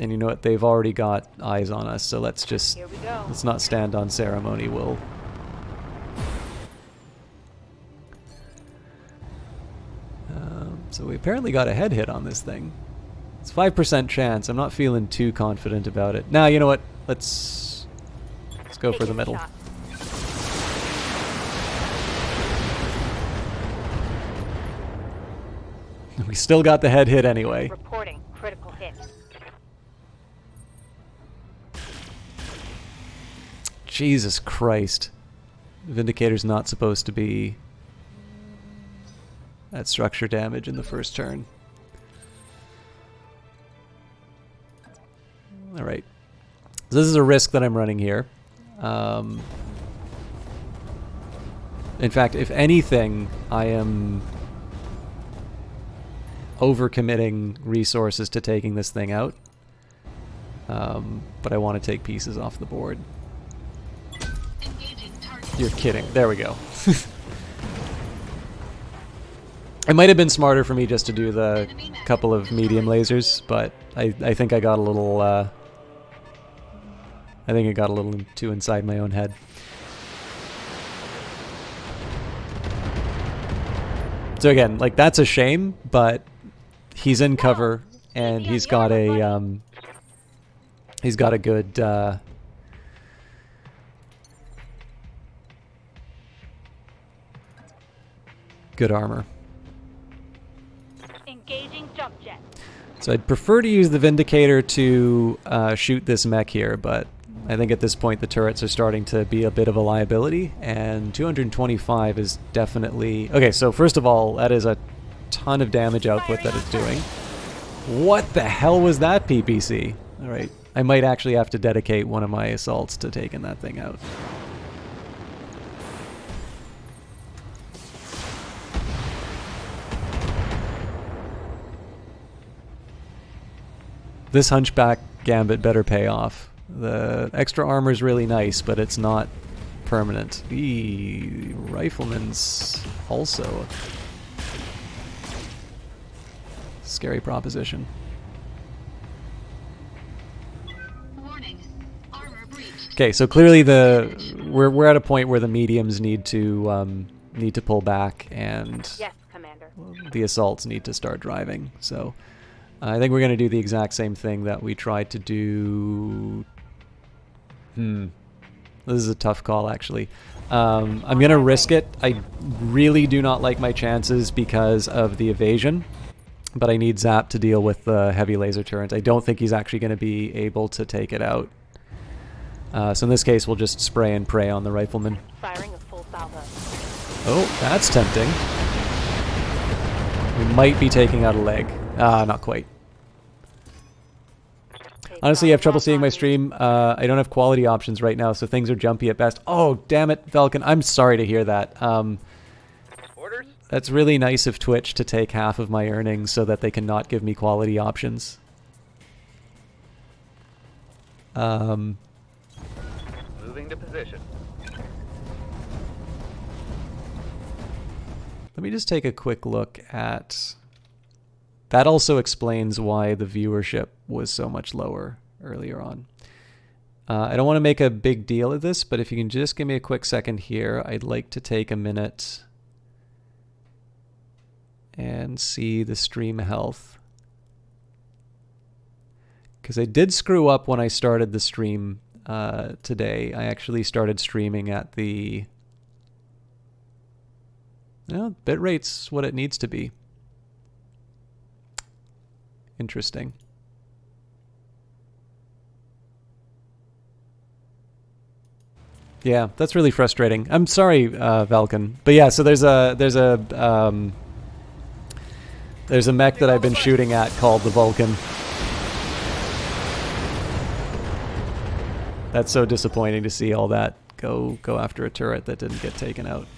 And you know what? They've already got eyes on us, so let's Here we go. not stand on ceremony. So we apparently got a head hit on this thing. It's 5% chance. I'm not feeling too confident about it. Now, you know what? Let's go for the middle. Shot. We still got the head hit anyway. Reporting critical hit. Jesus Christ. Vindicator's not supposed to be at structure damage in the first turn. Alright. So this is a risk that I'm running here. In fact, if anything, I am overcommitting resources to taking this thing out. But I want to take pieces off the board. Engaging target. You're kidding. There we go. It might have been smarter for me just to do the couple of medium lasers, but I think I got a little too inside my own head. So again, like, that's a shame, but he's in cover and he's got a good good armor. Engaging jump jet. So I'd prefer to use the Vindicator to shoot this mech here, but I think at this point the turrets are starting to be a bit of a liability, and 225 is definitely... Okay, so first of all, that is a ton of damage output that it's doing. What the hell was that, PPC? Alright, I might actually have to dedicate one of my assaults to taking that thing out. This Hunchback Gambit better pay off. The extra armor is really nice, but it's not permanent. The Rifleman's also a scary proposition. Warning. Armor breached. Okay, so clearly we're at a point where the mediums need to pull back, and Yes, Commander. the assaults need to start driving. So I think we're going to do the exact same thing that we tried to do. This is a tough call, actually. I'm going to risk it. I really do not like my chances because of the evasion, but I need Zap to deal with the heavy laser turret. I don't think he's actually going to be able to take it out. So in this case, we'll just spray and pray on the rifleman. Firing a full salvo. Oh, that's tempting. We might be taking out a leg. Not quite. Honestly, I have trouble seeing my stream. I don't have quality options right now, so things are jumpy at best. Oh, damn it, Falcon. I'm sorry to hear that. Orders? That's really nice of Twitch to take half of my earnings so that they can not give me quality options. Moving to position. Let me just take a quick look at... That also explains why the viewership was so much lower earlier on. I don't want to make a big deal of this, but if you can just give me a quick second here, I'd like to take a minute and see the stream health. Because I did screw up when I started the stream today. I actually started streaming at the... Well, bitrate's what it needs to be. Interesting. Yeah, that's really frustrating. I'm sorry, Valken, but yeah. So there's a mech that I've been shooting at called the Vulcan. That's so disappointing to see all that go after a turret that didn't get taken out.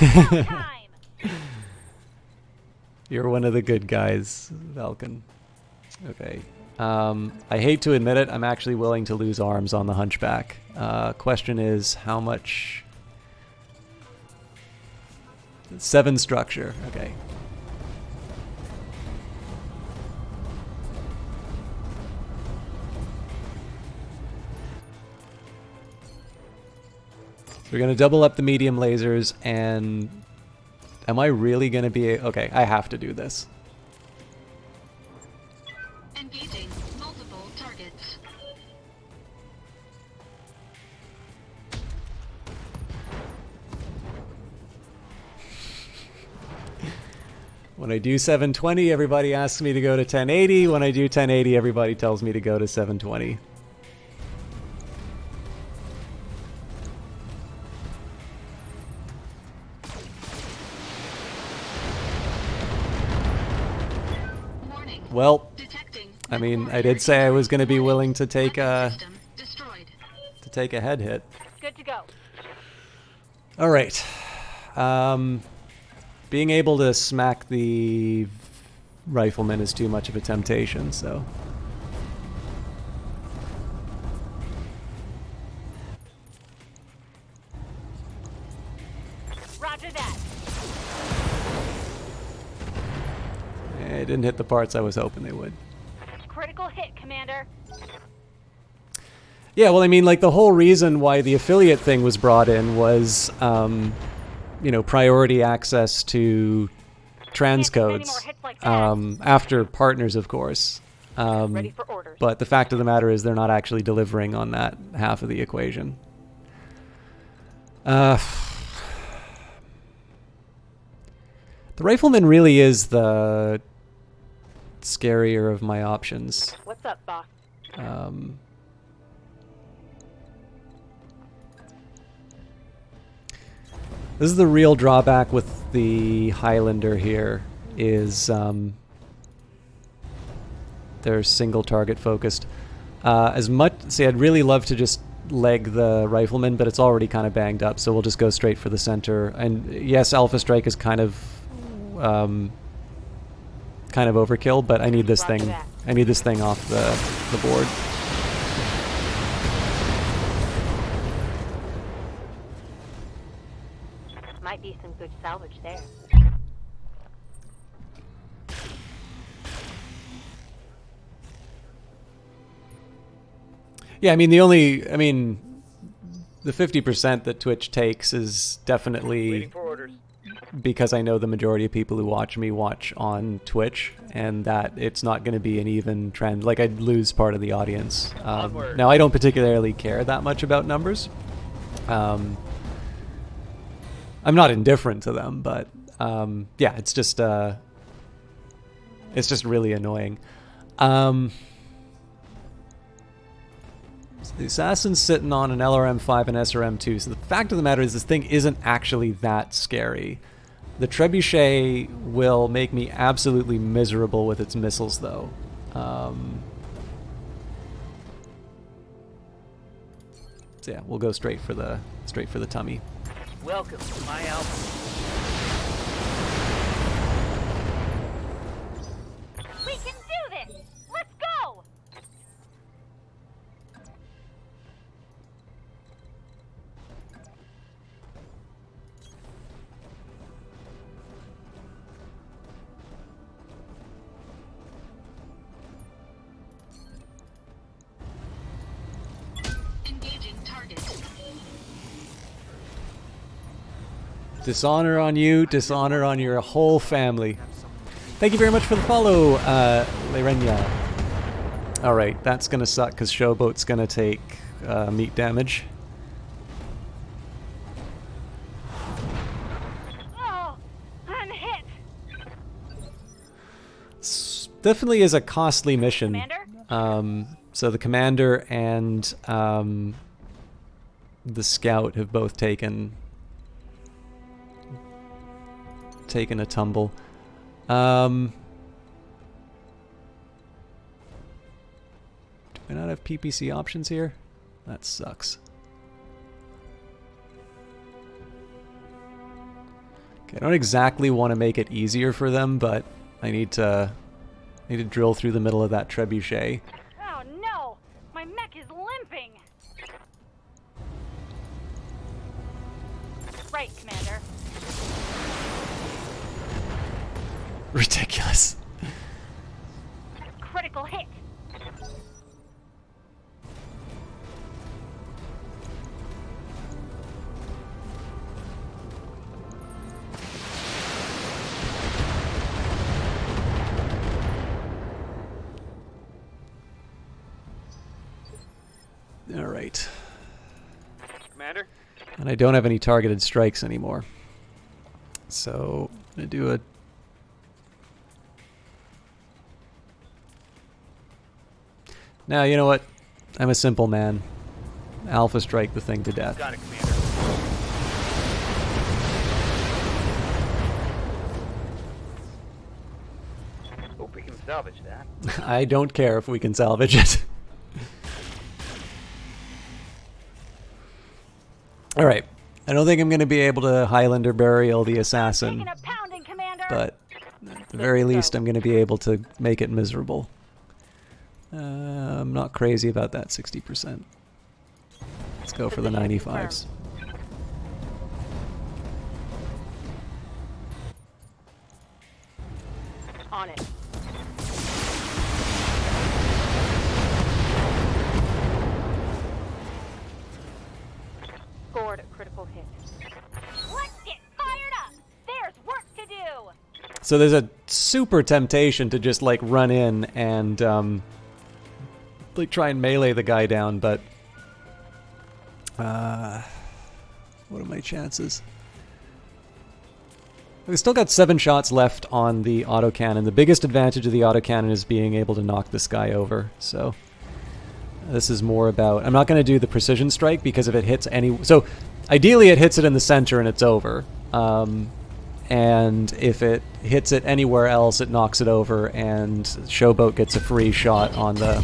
Time. You're one of the good guys, Valken. Okay. I hate to admit it, I'm actually willing to lose arms on the Hunchback. Question is, how much? 7 structure. Okay. We're going to double up the medium lasers, and am I really going to be... Okay, I have to do this. Engaging multiple targets. When I do 720, everybody asks me to go to 1080. When I do 1080, everybody tells me to go to 720. Well, I mean, I did say I was going to be willing to take a head hit. Good to go. All right. Being able to smack the rifleman is too much of a temptation, so... Roger that. It didn't hit the parts I was hoping they would. Critical hit, Commander. Yeah, well, I mean, like, the whole reason why the affiliate thing was brought in was, you know, priority access to transcodes. After partners, of course. Ready for orders. But the fact of the matter is they're not actually delivering on that half of the equation. The rifleman really is the scarier of my options. What's up, boss? This is the real drawback with the Highlander here, is they're single target focused. See, I'd really love to just leg the rifleman, but it's already kind of banged up, so we'll just go straight for the center. And yes, Alpha Strike is kind of overkill, but I need this thing. I need this thing off the board. Might be some good salvage there. Yeah, I mean, the 50% that Twitch takes is definitely Waiting for orders. because I know the majority of people who watch me watch on Twitch, and that it's not going to be an even trend. Like, I'd lose part of the audience. Now, I don't particularly care that much about numbers. I'm not indifferent to them, but yeah, it's just really annoying. So the assassin's sitting on an LRM-5 and SRM-2, so the fact of the matter is this thing isn't actually that scary. The trebuchet will make me absolutely miserable with its missiles, though. So yeah, we'll go straight for the tummy. Welcome to my album. We can do this! Let's go! Engaging target. Dishonor on you, dishonor on your whole family. Thank you very much for the follow, Lerenia. Alright, that's gonna suck because Showboat's gonna take meat damage. Oh, I'm hit! Definitely is a costly mission. Commander? So the commander and the scout have both taken a tumble. Do I not have PPC options here? That sucks. Okay, I don't exactly want to make it easier for them, but I need to drill through the middle of that trebuchet. Oh no! My mech is limping! Right, Commander. Ridiculous. Critical hit! All right. Commander? And I don't have any targeted strikes anymore. So I'm gonna do a Now, you know what? I'm a simple man. Alpha strike the thing to death. Got it, Commander. Hope we can salvage that. I don't care if we can salvage it. Alright. I don't think I'm going to be able to Highlander burial the assassin, Taking a pounding, Commander! but at the very least I'm going to be able to make it miserable. I'm not crazy about that 60%. Let's go for the 95s. On it. Scored a critical hit. Let's get fired up! There's work to do! So there's a super temptation to just like run in and like try and melee the guy down, but what are my chances? We've still got 7 shots left on the autocannon. The biggest advantage of the autocannon is being able to knock this guy over. So this is more about... I'm not going to do the precision strike because if it hits any... So ideally it hits it in the center and it's over. And if it hits it anywhere else, it knocks it over and Showboat gets a free shot on the...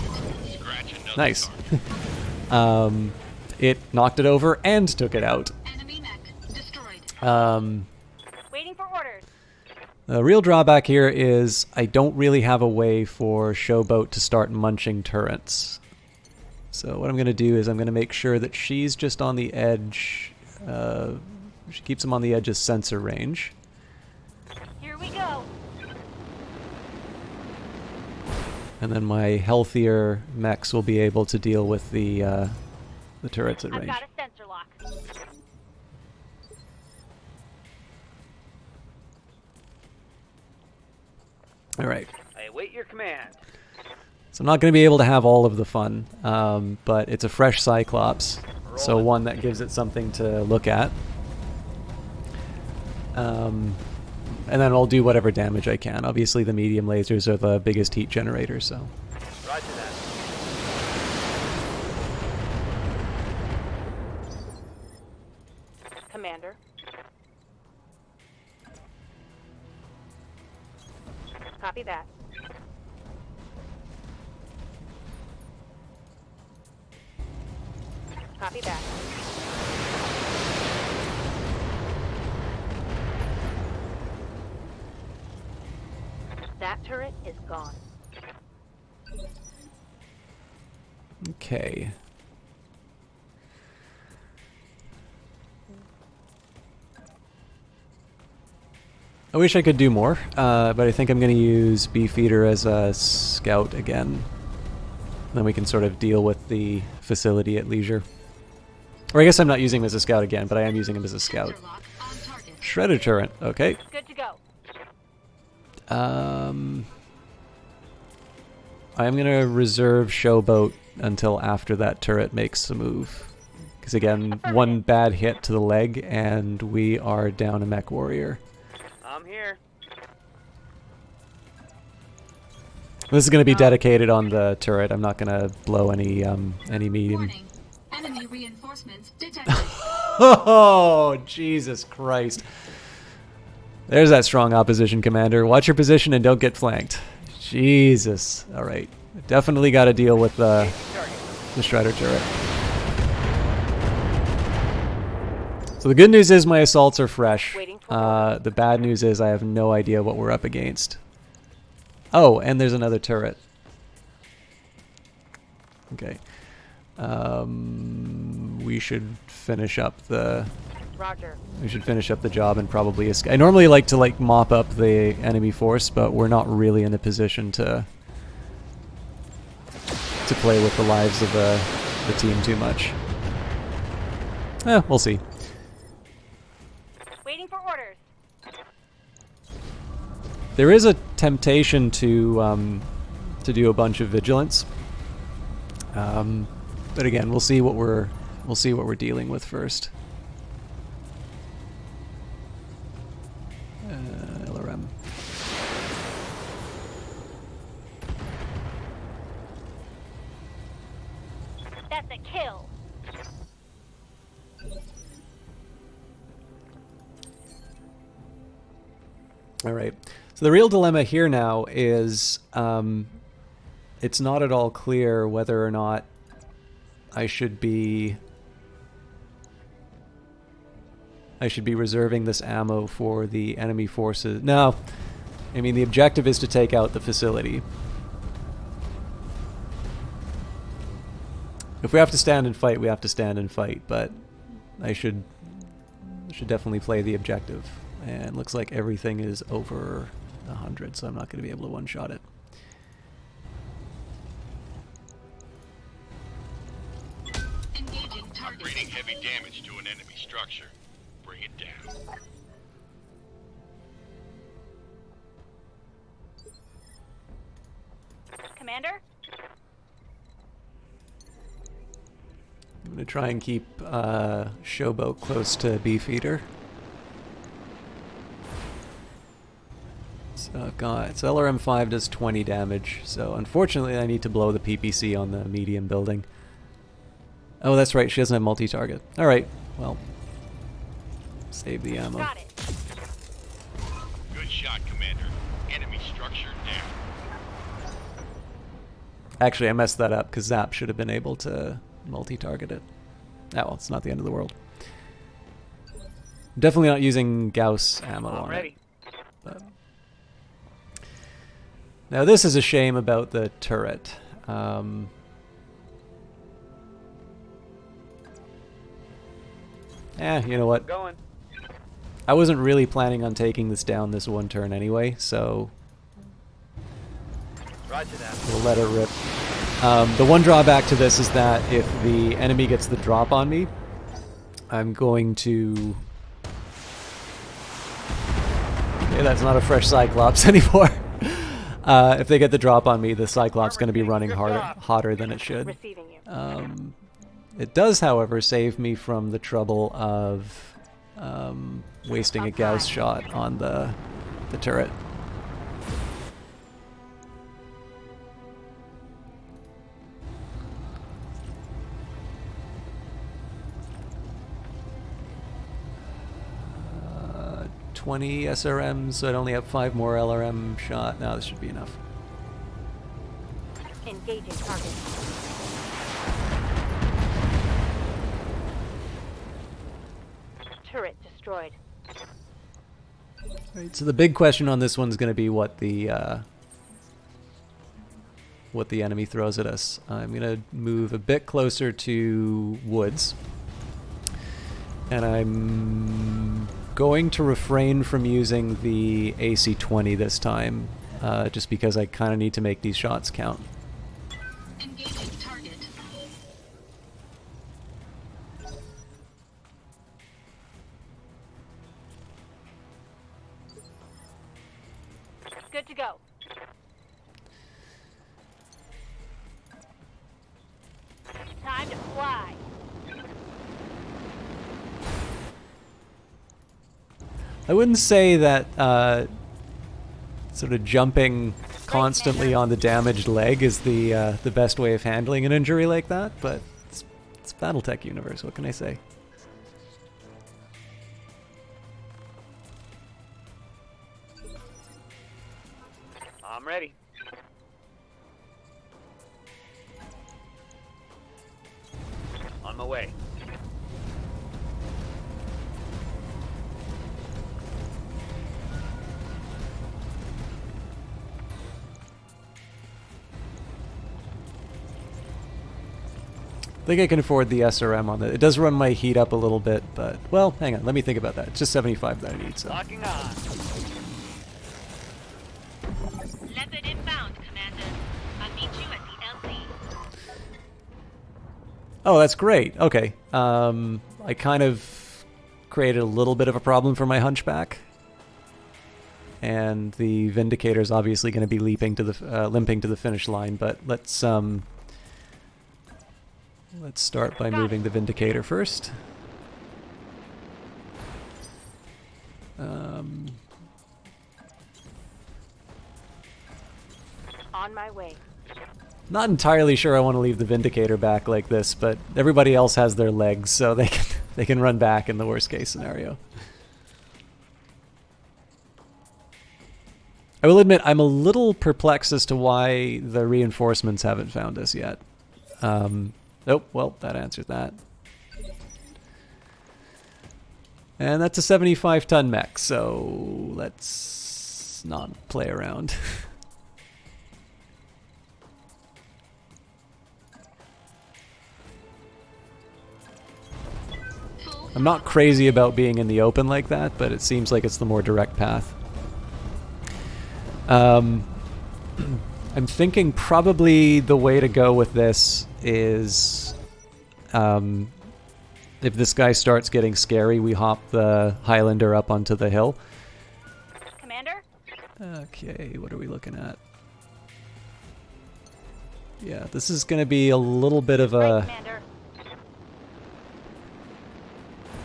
Nice. It knocked it over and took it out. Enemy mech destroyed. Waiting for orders. The real drawback here is I don't really have a way for Showboat to start munching turrets. So what I'm going to do is I'm going to make sure that she's just on the edge. She keeps him on the edge of sensor range. Here we go. And then my healthier mechs will be able to deal with the turrets at I've range. got a sensor lock. All right. I await your command. So I'm not going to be able to have all of the fun, but it's a fresh Cyclops, so one that gives it something to look at. And then I'll do whatever damage I can. Obviously the medium lasers are the biggest heat generator, so... Roger that. Commander. Copy that. Copy that. That turret is gone. Okay. I wish I could do more, but I think I'm going to use Beefeater as a scout again. Then we can sort of deal with the facility at leisure. Or I guess I'm not using him as a scout again, but I am using him as a scout. Sensor lock on target. Shredder turret, okay. Good to go. I'm going to reserve Showboat until after that turret makes a move. Because again, one bad hit to the leg and we are down a mech warrior. I'm here. This is going to be dedicated on the turret. I'm not going to blow any medium. Warning. Enemy reinforcements detected. Oh, Jesus Christ. There's that strong opposition commander. Watch your position and don't get flanked. Jesus. All right. Definitely got to deal with the Shredder turret. So the good news is my assaults are fresh. The bad news is I have no idea what we're up against. Oh, and there's another turret. Okay. We should finish up the... Roger. We should finish up the job and probably escape. I normally like to mop up the enemy force, but we're not really in a position to play with the lives of the team too much. We'll see. Waiting for orders. There is a temptation to do a bunch of vigilance, but again, we'll see what we're dealing with first. LRM. That's a kill. All right. So the real dilemma here now is it's not at all clear whether or not I should be reserving this ammo for the enemy forces. No. I mean, the objective is to take out the facility. If we have to stand and fight, we have to stand and fight, but I should definitely play the objective. And it looks like everything is over 100, so I'm not going to be able to one-shot it. Engaging target. Reading heavy damage to an enemy structure. Bring it down. Commander? I'm going to try and keep Showboat close to Beefeater. So I've got... So LRM-5 does 20 damage, so unfortunately I need to blow the PPC on the medium building. Oh, that's right, she doesn't have multi-target. Alright, well... Save the ammo. Got it. Good shot, Commander. Enemy structure down. Actually, I messed that up, because Zap should have been able to multi-target it. Oh, well, it's not the end of the world. Definitely not using Gauss ammo on it. But. Now this is a shame about the turret. You know what? Going. I wasn't really planning on taking this down this one turn anyway, so Roger that. we'll let it rip. The one drawback to this is that if the enemy gets the drop on me, I'm going to... Okay, that's not a fresh Cyclops anymore. If they get the drop on me, the Cyclops going to be running hotter than it should. Receiving you. It does, however, save me from the trouble of wasting a Gauss shot on the turret. Uh, 20 SRMs, so I'd only have 5 more LRM shot. No, this should be enough. Engaging target. Turret destroyed. Right, so the big question on this one's going to be what the enemy throws at us. I'm going to move a bit closer to woods, and I'm going to refrain from using the AC-20 this time, just because I kind of need to make these shots count. Engaging target. Good to go. Time to fly. I wouldn't say that sort of jumping constantly on the damaged leg is the best way of handling an injury like that, but it's Battletech universe. What can I say? I'm ready. On my way. I think I can afford the SRM on it. It does run my heat up a little bit, but, well, hang on, let me think about that. It's just 75 that I need, so. Locking on. Leopard inbound, Commander. I'll meet you at the LZ. Oh, that's great. Okay. I kind of created a little bit of a problem for my Hunchback. And the Vindicator's obviously going to be limping to the finish line, but let's start by moving the Vindicator first. On my way. Not entirely sure I want to leave the Vindicator back like this, but everybody else has their legs, so they can run back in the worst case scenario. I will admit I'm a little perplexed as to why the reinforcements haven't found us yet. Oh, well, that answers that. And that's a 75-ton mech, so let's not play around. I'm not crazy about being in the open like that, but it seems like it's the more direct path. I'm thinking probably the way to go with this is if this guy starts getting scary, we hop the Highlander up onto the hill. Commander? Okay, what are we looking at? Yeah, this is going to be a little bit of Right, a... Commander.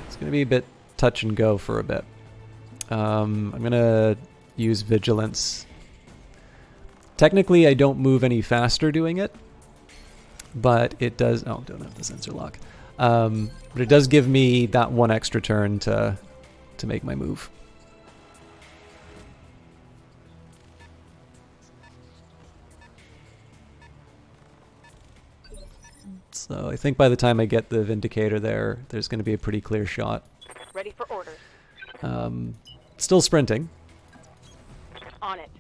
It's going to be a bit touch and go for a bit. I'm going to use Vigilance. Technically, I don't move any faster doing it, but it does... Oh, don't have the sensor lock. But it does give me that one extra turn to make my move. So I think by the time I get the Vindicator there, there's going to be a pretty clear shot. Ready for orders. Still sprinting. On it.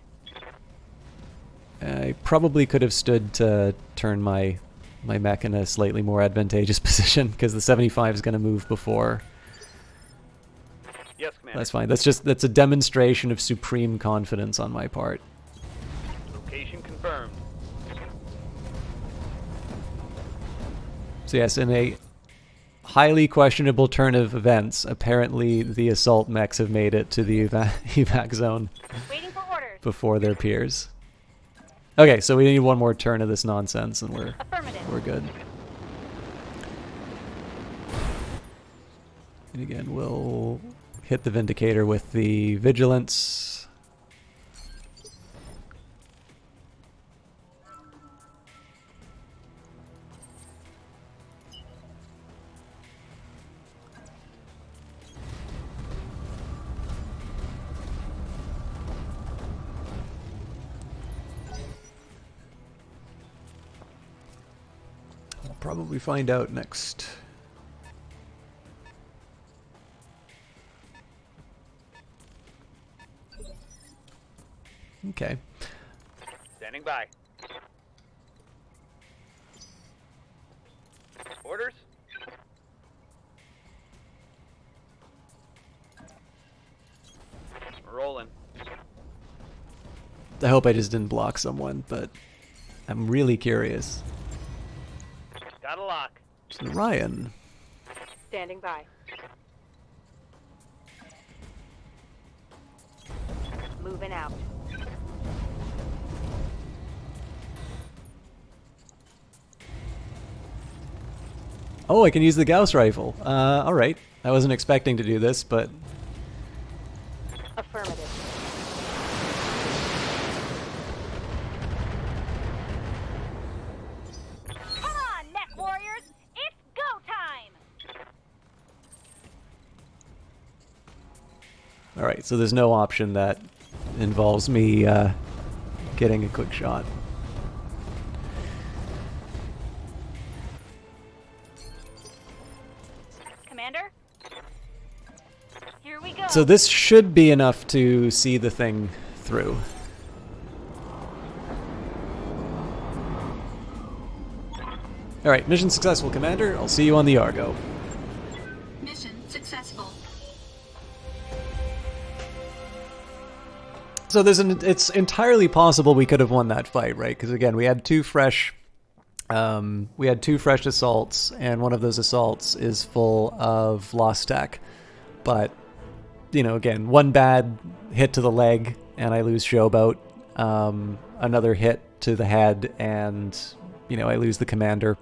I probably could have stood to turn my mech in a slightly more advantageous position because the 75 is going to move before. Yes, Commander. That's fine. That's a demonstration of supreme confidence on my part. Location confirmed. So yes, in a highly questionable turn of events, apparently the assault mechs have made it to the evac zone Waiting for orders. before their peers. Okay, so we need one more turn of this nonsense, and Affirmative. we're good. And again, we'll hit the Vindicator with the Vigilance. We'll probably find out next. Okay. Standing by. Orders? Rolling. I hope I just didn't block someone, but I'm really curious. Got a lock. So Ryan. Standing by. Moving out. Oh, I can use the Gauss rifle. All right. I wasn't expecting to do this, but Affirmative. Come on, Neck Warriors! It's go time! all right. So there's no option that involves me getting a quick shot. Commander? Here we go. So this should be enough to see the thing through. All right, mission successful, Commander. I'll see you on the Argo. Mission successful. So it's entirely possible we could have won that fight, right? Because again, we had two fresh assaults, and one of those assaults is full of lost tech. But you know, again, one bad hit to the leg, and I lose Showboat. Another hit to the head, and you know, I lose the commander.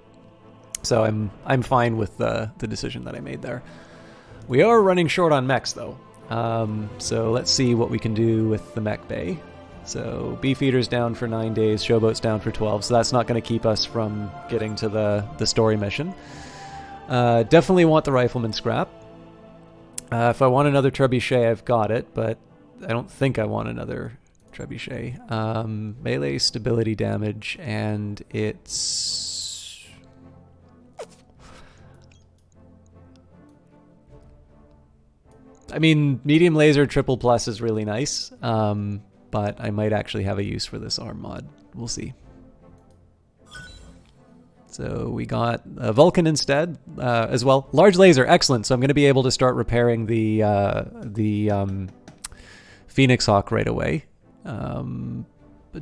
So I'm fine with the decision that I made there. We are running short on mechs though. So let's see what we can do with the mech bay. So Beefeater's down for 9 days, Showboat's down for 12, so that's not going to keep us from getting to the story mission. Definitely want the Rifleman scrap. If I want another Trebuchet, I've got it, but I don't think I want another Trebuchet. Melee stability damage, and it's... I mean, medium laser triple plus is really nice, but I might actually have a use for this arm mod. We'll see. So we got Vulcan instead as well. Large laser, excellent. So I'm going to be able to start repairing the Phoenix Hawk right away. A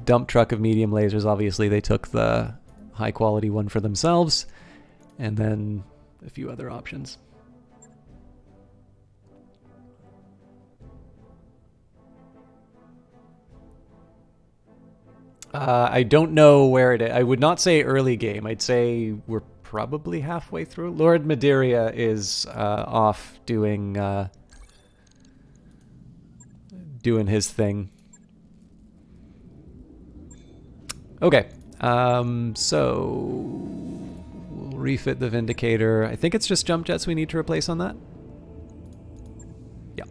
dump truck of medium lasers, obviously they took the high quality one for themselves, and then a few other options. I don't know where it is. I would not say early game. I'd say we're probably halfway through. Lord Madeira is off doing his thing. Okay, so we'll refit the Vindicator. I think it's just jump jets we need to replace on that. Yeah.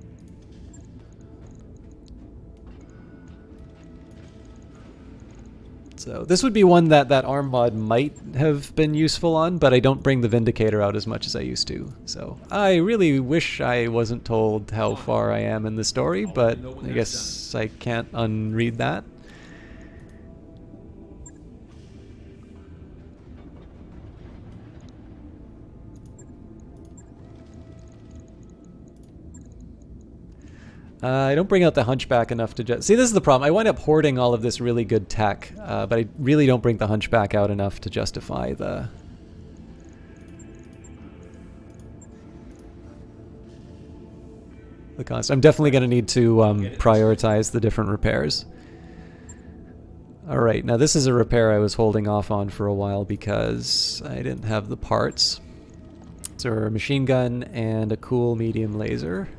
So this would be one that arm mod might have been useful on, but I don't bring the Vindicator out as much as I used to. So I really wish I wasn't told how far I am in the story, but I guess I can't unread that. I don't bring out the Hunchback enough to just... See, this is the problem. I wind up hoarding all of this really good tech, but I really don't bring the Hunchback out enough to justify the cost. I'm definitely going to need to prioritize the different repairs. Alright, now this is a repair I was holding off on for a while because I didn't have the parts. So a machine gun and a cool medium laser.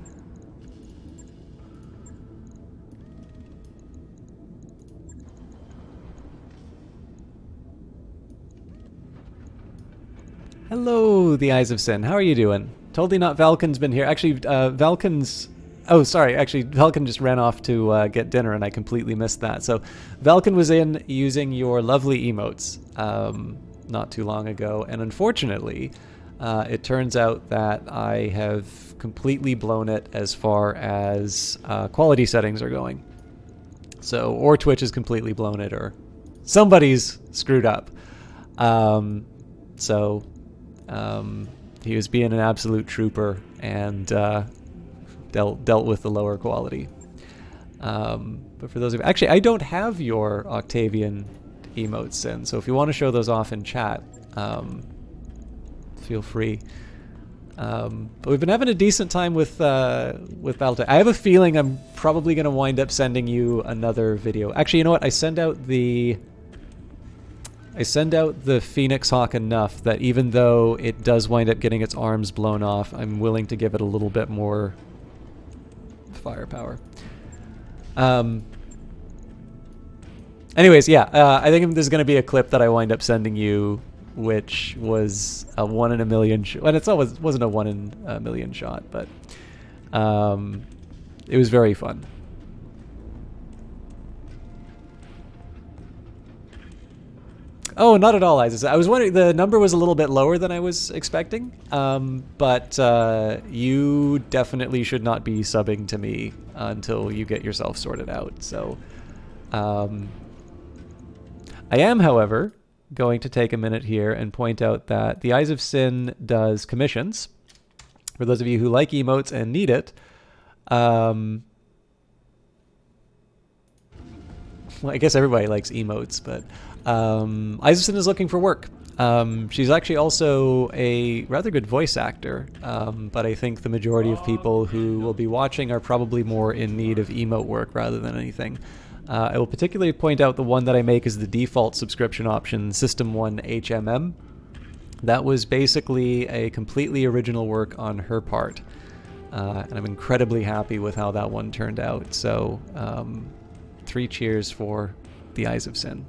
Hello, the Eyes of Sin. How are you doing? Totally not Valken's been here. Actually, Valken's... Oh, sorry. Actually, Valken just ran off to get dinner, and I completely missed that. So, Valken was in using your lovely emotes not too long ago, and unfortunately, it turns out that I have completely blown it as far as quality settings are going. So, or Twitch has completely blown it, or somebody's screwed up. He was being an absolute trooper and dealt with the lower quality. But for those of you... Actually, I don't have your Octavian emotes in, so if you want to show those off in chat, feel free. But we've been having a decent time with Battletech. I have a feeling I'm probably going to wind up sending you another video. Actually, you know what? I send out the Phoenix Hawk enough that even though it does wind up getting its arms blown off, I'm willing to give it a little bit more firepower. Anyways, yeah, I think there's going to be a clip that I wind up sending you, which was a 1 in a million shot. Well, it wasn't a 1 in a million shot, but it was very fun. Oh, not at all, Isis. I was wondering, the number was a little bit lower than I was expecting, but you definitely should not be subbing to me until you get yourself sorted out. So, I am, however, going to take a minute here and point out that the Eyes of Sin does commissions. For those of you who like emotes and need it, well, I guess everybody likes emotes, but Eyes of Sin is looking for work. She's actually also a rather good voice actor, but I think the majority of people who will be watching are probably more in need of emote work rather than anything. I will particularly point out the one that I make is the default subscription option, System 1 HMM. That was basically a completely original work on her part, and I'm incredibly happy with how that one turned out. So, 3 cheers for the Eyes of Sin.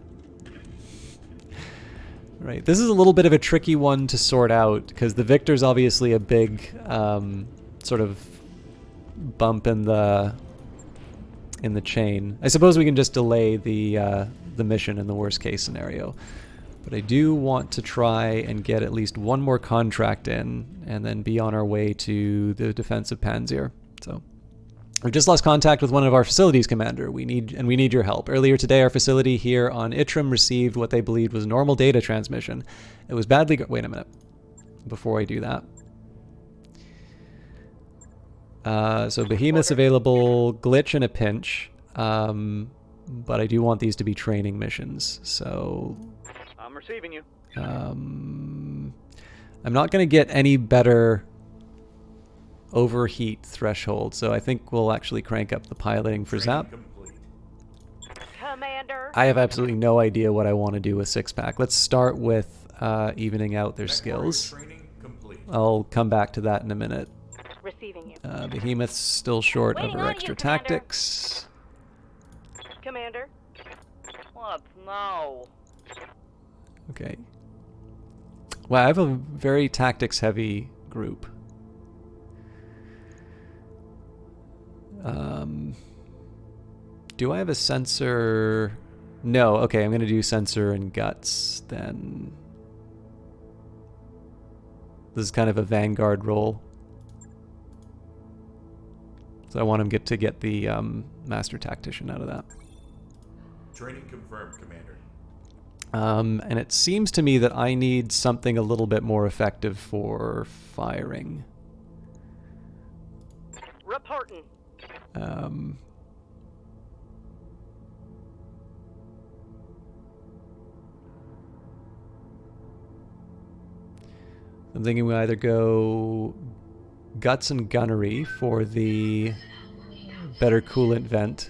Right, this is a little bit of a tricky one to sort out because the Victor's obviously a big sort of bump in the chain. I suppose we can just delay the mission in the worst case scenario, but I do want to try and get at least one more contract in, and then be on our way to the defense of Panzer. So. We've just lost contact with one of our facilities, Commander. We need your help. Earlier today, our facility here on Itrim received what they believed was normal data transmission. It was badly... Wait a minute. Before I do that. So Behemoth's available, glitch in a pinch. But I do want these to be training missions. So... I'm receiving you. I'm not going to get any better... overheat threshold, so I think we'll actually crank up the piloting for Zap. Commander. I have absolutely no idea what I want to do with 6-pack. Let's start with evening out their skills. I'll come back to that in a minute. Receiving you. Behemoth's still short of Waiting her on extra you, Commander. tactics. Commander. What? No. Okay. Wow, I have a very tactics-heavy group. Do I have a sensor? No. Okay, I'm going to do sensor and guts then. This is kind of a vanguard role. So I want him to get the master tactician out of that. Training confirmed, Commander. And it seems to me that I need something a little bit more effective for firing. Reporting. I'm thinking we either go guts and gunnery for the better coolant vent.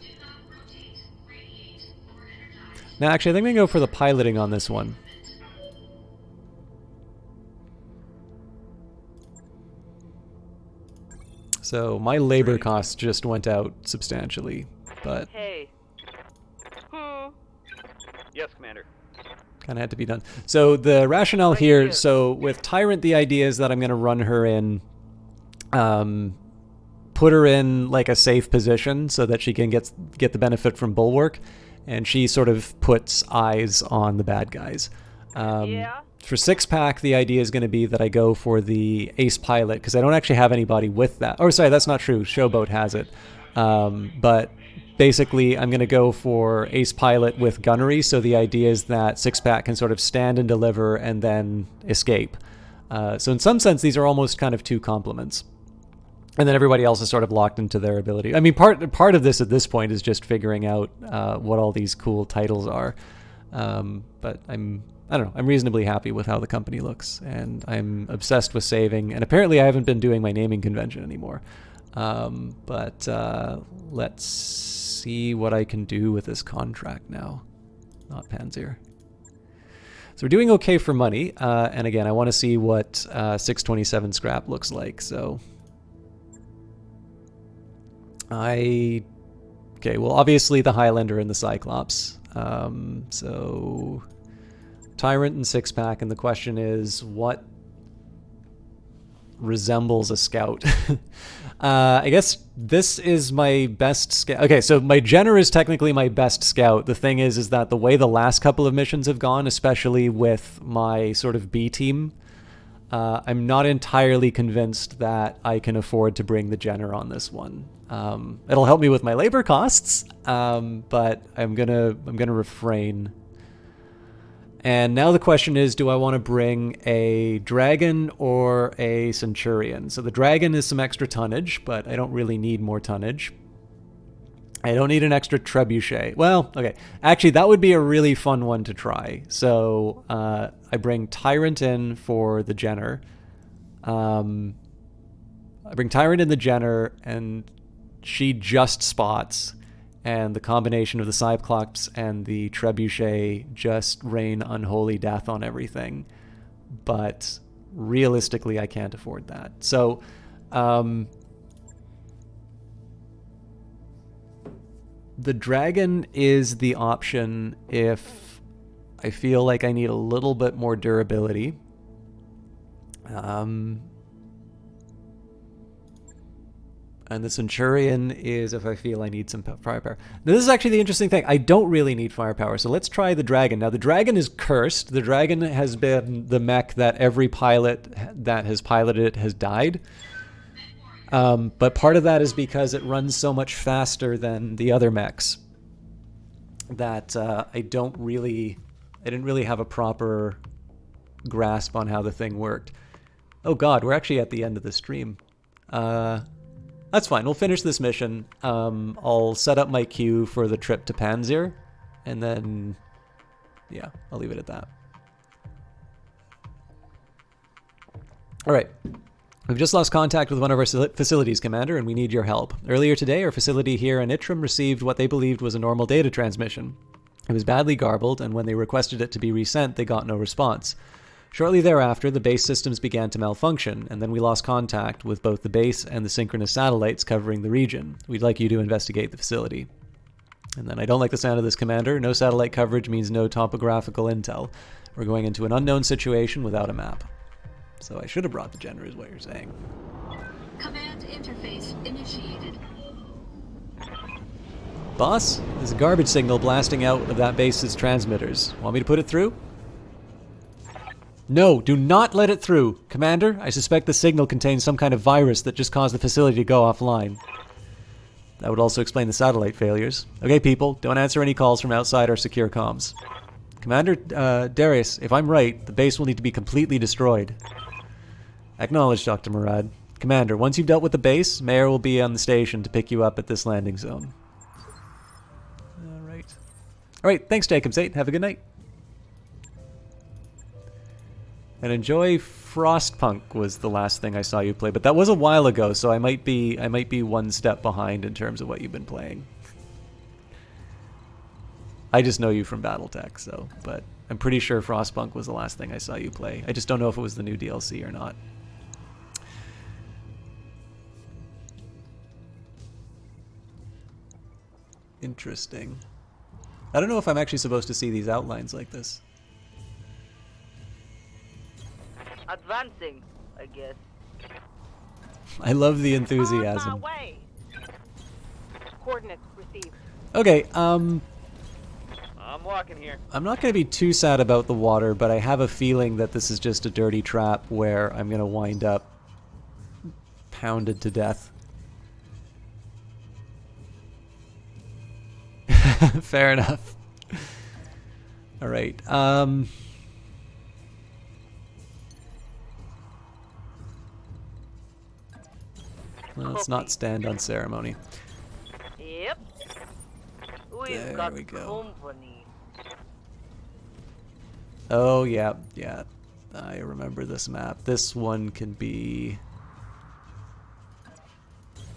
Now, actually, I think I'm going to go for the piloting on this one. So my labor costs just went out substantially, but Hey. Yes, Commander. kind of had to be done. So the rationale Right here, here. so with Tyrant, the idea is that I'm going to run her in, put her in like a safe position so that she can get the benefit from Bulwark, and she sort of puts eyes on the bad guys. Yeah? For 6-pack, the idea is going to be that I go for the Ace Pilot, because I don't actually have anybody with that. Oh, sorry, that's not true. Showboat has it. But basically, I'm going to go for Ace Pilot with Gunnery, so the idea is that 6-pack can sort of stand and deliver and then escape. So in some sense, these are almost kind of two complements. And then everybody else is sort of locked into their ability. I mean, part of this at this point is just figuring out what all these cool titles are. But I don't know, I'm reasonably happy with how the company looks, and I'm obsessed with saving, and apparently I haven't been doing my naming convention anymore. But let's see what I can do with this contract now. Not Panzer. So we're doing okay for money, and again, I want to see what 627 scrap looks like, so... Okay, well obviously the Highlander and the Cyclops. So... Tyrant and 6-pack, and the question is, what resembles a scout? I guess this is my best scout. Okay, so my Jenner is technically my best scout. The thing is that the way the last couple of missions have gone, especially with my sort of B team, I'm not entirely convinced that I can afford to bring the Jenner on this one. It'll help me with my labor costs, but I'm gonna refrain. And now the question is, do I want to bring a Dragon or a Centurion? So the Dragon is some extra tonnage, but I don't really need more tonnage. I don't need an extra Trebuchet. Well, okay. Actually, that would be a really fun one to try. So I bring Tyrant in for the Jenner. I bring Tyrant in the Jenner, and she just spots. And the combination of the Cyclops and the Trebuchet just rain unholy death on everything. But realistically, I can't afford that. So, the Dragon is the option if I feel like I need a little bit more durability. And the Centurion is if I feel I need some firepower. Now, this is actually the interesting thing. I don't really need firepower, so let's try the Dragon. Now, the Dragon is cursed. The Dragon has been the mech that every pilot that has piloted it has died. But part of that is because it runs so much faster than the other mechs that I didn't really have a proper grasp on how the thing worked. Oh god, we're actually at the end of the stream. That's fine. We'll finish this mission. I'll set up my queue for the trip to Panzer, and then, yeah, I'll leave it at that. All right. We've just lost contact with one of our facilities, Commander, and we need your help. Earlier today, our facility here in Itram received what they believed was a normal data transmission. It was badly garbled, and when they requested it to be resent, they got no response. Shortly thereafter, the base systems began to malfunction, and then we lost contact with both the base and the synchronous satellites covering the region. We'd like you to investigate the facility. And then, I don't like the sound of this, Commander. No satellite coverage means no topographical intel. We're going into an unknown situation without a map. So I should have brought the Jenner, is what you're saying. Command interface initiated. Boss, there's a garbage signal blasting out of that base's transmitters. Want me to put it through? No, do not let it through. Commander, I suspect the signal contains some kind of virus that just caused the facility to go offline. That would also explain the satellite failures. Okay, people, don't answer any calls from outside our secure comms. Commander Darius, if I'm right, the base will need to be completely destroyed. Acknowledged, Dr. Murad. Commander, once you've dealt with the base, Mayor will be on the station to pick you up at this landing zone. Alright, thanks, Jacob Zate. Have a good night. And enjoy Frostpunk was the last thing I saw you play, but that was a while ago, so I might be one step behind in terms of what you've been playing. I just know you from Battletech, so, but I'm pretty sure Frostpunk was the last thing I saw you play. I just don't know if it was the new DLC or not. Interesting. I don't know if I'm actually supposed to see these outlines like this. Advancing, I guess. I love the On my enthusiasm. way. Coordinates received. Okay, I'm walking here. I'm not going to be too sad about the water, but I have a feeling that this is just a dirty trap where I'm going to wind up pounded to death. Fair enough. All right. Let's not stand on ceremony. Yep. We've There got we go. company. Oh, yeah, yeah. I remember this map. This one can be...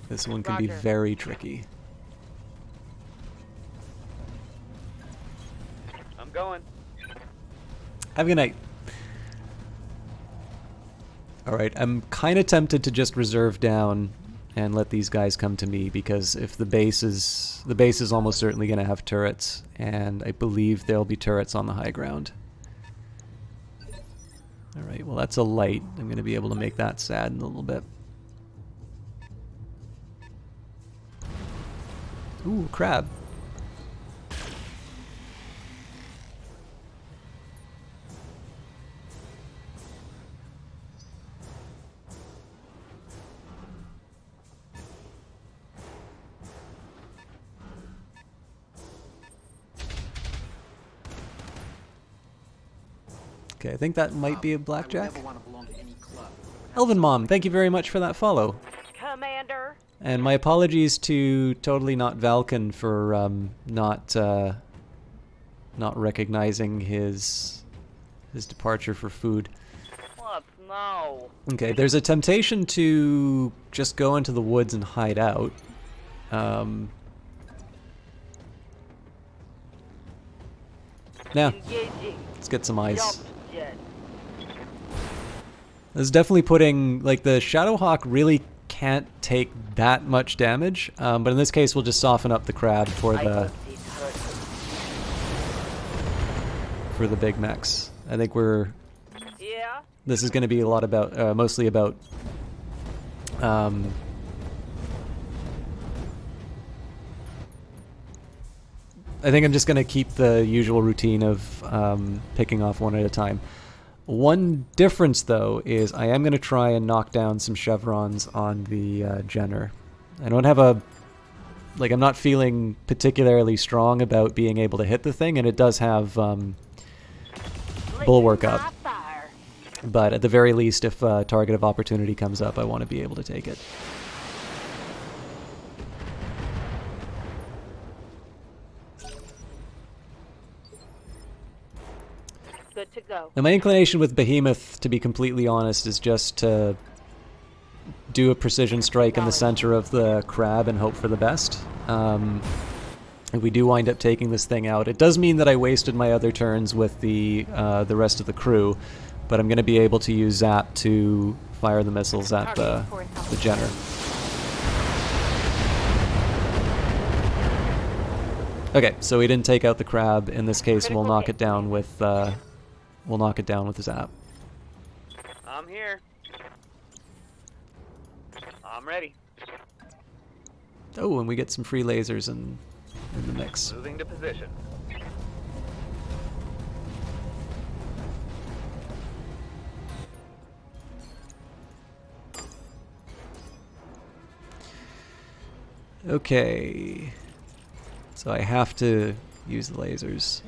This one can be Roger. very tricky. I'm going. Have a good night. Alright, I'm kind of tempted to just reserve down and let these guys come to me, because if the base is almost certainly going to have turrets, and I believe there'll be turrets on the high ground. Alright, well that's a light. I'm going to be able to make that sad in a little bit. Ooh, crab. Okay, I think that might be a blackjack. Elvin Mom, thank you very much for that follow. Commander. And my apologies to Totally Not Valken for not recognizing his departure for food. What now? Okay, there's a temptation to just go into the woods and hide out. Now, Engaging. let's get some eyes. Jump jet. This is definitely putting, like, the Shadowhawk really can't take that much damage, but in this case we'll just soften up the crab for I the don't see turrets. big mechs. I think Yeah. this is going to be a lot about mostly about I think I'm just going to keep the usual routine of picking off one at a time. One difference, though, is I am going to try and knock down some chevrons on the Jenner. I don't have a... Like, I'm not feeling particularly strong about being able to hit the thing, and it does have bulwark up. My fire. But at the very least, if a target of opportunity comes up, I want to be able to take it. Good to go. Now, my inclination with Behemoth, to be completely honest, is just to do a precision strike in the center of the crab and hope for the best. If we do wind up taking this thing out, it does mean that I wasted my other turns with the rest of the crew, but I'm going to be able to use Zap to fire the missiles at the Jenner. Okay, so we didn't take out the crab. In this case, we'll knock it down with the Zap. I'm here. I'm ready. Oh, and we get some free lasers in the mix. Moving to position. Okay. So I have to use the lasers.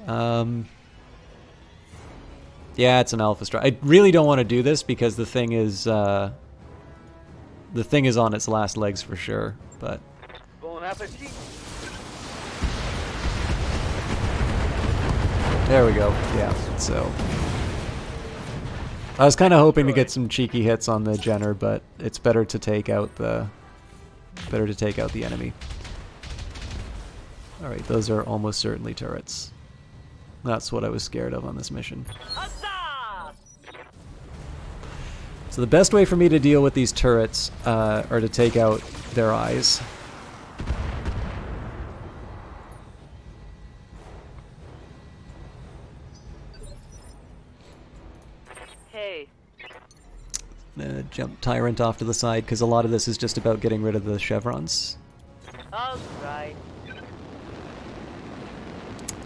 Yeah, it's an Alpha Strike. I really don't want to do this because the thing is on its last legs for sure, but Bon appetit. there we go. Yeah, so I was kind of hoping to get some cheeky hits on the Jenner, but it's better to take out the enemy. All right, those are almost certainly turrets. That's what I was scared of on this mission. Huzzah! So the best way for me to deal with these turrets are to take out their eyes. Hey, Jump Tyrant off to the side, because a lot of this is just about getting rid of the chevrons. all right.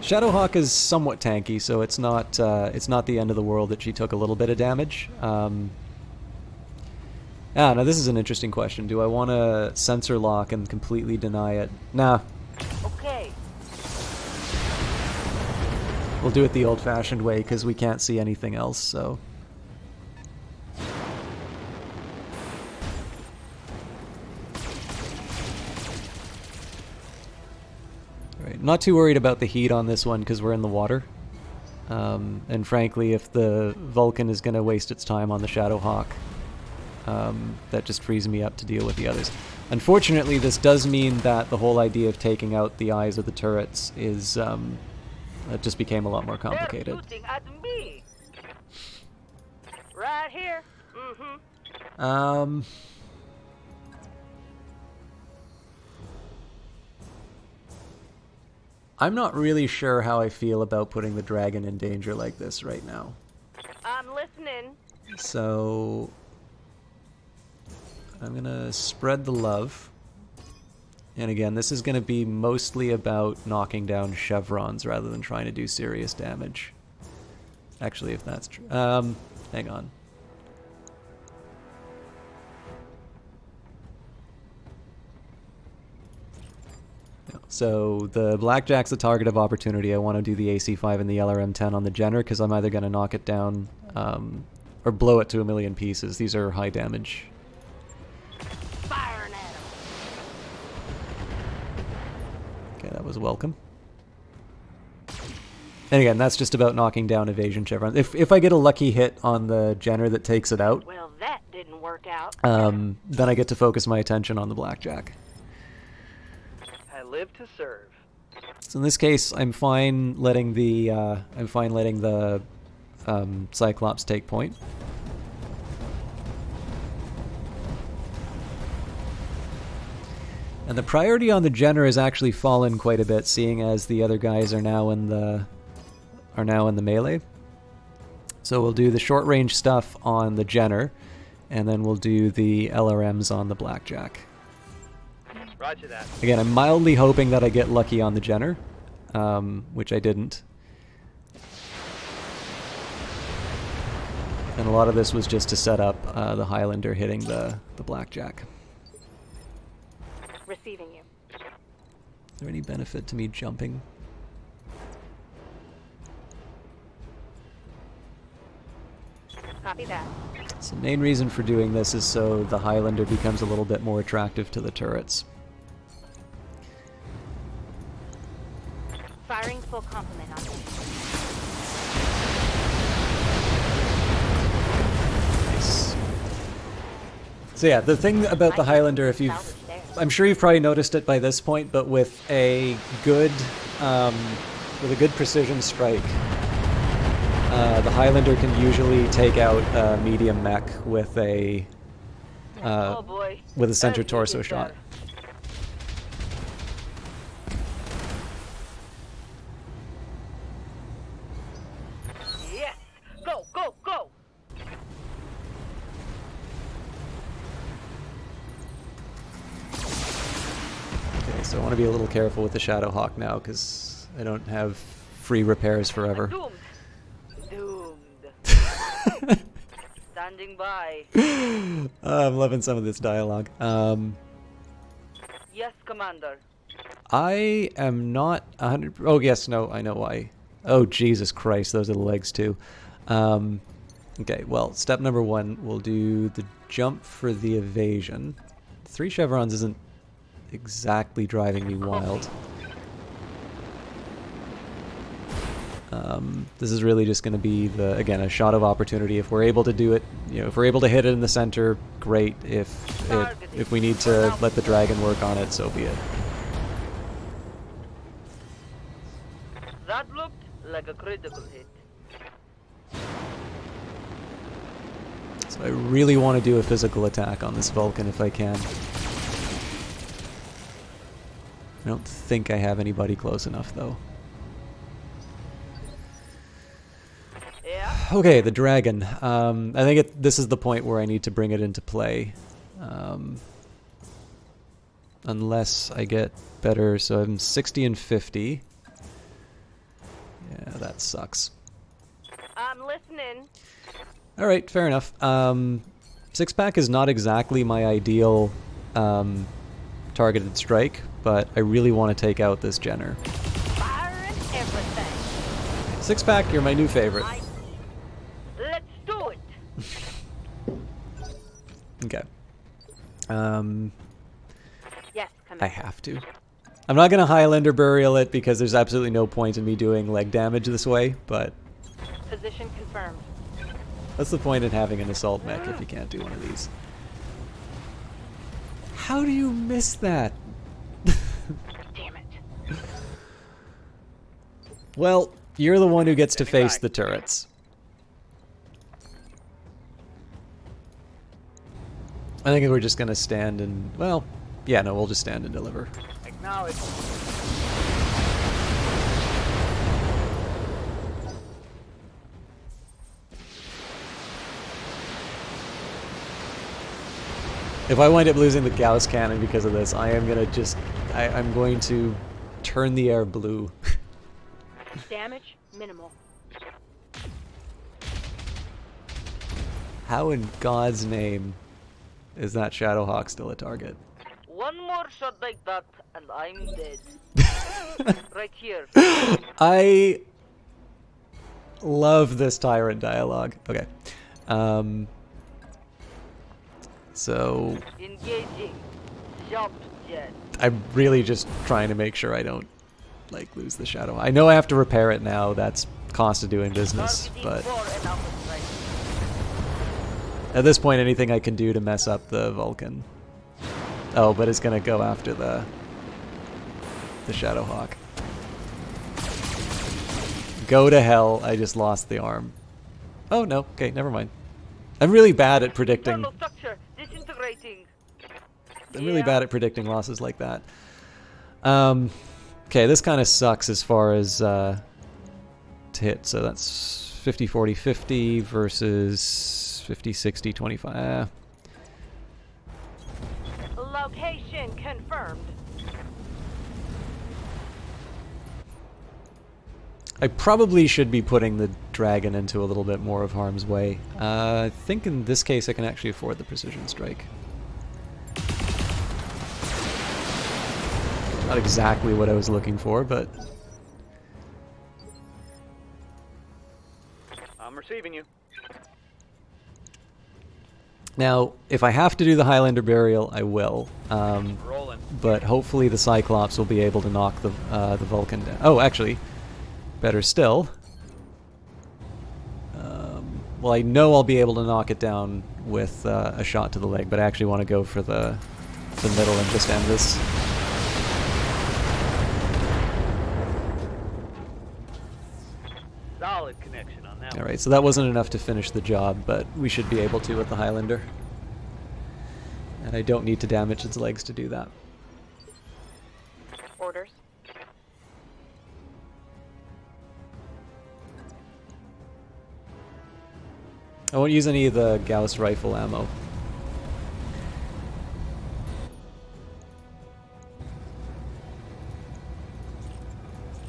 Shadowhawk is somewhat tanky, so it's not the end of the world that she took a little bit of damage. Now this is an interesting question. Do I want to sensor lock and completely deny it? Nah. Okay. We'll do it the old-fashioned way, because we can't see anything else, so... Right. Not too worried about the heat on this one, because we're in the water. And frankly, if the Vulcan is going to waste its time on the Shadowhawk, that just frees me up to deal with the others. Unfortunately, this does mean that the whole idea of taking out the eyes of the turrets is... it just became a lot more complicated. They're shooting at me. Right here. I'm not really sure how I feel about putting the dragon in danger like this right now. I'm listening. So... I'm gonna spread the love. And again, this is gonna be mostly about knocking down chevrons rather than trying to do serious damage. Actually, if that's true. Hang on. So the Blackjack's the target of opportunity. I want to do the AC5 and the LRM-10 on the Jenner because I'm either going to knock it down or blow it to a million pieces. These are high damage. Firing at him. Okay, that was welcome. And again, that's just about knocking down evasion chevrons. If I get a lucky hit on the Jenner that takes it out, Well, that didn't work out. then I get to focus my attention on the Blackjack. I live to serve. So in this case, I'm fine letting the Cyclops take point. And the priority on the Jenner has actually fallen quite a bit, seeing as the other guys are now in the melee. So we'll do the short range stuff on the Jenner, and then we'll do the LRMs on the Blackjack. Roger that. Again, I'm mildly hoping that I get lucky on the Jenner, which I didn't. And a lot of this was just to set up the Highlander hitting the Blackjack. Receiving you. Is there any benefit to me jumping? Copy that. So the main reason for doing this is so the Highlander becomes a little bit more attractive to the turrets. Firing full complement on you. Nice. So yeah, the thing about the Highlander, if you've... I'm sure you've probably noticed it by this point, but with a good precision strike, the Highlander can usually take out a medium mech with a Oh boy. with a center That torso is shot. Yes. Go, go, go. Okay, so I want to be a little careful with the Shadowhawk now because I don't have free repairs forever. Doomed. Doomed. Standing by. I'm loving some of this dialogue. Yes, Commander. I am not 100. Oh yes, no, I know why. Oh Jesus Christ, those are the legs too. Okay, well, step number 1, we'll do the jump for the evasion. 3 chevrons isn't exactly driving me wild. This is really just going to be again a shot of opportunity. If we're able to do it, if we're able to hit it in the center, great. If we need to let the dragon work on it, so be it. That looked Like a critical hit. So I really want to do a physical attack on this Vulcan if I can. I don't think I have anybody close enough, though. Yeah. Okay, the dragon. I think this is the point where I need to bring it into play. Unless I get better, so I'm 60 and 50. Yeah, that sucks. I'm listening. Alright, fair enough. Six-pack is not exactly my ideal targeted strike, but I really want to take out this Jenner. Firing everything. Six-pack, you're my new favorite. Let's do it. Okay. Yes, I Commander. have to. I'm not going to Highlander Burial it because there's absolutely no point in me doing leg damage this way, but Position confirmed. what's the point in having an assault mech if you can't do one of these? How do you miss that? Damn it. Well, you're the one who gets to face the turrets. I think we're just going to stand and, well, yeah, no, we'll just stand and deliver. Acknowledge. If I wind up losing the Gauss cannon because of this, I am going to just, I'm going to turn the air blue. Damage minimal. How in God's name is that Shadowhawk still a target? One more shot like that, and I'm dead. Right here. I love this tyrant dialogue. Okay. So Engaging. Jump jet. I'm really just trying to make sure I don't like lose the shadow. I know I have to repair it now. That's cost of doing business, Targeting but for an alpha strike. at this point, anything I can do to mess up the Vulcan. Oh, but it's gonna go after the Shadowhawk. Go to hell! I just lost the arm. Oh no. Okay, never mind. I'm really bad at predicting. Internal structure disintegrating. I'm really bad at predicting losses like that. Okay, this kind of sucks as far as to hit. So that's 50, 40, 50 versus 50, 60, 25. Location confirmed. I probably should be putting the dragon into a little bit more of harm's way. I think in this case I can actually afford the precision strike. Not exactly what I was looking for, but I'm receiving you. now if I have to do the Highlander Burial, I will. Rolling. But hopefully the Cyclops will be able to knock the Vulcan down. Oh, actually, better still. Well, I know I'll be able to knock it down with a shot to the leg, but I actually want to go for the middle and just end this. Solid connection on that one. Alright, so that wasn't enough to finish the job, but we should be able to with the Highlander. And I don't need to damage its legs to do that. Orders. I won't use any of the Gauss rifle ammo.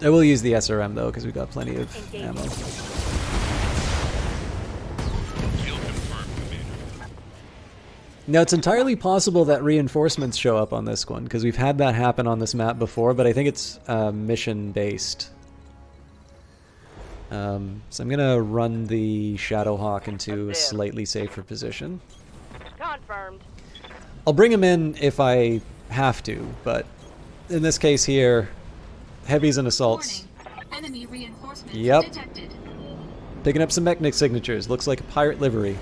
I will use the SRM though, because we've got plenty of ammo. Kill confirmed, Commander. Now, it's entirely possible that reinforcements show up on this one, because we've had that happen on this map before, but I think it's mission-based. So I'm going to run the Shadowhawk into a slightly safer position. Confirmed. I'll bring him in if I have to, but in this case here, heavies and assaults. Warning. Enemy reinforcements Yep. detected. Picking up some mechanic signatures. Looks like a pirate livery.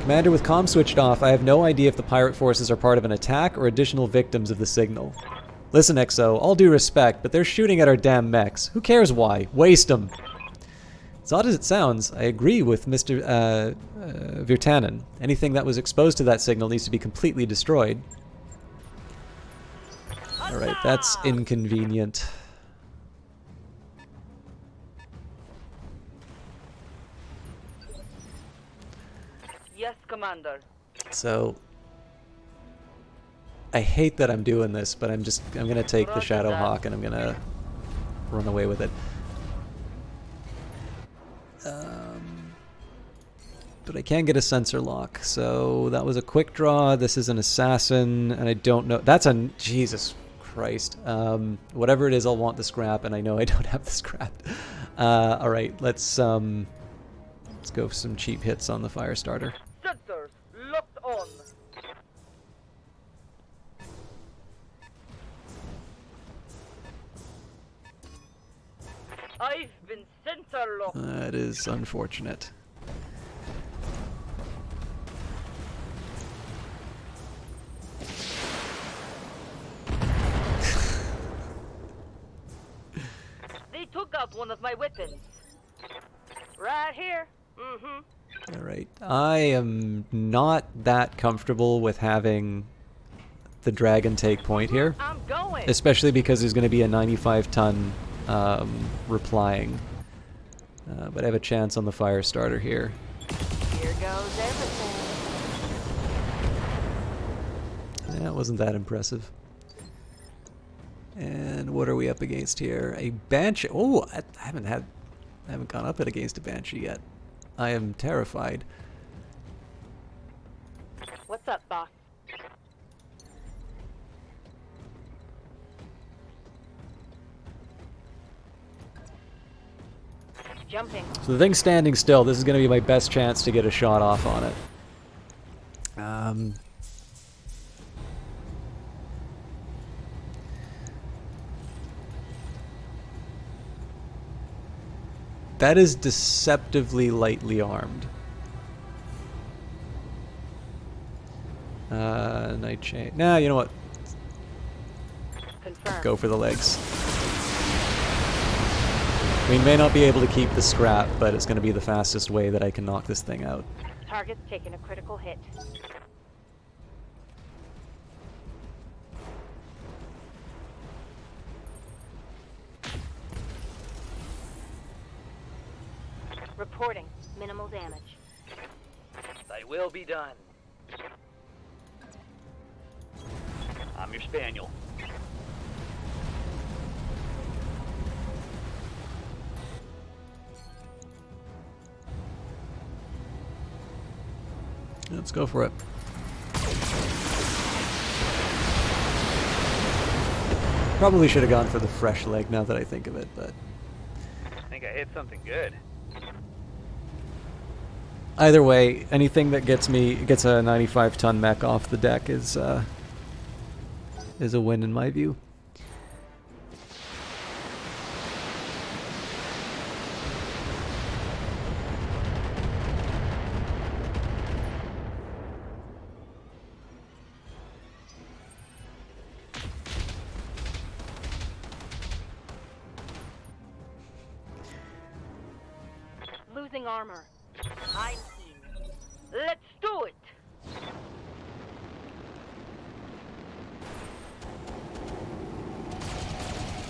Commander, with comm switched off, I have no idea if the pirate forces are part of an attack or additional victims of the signal. Listen, Exo, all due respect, but they're shooting at our damn mechs. Who cares why? Waste them. As odd as it sounds, I agree with Mr. Virtanen. Anything that was exposed to that signal needs to be completely destroyed. Alright, that's inconvenient. Yes, Commander. So, I hate that I'm doing this, but I'm gonna take the Roger Shadow that. Hawk and I'm gonna run away with it. But I can get a sensor lock, so that was a quick draw. This is an assassin, and I don't know. That's a Jesus Christ. Whatever it is, I'll want the scrap, and I know I don't have the scrap. All right, let's go for some cheap hits on the fire starter. Sensors locked on. I've been sensor locked. That is unfortunate. They took out one of my weapons. Right here. Mm-hmm. All right, I am not that comfortable with having the dragon take point here, I'm going. especially because there's going to be a 95-ton replying. But I have a chance on the fire starter here. Here goes everything. Yeah, it wasn't that impressive. And what are we up against here? A Banshee. Oh, I haven't gone up against a Banshee yet. I am terrified. What's up, boss? Jumping. So the thing's standing still. This is going to be my best chance to get a shot off on it. That is deceptively lightly armed. Night chain. Nah, you know what? Confirmed. Go for the legs. We may not be able to keep the scrap, but it's going to be the fastest way that I can knock this thing out. Target's taking a critical hit. Reporting. Minimal damage. Thy will be done. I'm your spaniel. Let's go for it. Probably should have gone for the fresh leg now that I think of it, but I think I hit something good. either way, anything that gets a 95-ton mech off the deck is a win in my view. Losing armor. I'm in. Let's do it.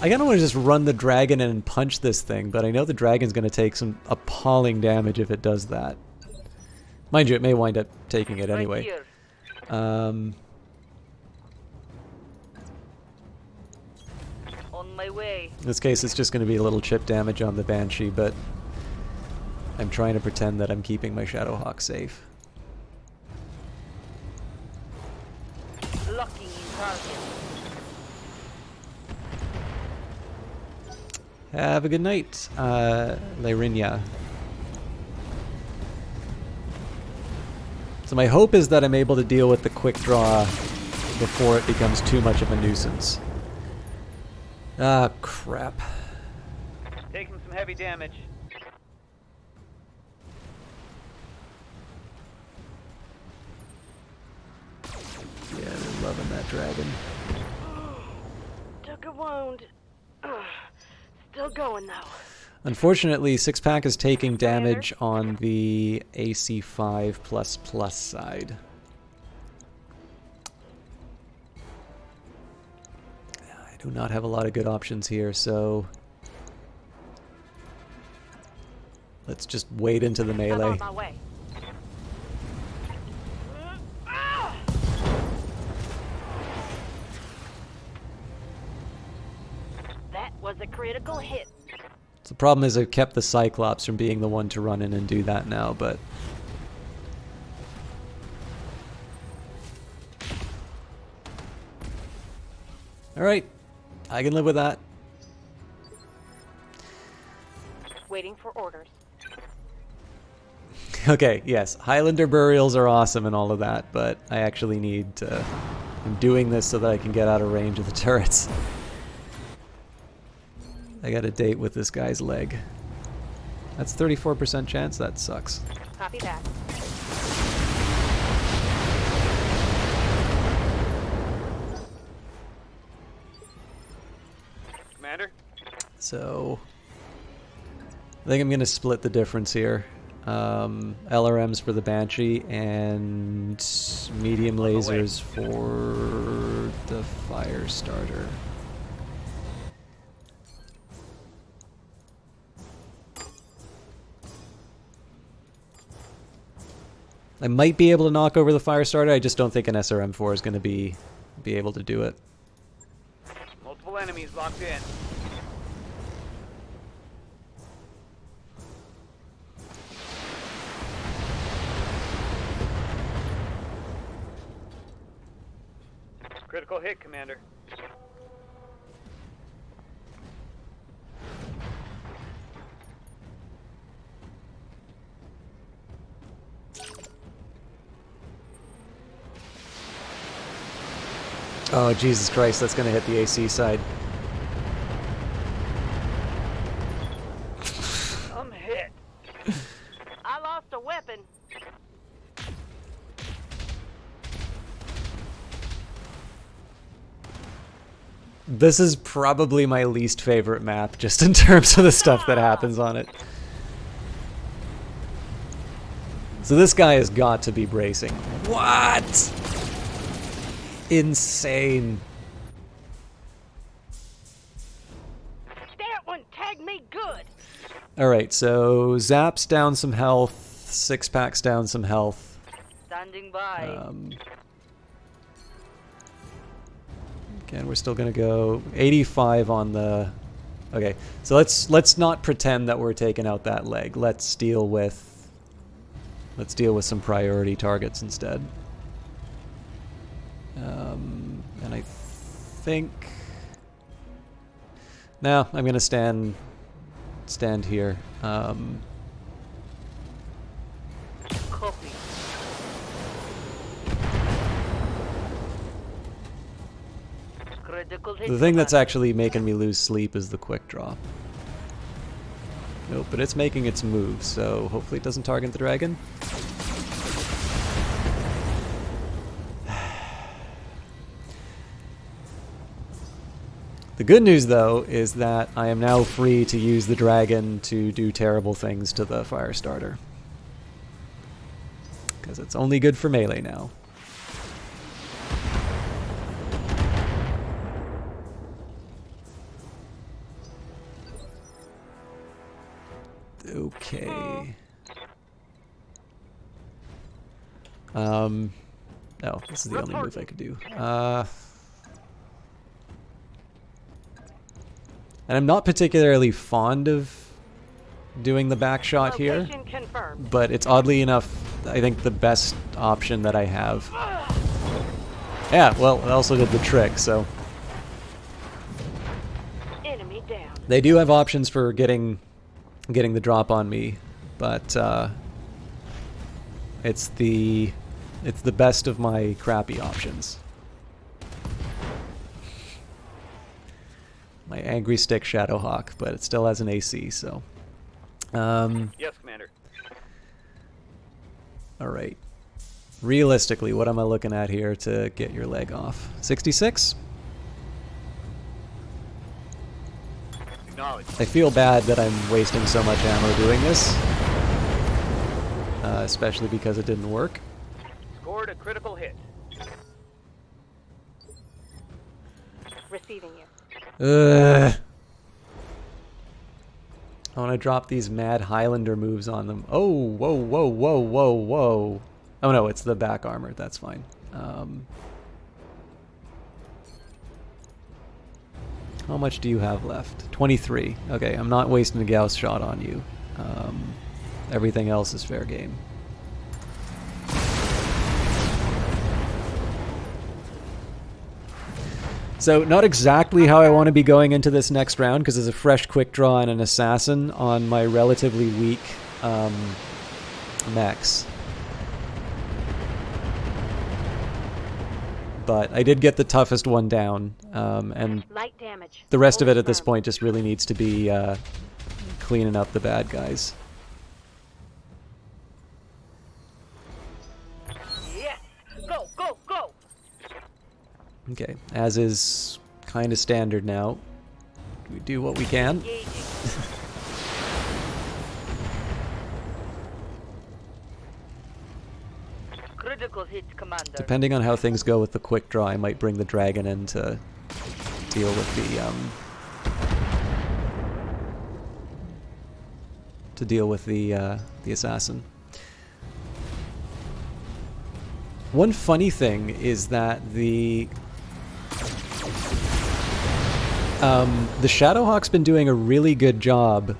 I kind of want to just run the dragon in and punch this thing, but I know the dragon's going to take some appalling damage if it does that. Mind you, it may wind up taking it anyway. Right here. On my way. In this case, it's just going to be a little chip damage on the Banshee, but I'm trying to pretend that I'm keeping my Shadowhawk safe. Locking in target. Have a good night, Lyrinia. So my hope is that I'm able to deal with the quick draw before it becomes too much of a nuisance. Ah, crap. Taking some heavy damage. Yeah, they're loving that dragon. Took a wound. Still going though. Unfortunately, Six Pack is taking damage on the AC5++ side. I do not have a lot of good options here, so let's just wade into the I'm melee. on my way. That was a critical hit. So the problem is I've kept the Cyclops from being the one to run in and do that now, but alright, I can live with that. Waiting for orders. Okay, yes, Highlander burials are awesome and all of that, but I actually need to... I'm doing this so that I can get out of range of the turrets. I got a date with this guy's leg. That's 34% chance? That sucks. Copy that. Commander? So... I think I'm going to split the difference here. LRMs for the Banshee and medium lasers for the fire starter. I might be able to knock over the fire starter. I just don't think an SRM4 is going to be able to do it. Multiple enemies locked in. Critical hit, Commander. Oh, Jesus Christ, that's going to hit the AC side. I'm hit. I lost a weapon. This is probably my least favorite map, just in terms of the stuff that happens on it. So this guy has got to be bracing. What? Insane. That one tagged me good. Alright, so Zap's down some health, Six Pack's down some health. Standing by. Again, we're still gonna go 85 on the... Okay, so let's not pretend that we're taking out that leg. Let's deal with some priority targets instead. And I think... No, I'm gonna stand here. Copy. Critical hit. The thing that's actually making me lose sleep is the quick draw. Nope, but it's making its move, so hopefully it doesn't target the dragon. The good news, though, is that I am now free to use the dragon to do terrible things to the fire starter. Because it's only good for melee now. Okay. No, this is the only move I could do. And I'm not particularly fond of doing the back shot here, Location confirmed. but it's oddly enough, I think, the best option that I have. Yeah, well, it also did the trick, so... Enemy down. They do have options for getting the drop on me, but it's the best of my crappy options. My angry stick Shadowhawk, but it still has an AC, so. Yes, Commander. Alright. Realistically, what am I looking at here to get your leg off? 66? Acknowledged. I feel bad that I'm wasting so much ammo doing this. Especially because it didn't work. Scored a critical hit. Receiving you. I want to drop these mad Highlander moves on them. Oh, whoa, whoa, whoa, whoa, whoa. Oh no, it's the back armor. That's fine. How much do you have left? 23. Okay, I'm not wasting a Gauss shot on you. Everything else is fair game. So, not exactly how I want to be going into this next round, because there's a fresh quick draw and an assassin on my relatively weak mechs. But I did get the toughest one down, and Light damage. the rest of it at this point just really needs to be cleaning up the bad guys. Yes! Go, go, go! Okay, as is kind of standard now. We do what we can. Engaging. Critical hit, Commander. Depending on how things go with the quick draw, I might bring the dragon in to deal with the assassin. One funny thing is that the Shadowhawk's been doing a really good job.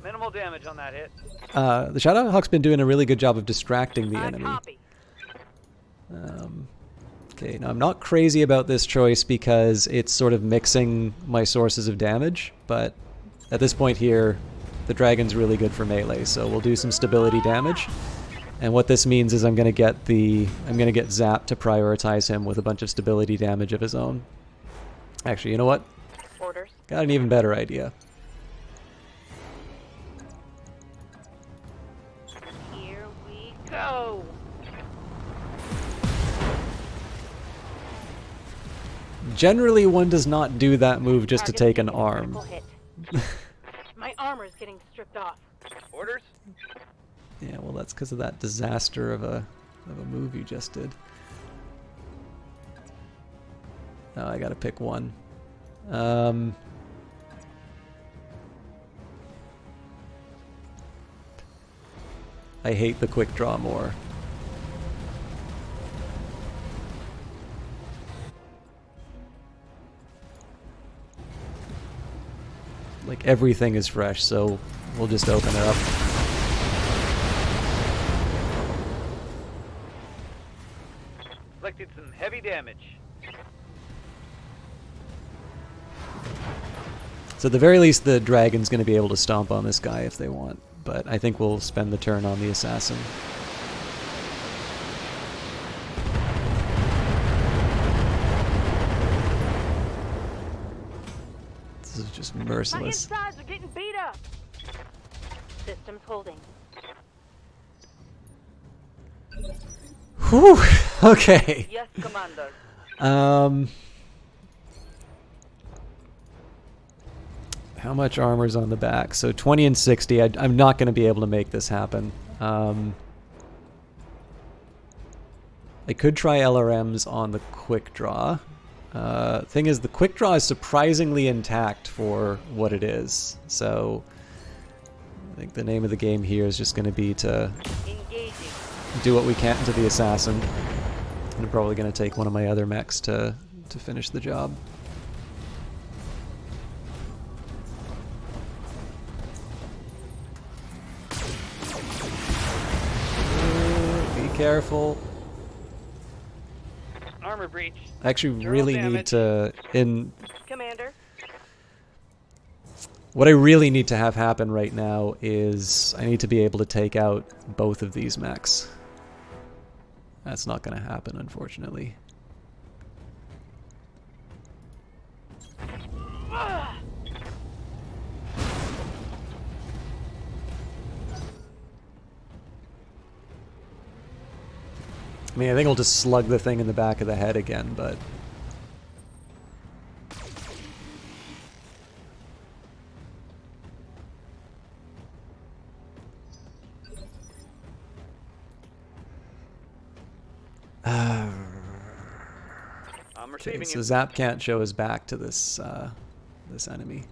Minimal damage on that hit. The Shadowhawk's been doing a really good job of distracting the enemy. Copy. Okay, now I'm not crazy about this choice because it's sort of mixing my sources of damage, but at this point here, the dragon's really good for melee, so we'll do some stability damage. And what this means is I'm gonna get Zap to prioritize him with a bunch of stability damage of his own. Actually, you know what? Orders. Got an even better idea. Here we go. Generally, one does not do that move just to Target take an taking a arm. critical hit. My armor's getting stripped off. Orders? Yeah, well, that's because of that disaster of a move you just did. Oh, I gotta pick one. I hate the quick draw more. Like, everything is fresh, so we'll just open it up. Inflicted some heavy damage. So at the very least, the dragon's going to be able to stomp on this guy if they want, but I think we'll spend the turn on the assassin. This is just My merciless. insides are getting beat up. Systems holding. Whew! Okay. Yes, Commander. How much armor's on the back? So 20 and 60. I'm not going to be able to make this happen. I could try LRMs on the quick draw. Thing is, the quick draw is surprisingly intact for what it is. So I think the name of the game here is just going to be to Engaging. do what we can to the assassin. I'm probably going to take one of my other mechs to finish the job. Be careful. Armor breach. I actually Neural really need damage. to... Commander. What I really need to have happen right now is I need to be able to take out both of these mechs. That's not going to happen, unfortunately. I mean, I think I'll just slug the thing in the back of the head again, but... I'm Okay, receiving so you. Zap can't show his back to this this enemy.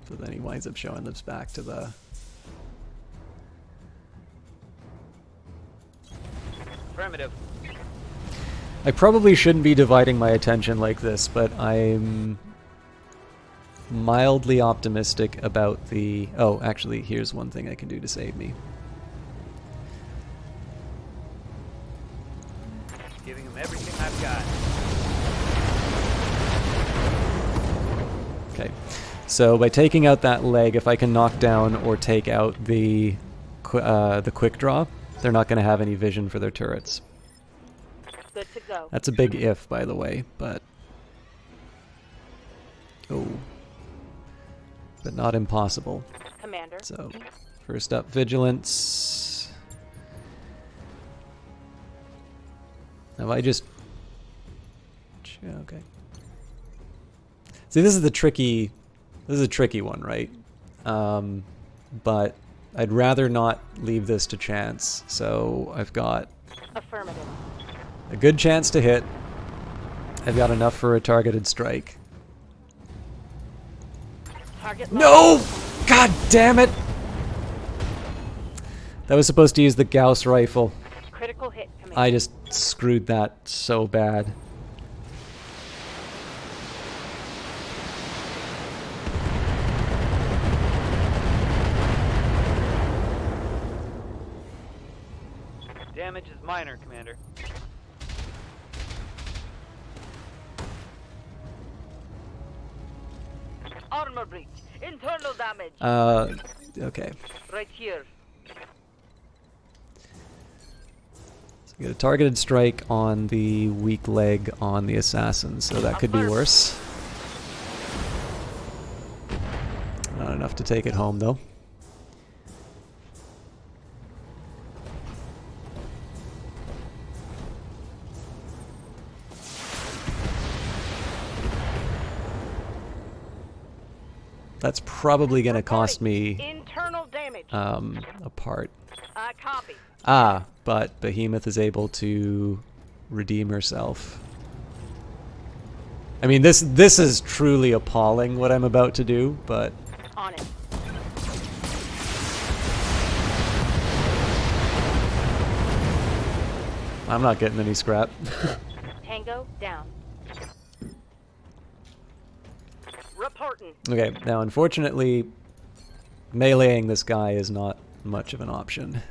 So then he winds up showing this back to the... Affirmative. I probably shouldn't be dividing my attention like this, but I'm mildly optimistic about the... Oh, actually, here's one thing I can do to save me. Giving him everything I've got. Okay, so by taking out that leg, if I can knock down or take out the quick draw, they're not going to have any vision for their turrets. Good to go. That's a big if, by the way, but... Oh. But not impossible. Commander. So, first up, Vigilance. Now I just... Okay. See, this is the tricky... This is a tricky one, right? But I'd rather not leave this to chance. So I've got Affirmative. a good chance to hit. I've got enough for a targeted strike. Target No! God damn it! That was supposed to use the Gauss rifle. Critical hit, Commander. I just screwed that so bad. Damage is minor, Commander. Armor breach. Internal damage. Okay. Right here. So we get a targeted strike on the weak leg on the assassin, so that could be worse. Not enough to take it home, though. That's probably going to cost me Internal damage. a part. Copy. Ah, but Behemoth is able to redeem herself. I mean, this is truly appalling what I'm about to do, but... On it. I'm not getting any scrap. Tango down. Reporting. Okay, now unfortunately, meleeing this guy is not much of an option.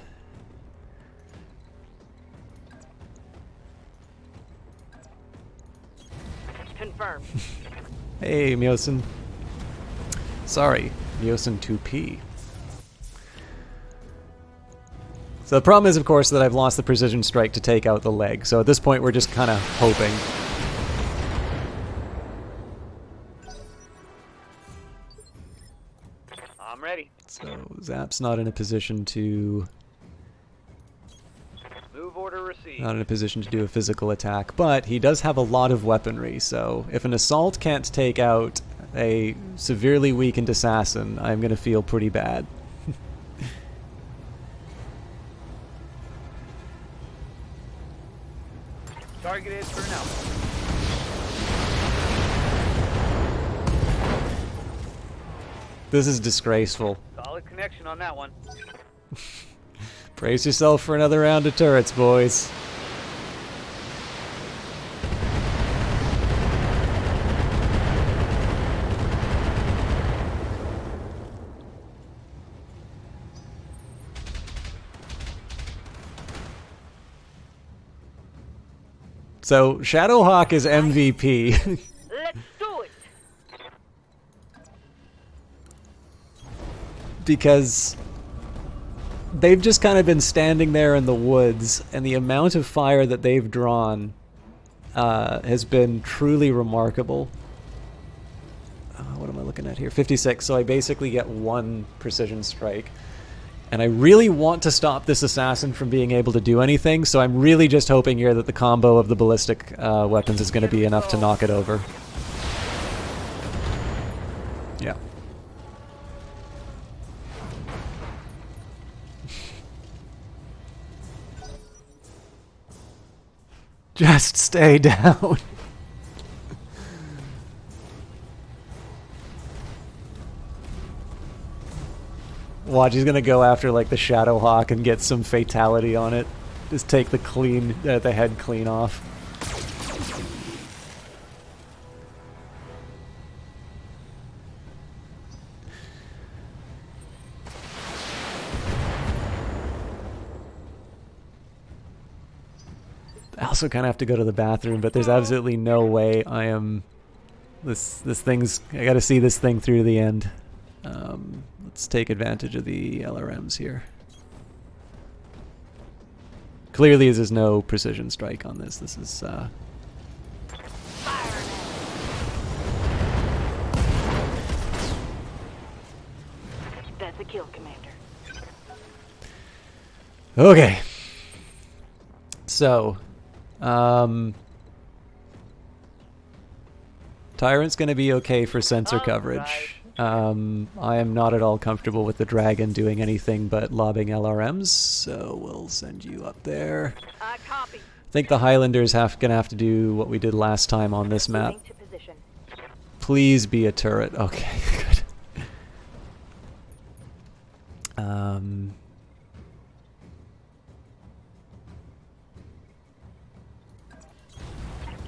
Confirmed. Hey, Myosin. Sorry, Myosin 2P. So the problem is, of course, that I've lost the precision strike to take out the leg. So at this point, we're just kind of hoping. I'm ready. So Zap's not in a position to... Move order received. Not in a position to do a physical attack, but he does have a lot of weaponry, so if an assault can't take out a severely weakened assassin, I'm going to feel pretty bad. Targeted for now. This is disgraceful. Solid connection on that one. Brace yourself for another round of turrets, boys. So, Shadowhawk is MVP. Let's do it. Because they've just kind of been standing there in the woods, and the amount of fire that they've drawn has been truly remarkable. What am I looking at here? 56, so I basically get one precision strike. And I really want to stop this assassin from being able to do anything, so I'm really just hoping here that the combo of the ballistic weapons is going to be enough to knock it over. Yeah. Just stay down. Watch, he's gonna go after like the Shadow Hawk and get some fatality on it. Just take the head clean off. I also kind of have to go to the bathroom, but there's absolutely no way I am. This thing's. I got to see this thing through to the end. Let's take advantage of the LRMs here. Clearly, there's no precision strike on this. This is. That's a kill, Commander. Okay. So, Tyrant's going to be okay for sensor coverage. I am not at all comfortable with the Dragon doing anything but lobbing LRMs, so we'll send you up there. Copy. I think the Highlanders gonna have to do what we did last time on this map. Moving to position. Please be a turret. Okay, good.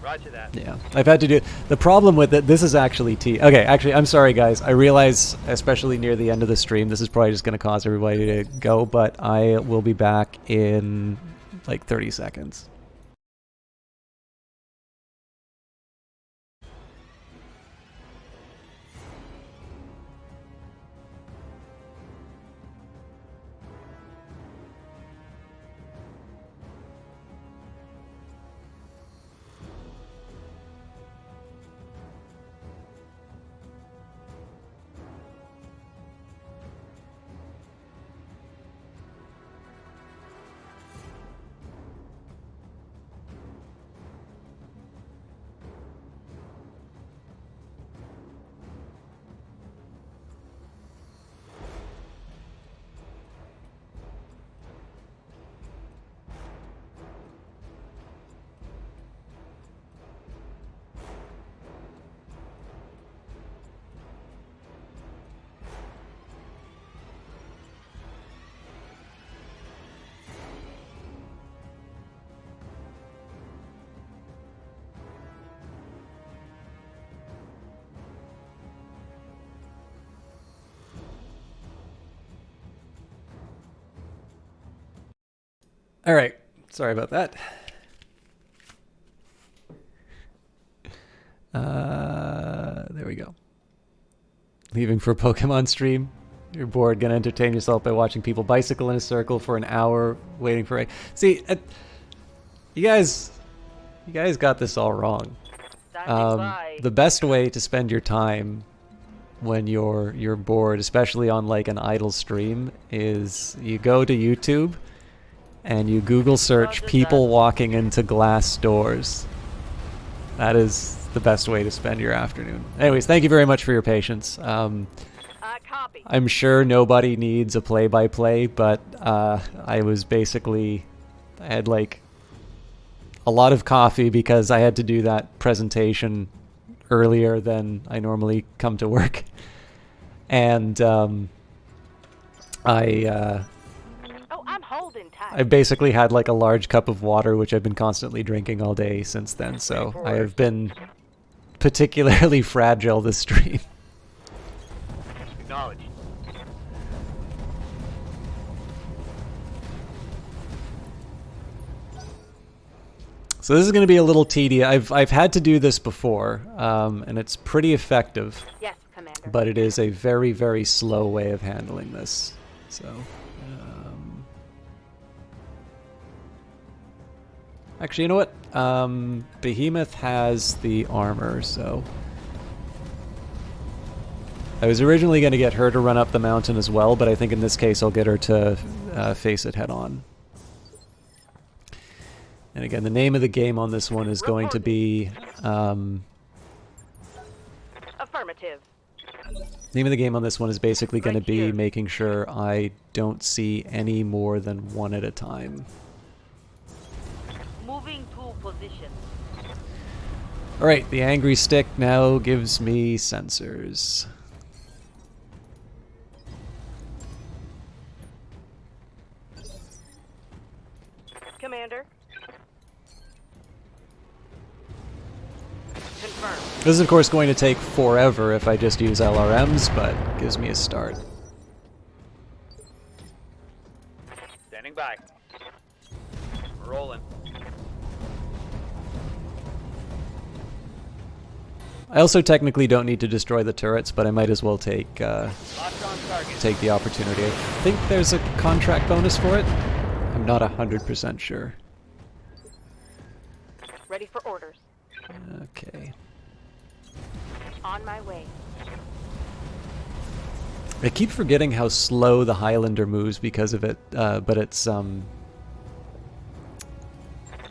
Roger that. Yeah, I've had to do. The problem with it, this is actually Okay, actually, I'm sorry, guys. I realize, especially near the end of the stream, this is probably just going to cause everybody to go, but I will be back in like 30 seconds. All right, sorry about that. There we go. Leaving for a Pokemon stream. You're bored, gonna entertain yourself by watching people bicycle in a circle for an hour, waiting for a... See, you guys got this all wrong. The best way to spend your time when you're bored, especially on like an idle stream, is you go to YouTube and you Google search people walking into glass doors. That is the best way to spend your afternoon. Anyways, thank you very much for your patience. Copy. I'm sure nobody needs a play-by-play, but I had like a lot of coffee because I had to do that presentation earlier than I normally come to work. And I'm holding tight. I basically had like a large cup of water, which I've been constantly drinking all day since then, so I have been particularly fragile this stream. Acknowledged. So this is going to be a little tedious. I've had to do this before, and it's pretty effective. Yes, Commander. But it is a very, very slow way of handling this. So, actually, you know what? Behemoth has the armor, so I was originally going to get her to run up the mountain as well, but I think in this case I'll get her to face it head on. And again, the name of the game on this one is going to be Affirmative. Name of the game on this one is basically going to Right be here. making sure I don't see any more than one at a time. Moving to position. Alright, the angry stick now gives me sensors. Commander. Confirmed. This is of course going to take forever if I just use LRMs, but gives me a start. Standing by. Rolling. I also technically don't need to destroy the turrets, but I might as well take Locked on target. take the opportunity. I think there's a contract bonus for it. I'm not 100% sure. Ready for orders. Okay. On my way. I keep forgetting how slow the Highlander moves because of it, but its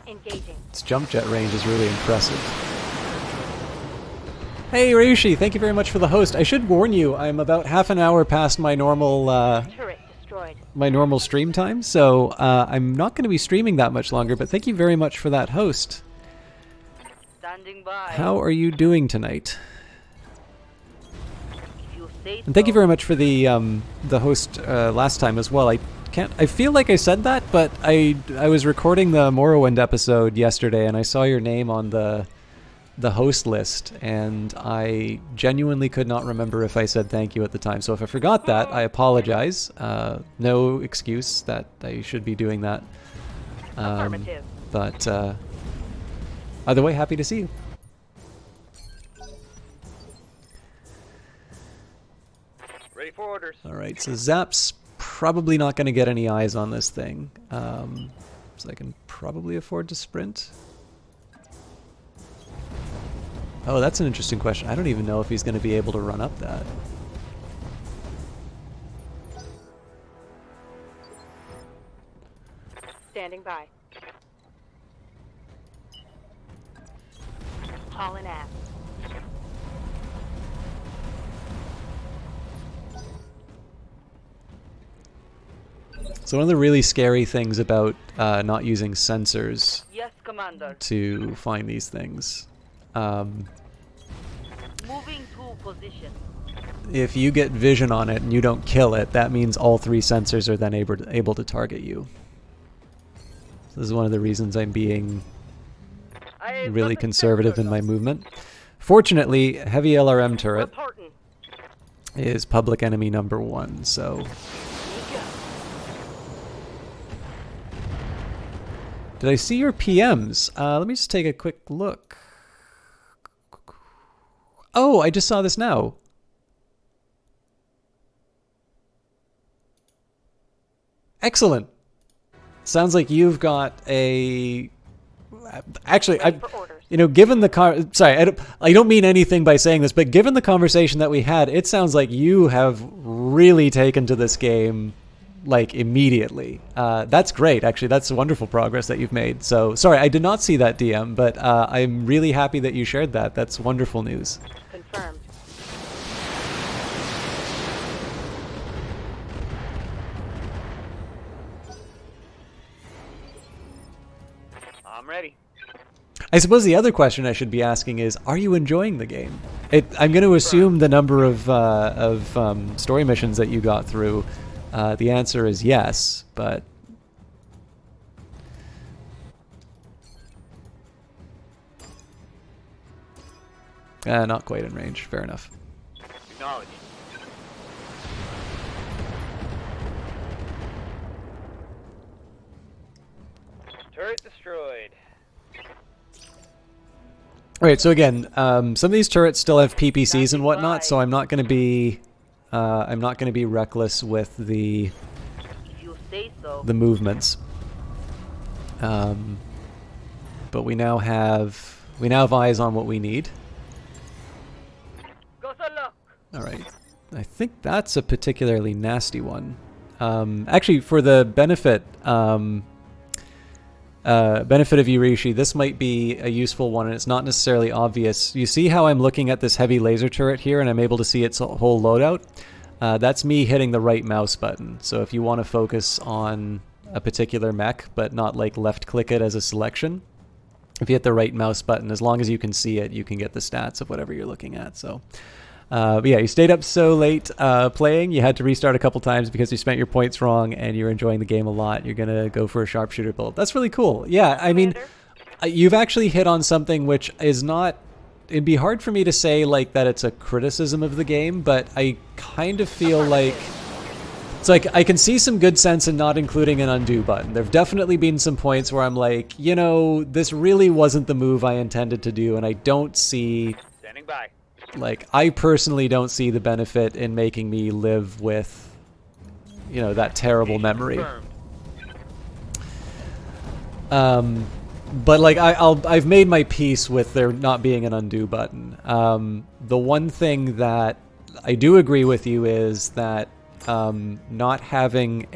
Engaging. jump jet range is really impressive. Hey Ryushi, thank you very much for the host. I should warn you, I'm about half an hour past my normal Turret destroyed. stream time, so I'm not going to be streaming that much longer. But thank you very much for that host. Standing by. How are you doing tonight? If you say And thank you so. very much for the host last time as well. I feel like I said that, but I was recording the Morrowind episode yesterday, and I saw your name on the host list, and I genuinely could not remember if I said thank you at the time. So if I forgot that, I apologize. No excuse that I should be doing that. Affirmative. But either way, happy to see you. Ready for orders. All right, so Zap's probably not going to get any eyes on this thing, so I can probably afford to sprint. Oh, that's an interesting question. I don't even know if he's going to be able to run up that. Standing by. Hauling ass. So one of the really scary things about not using sensors Yes, Commander. to find these things, Moving to position. if you get vision on it and you don't kill it, that means all three sensors are then able to target you. So this is one of the reasons I'm being really conservative in my movement. Fortunately, heavy LRM turret Reporting. is public enemy number 1, so... Did I see your PMs? Let me just take a quick look. Oh, I just saw this now. Excellent. Sounds like you've got a... Actually, Ready for orders. you know, given the sorry, I don't mean anything by saying this, but given the conversation that we had, it sounds like you have really taken to this game like immediately. That's great, actually. That's wonderful progress that you've made. So sorry, I did not see that DM, but I'm really happy that you shared that. That's wonderful news. Confirmed. I'm ready. I suppose the other question I should be asking is, are you enjoying the game? I'm going to assume the number of story missions that you got through. The answer is yes, but... not quite in range. Fair enough. Acknowledge. Turret destroyed. Alright, so again, some of these turrets still have PPCs and whatnot, so I'm not going to be reckless with the If you say so. movements. But we now have eyes on what we need. Go solo. All right, I think that's a particularly nasty one. Actually, for the benefit, benefit of Yurishi, this might be a useful one, and it's not necessarily obvious. You see how I'm looking at this heavy laser turret here, and I'm able to see its whole loadout? That's me hitting the right mouse button. So if you want to focus on a particular mech, but not like left-click it as a selection, if you hit the right mouse button, as long as you can see it, you can get the stats of whatever you're looking at. So, but yeah, you stayed up so late playing, you had to restart a couple times because you spent your points wrong, and you're enjoying the game a lot. You're going to go for a sharpshooter build. That's really cool. Yeah, I mean, you've actually hit on something which is not... It'd be hard for me to say like that it's a criticism of the game, but I kind of feel like it's like I can see some good sense in not including an undo button. There've definitely been some points where I'm like, you know, this really wasn't the move I intended to do, and I don't see... Standing by. Like, I personally don't see the benefit in making me live with, you know, that terrible memory. But like I've made my peace with there not being an undo button. The one thing that I do agree with you is that not having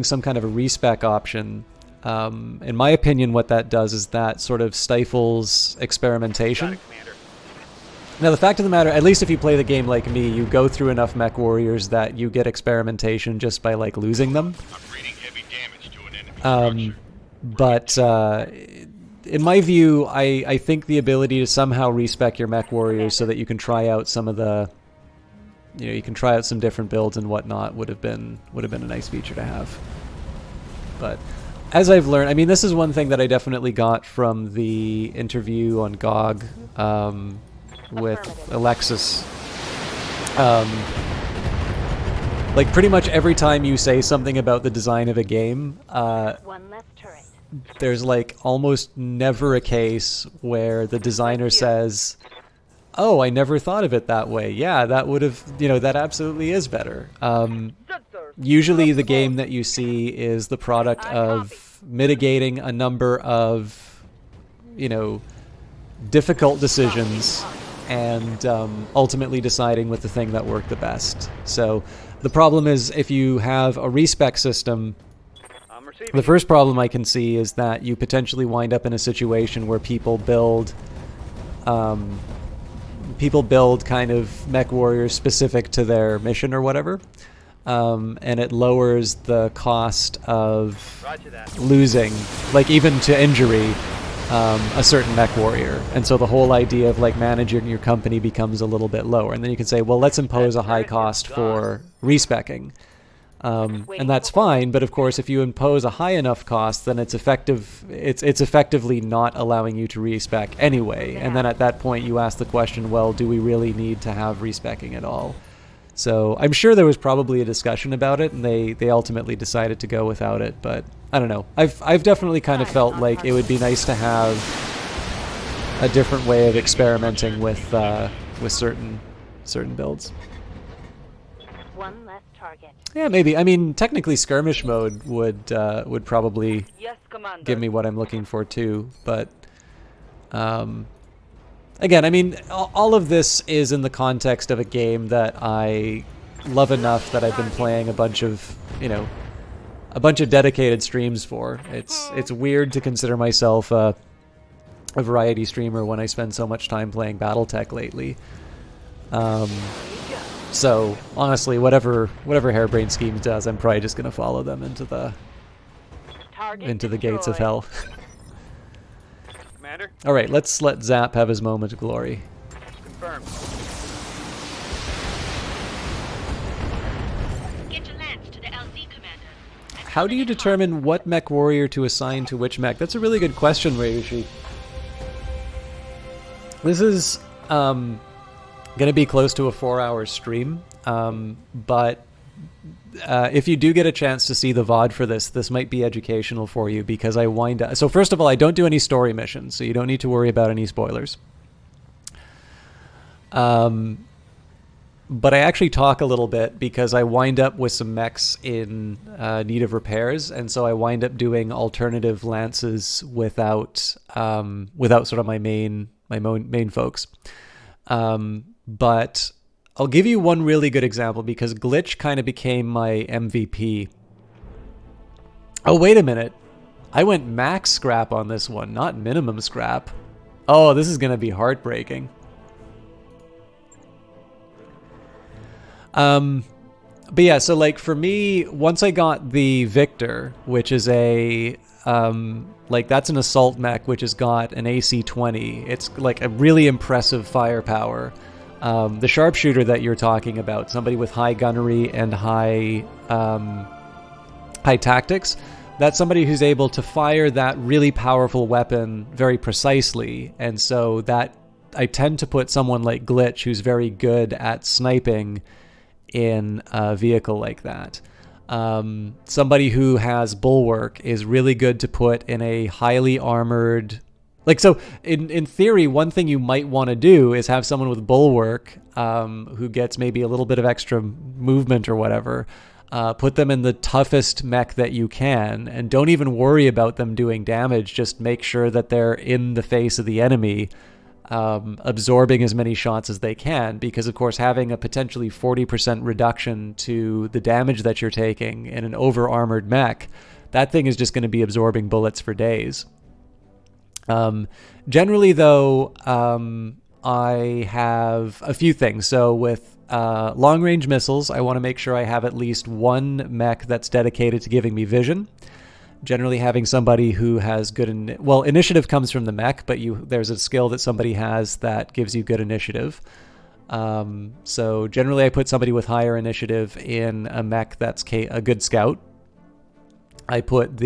some kind of a respec option, in my opinion, what that does is that sort of stifles experimentation. Now, the fact of the matter, at least if you play the game like me, you go through enough mech warriors that you get experimentation just by like losing them. But in my view, I think the ability to somehow respec your mech warriors so that you can try out some of the, you know, you can try out some different builds and whatnot would have been a nice feature to have. But as I've learned, I mean, this is one thing that I definitely got from the interview on GOG with Alexis. Like, pretty much every time you say something about the design of a game, One less turret. there's, like, almost never a case where the designer says, oh, I never thought of it that way. Yeah, that would have, you know, that absolutely is better. Usually the game that you see is the product of mitigating a number of, you know, difficult decisions and ultimately deciding with the thing that worked the best. So the problem is if you have a respec system, the first problem I can see is that you potentially wind up in a situation where people build kind of mech warriors specific to their mission or whatever, and it lowers the cost of losing, like even to injury, a certain mech warrior. And so the whole idea of like managing your company becomes a little bit lower. And then you can say, well, let's impose a high cost for respecing. And that's fine, but of course, if you impose a high enough cost, then it's effectively not allowing you to respec anyway. And then at that point, you ask the question, well, do we really need to have respecing at all? So I'm sure there was probably a discussion about it, and they ultimately decided to go without it. But I don't know. I've definitely kind of felt like it would be nice to have a different way of experimenting with certain builds. One less target. Yeah, maybe. I mean, technically, skirmish mode would probably give me what I'm looking for too. But again, I mean, all of this is in the context of a game that I love enough that I've been playing a bunch of dedicated streams for. It's weird to consider myself a variety streamer when I spend so much time playing Battletech lately. So honestly, whatever Harebrained Schemes does, I'm probably just gonna follow them into the gates of hell. Commander? All right, let's let Zap have his moment of glory. Confirmed. Get your lance to the LZ, Commander. How do you determine what mech warrior to assign to which mech? That's a really good question, Ryushi. This is going to be close to a 4-hour stream, but if you do get a chance to see the VOD for this might be educational for you, because I wind up... So first of all, I don't do any story missions, so you don't need to worry about any spoilers. But I actually talk a little bit because I wind up with some mechs in need of repairs, and so I wind up doing alternative lances without sort of my main folks. But I'll give you one really good example, because Glitch kind of became my MVP Oh, wait a minute. I went max scrap on this one, not minimum scrap. Oh, this is going to be heartbreaking. But yeah, so like for me, once I got the Victor, which is a, like that's an assault mech, which has got an AC-20. It's like a really impressive firepower. The sharpshooter that you're talking about, somebody with high gunnery and high tactics, that's somebody who's able to fire that really powerful weapon very precisely. And so that I tend to put someone like Glitch, who's very good at sniping in a vehicle like that. Somebody who has bulwark is really good to put in a highly armored, like, so in theory, one thing you might want to do is have someone with bulwark who gets maybe a little bit of extra movement or whatever, put them in the toughest mech that you can, and don't even worry about them doing damage. Just make sure that they're in the face of the enemy, absorbing as many shots as they can, because of course having a potentially 40% reduction to the damage that you're taking in an over-armored mech, that thing is just going to be absorbing bullets for days. Generally though, I have a few things. So with long-range missiles, I want to make sure I have at least one mech that's dedicated to giving me vision. Generally having somebody who has good, initiative comes from the mech, but there's a skill that somebody has that gives you good initiative. So generally I put somebody with higher initiative in a mech that's a good scout. I put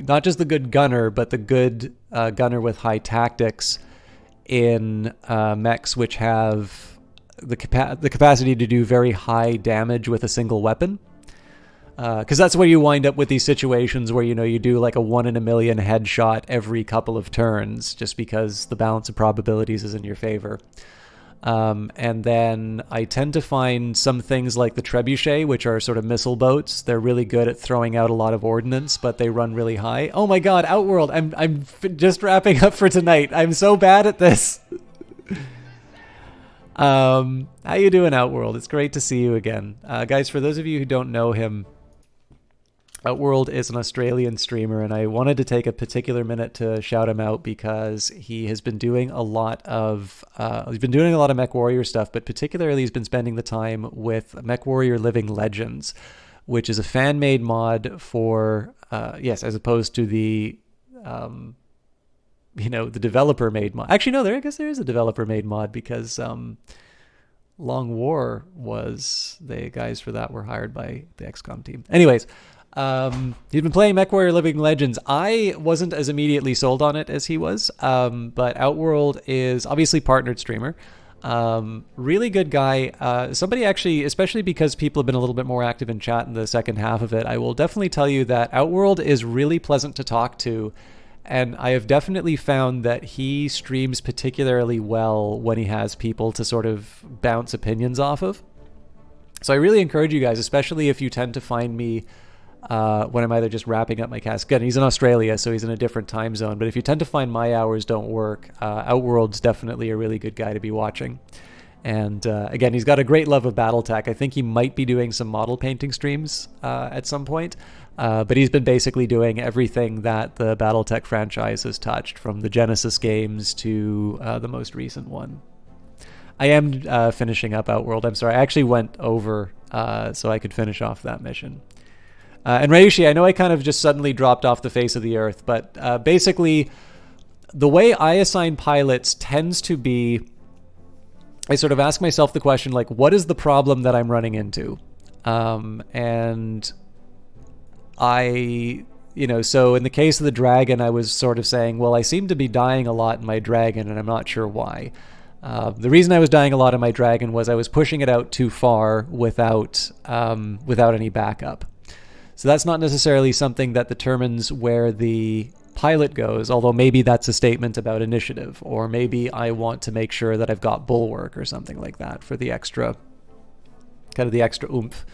not just the good gunner, but the good gunner with high tactics in mechs which have the capacity to do very high damage with a single weapon. Because that's where you wind up with these situations where, you do like a 1 in a million headshot every couple of turns, just because the balance of probabilities is in your favor. And then I tend to find some things like the trebuchet, which are sort of missile boats. They're really good at throwing out a lot of ordnance, but they run really high. Oh my god, Outworld! I'm just wrapping up for tonight. I'm so bad at this. How you doing, Outworld? It's great to see you again. Guys, for those of you who don't know him, Outworld is an Australian streamer, and I wanted to take a particular minute to shout him out because he has been doing a lot of MechWarrior stuff, but particularly he's been spending the time with MechWarrior Living Legends, which is a fan-made mod for as opposed to the the developer-made mod. Actually, no, I guess there is a developer-made mod because Long War was the guys for that were hired by the XCOM team. Anyways. He'd been playing MechWarrior Living Legends. I wasn't as immediately sold on it as he was, but Outworld is obviously partnered streamer. Really good guy. Somebody actually, especially because people have been a little bit more active in chat in the second half of it, I will definitely tell you that Outworld is really pleasant to talk to, and I have definitely found that he streams particularly well when he has people to sort of bounce opinions off of. So I really encourage you guys, especially if you tend to find me when I'm either just wrapping up my cast. Again, he's in Australia, so he's in a different time zone. But if you tend to find my hours don't work, Outworld's definitely a really good guy to be watching. And again, he's got a great love of Battletech. I think he might be doing some model painting streams at some point. But he's been basically doing everything that the Battletech franchise has touched, from the Genesis games to the most recent one. I am finishing up Outworld. I'm sorry. I actually went over so I could finish off that mission. And Ryushi, I know I kind of just suddenly dropped off the face of the earth, but basically the way I assign pilots tends to be, I sort of ask myself the question, like, what is the problem that I'm running into? And I, so in the case of the Dragon, I was sort of saying, well, I seem to be dying a lot in my Dragon, and I'm not sure why. The reason I was dying a lot in my Dragon was I was pushing it out too far without any backup. So that's not necessarily something that determines where the pilot goes, although maybe that's a statement about initiative, or maybe I want to make sure that I've got bulwark or something like that for the extra, kind of the extra oomph.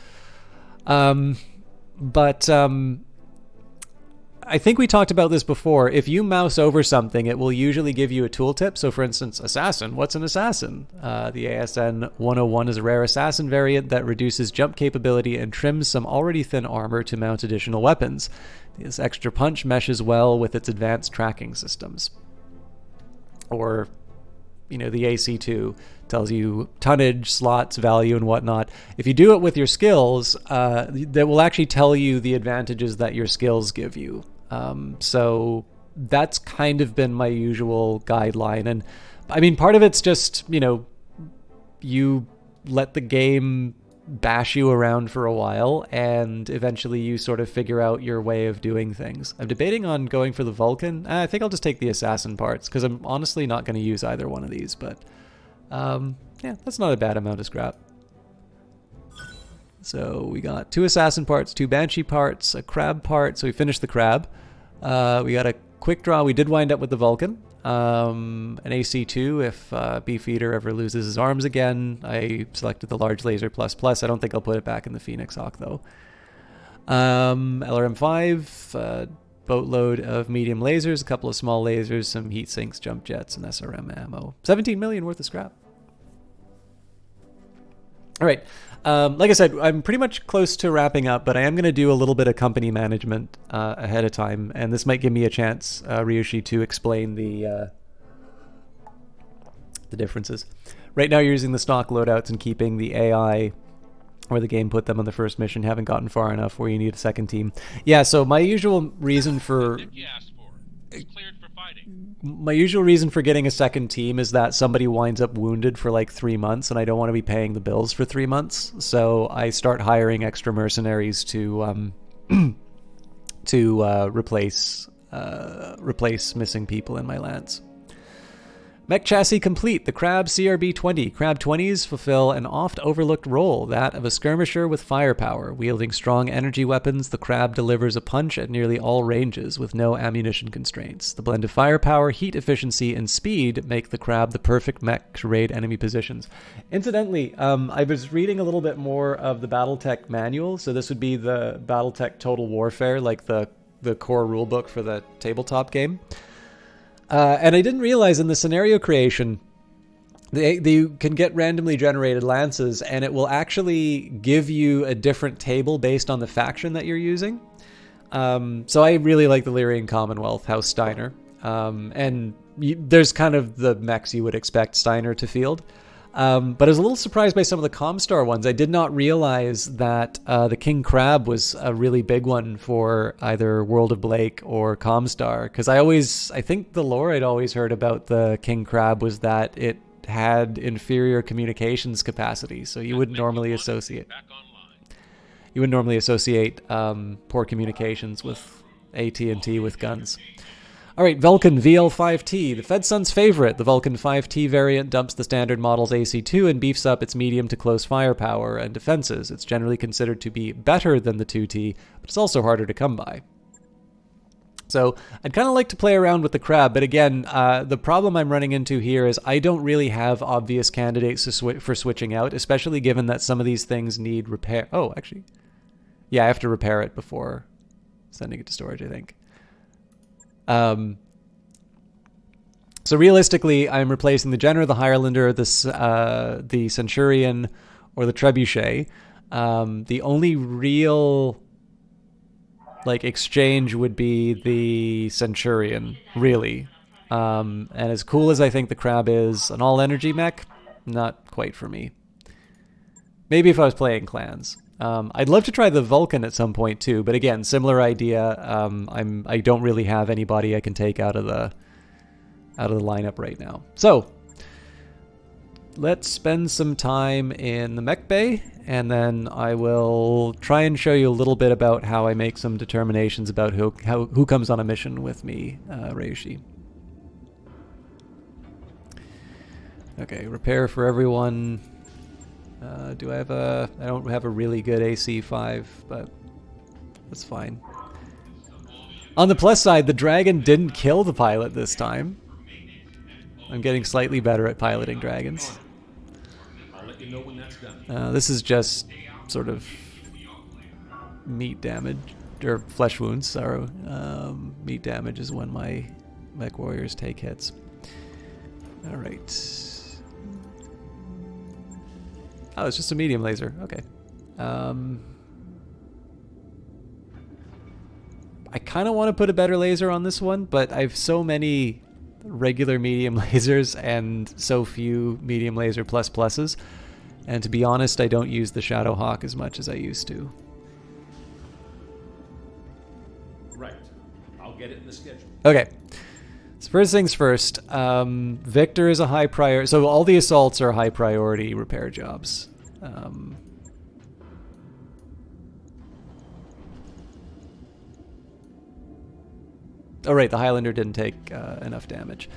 I think we talked about this before. If you mouse over something, it will usually give you a tooltip. So for instance, assassin, what's an assassin? The ASN 101 is a rare assassin variant that reduces jump capability and trims some already thin armor to mount additional weapons. This extra punch meshes well with its advanced tracking systems. Or, you know, the AC2 tells you tonnage, slots, value, and whatnot. If you do it with your skills, that will actually tell you the advantages that your skills give you. So that's kind of been my usual guideline. And I mean, part of it's just, you know, you let the game bash you around for a while and eventually you sort of figure out your way of doing things. I'm debating on going for the Vulcan. I think I'll just take the assassin parts because I'm honestly not going to use either one of these, but yeah, that's not a bad amount of scrap. So we got 2 assassin parts, 2 banshee parts, a crab part. So we finished the crab. We got a quick draw. We did wind up with the Vulcan. An AC2 if Beefeater ever loses his arms again. I selected the large laser ++. I don't think I'll put it back in the Phoenix Hawk though. LRM5, boatload of medium lasers, a couple of small lasers, some heat sinks, jump jets, and SRM ammo. 17 million worth of scrap. All right. Like I said, I'm pretty much close to wrapping up, but I am going to do a little bit of company management ahead of time, and this might give me a chance, Ryushi, to explain the differences. Right now you're using the stock loadouts and keeping the AI where the game put them on the first mission, haven't gotten far enough where you need a second team. Yeah, so my usual reason for... My usual reason for getting a second team is that somebody winds up wounded for like 3 months and I don't want to be paying the bills for 3 months. So I start hiring extra mercenaries to replace missing people in my lands. Mech chassis complete. The Crab CRB-20. Crab 20s fulfill an oft-overlooked role, that of a skirmisher with firepower. Wielding strong energy weapons, the Crab delivers a punch at nearly all ranges with no ammunition constraints. The blend of firepower, heat efficiency, and speed make the Crab the perfect mech to raid enemy positions. Incidentally, I was reading a little bit more of the Battletech manual, so this would be the Battletech Total Warfare, like the core rulebook for the tabletop game. And I didn't realize in the scenario creation, you can get randomly generated lances, and it will actually give you a different table based on the faction that you're using. So I really like the Lyrian Commonwealth, House Steiner. And there's kind of the mechs you would expect Steiner to field. But I was a little surprised by some of the Comstar ones. I did not realize that the King Crab was a really big one for either World of Blake or Comstar. Because I think the lore I'd always heard about the King Crab was that it had inferior communications capacity. So you wouldn't normally associate poor communications with AT&T with guns. All right, Vulcan VL5T, the FedSun's favorite. The Vulcan 5T variant dumps the standard model's AC2 and beefs up its medium to close firepower and defenses. It's generally considered to be better than the 2T, but it's also harder to come by. So I'd kind of like to play around with the Crab, but again, the problem I'm running into here is I don't really have obvious candidates for switching out, especially given that some of these things need repair. Oh, actually, yeah, I have to repair it before sending it to storage, I think. So realistically, I'm replacing the Jenner, the Hirelander, the Centurion, or the Trebuchet. The only real exchange would be the Centurion, really. And as cool as I think the Crab is, an all-energy mech, not quite for me. Maybe if I was playing clans. I'd love to try the Vulcan at some point too, but again, similar idea. I don't really have anybody I can take out of the lineup right now. So let's spend some time in the mech bay, and then I will try and show you a little bit about how I make some determinations about who comes on a mission with me, Ryushi. Okay, repair for everyone. I don't have a really good AC5, but that's fine. On the plus side, the dragon didn't kill the pilot this time. I'm getting slightly better at piloting dragons. I'll let you know when that's done. This is just sort of meat damage. or flesh wounds. Sorry, meat damage is when my mech warriors take hits. All right. Oh, it's just a medium laser. Okay. I kind of want to put a better laser on this one, but I have so many regular medium lasers and so few medium laser pluses. And to be honest, I don't use the Shadow Hawk as much as I used to. Right. I'll get it in the schedule. Okay. So first things first, Victor is a high priority. So all the assaults are high priority repair jobs. Oh, right, the Highlander didn't take enough damage.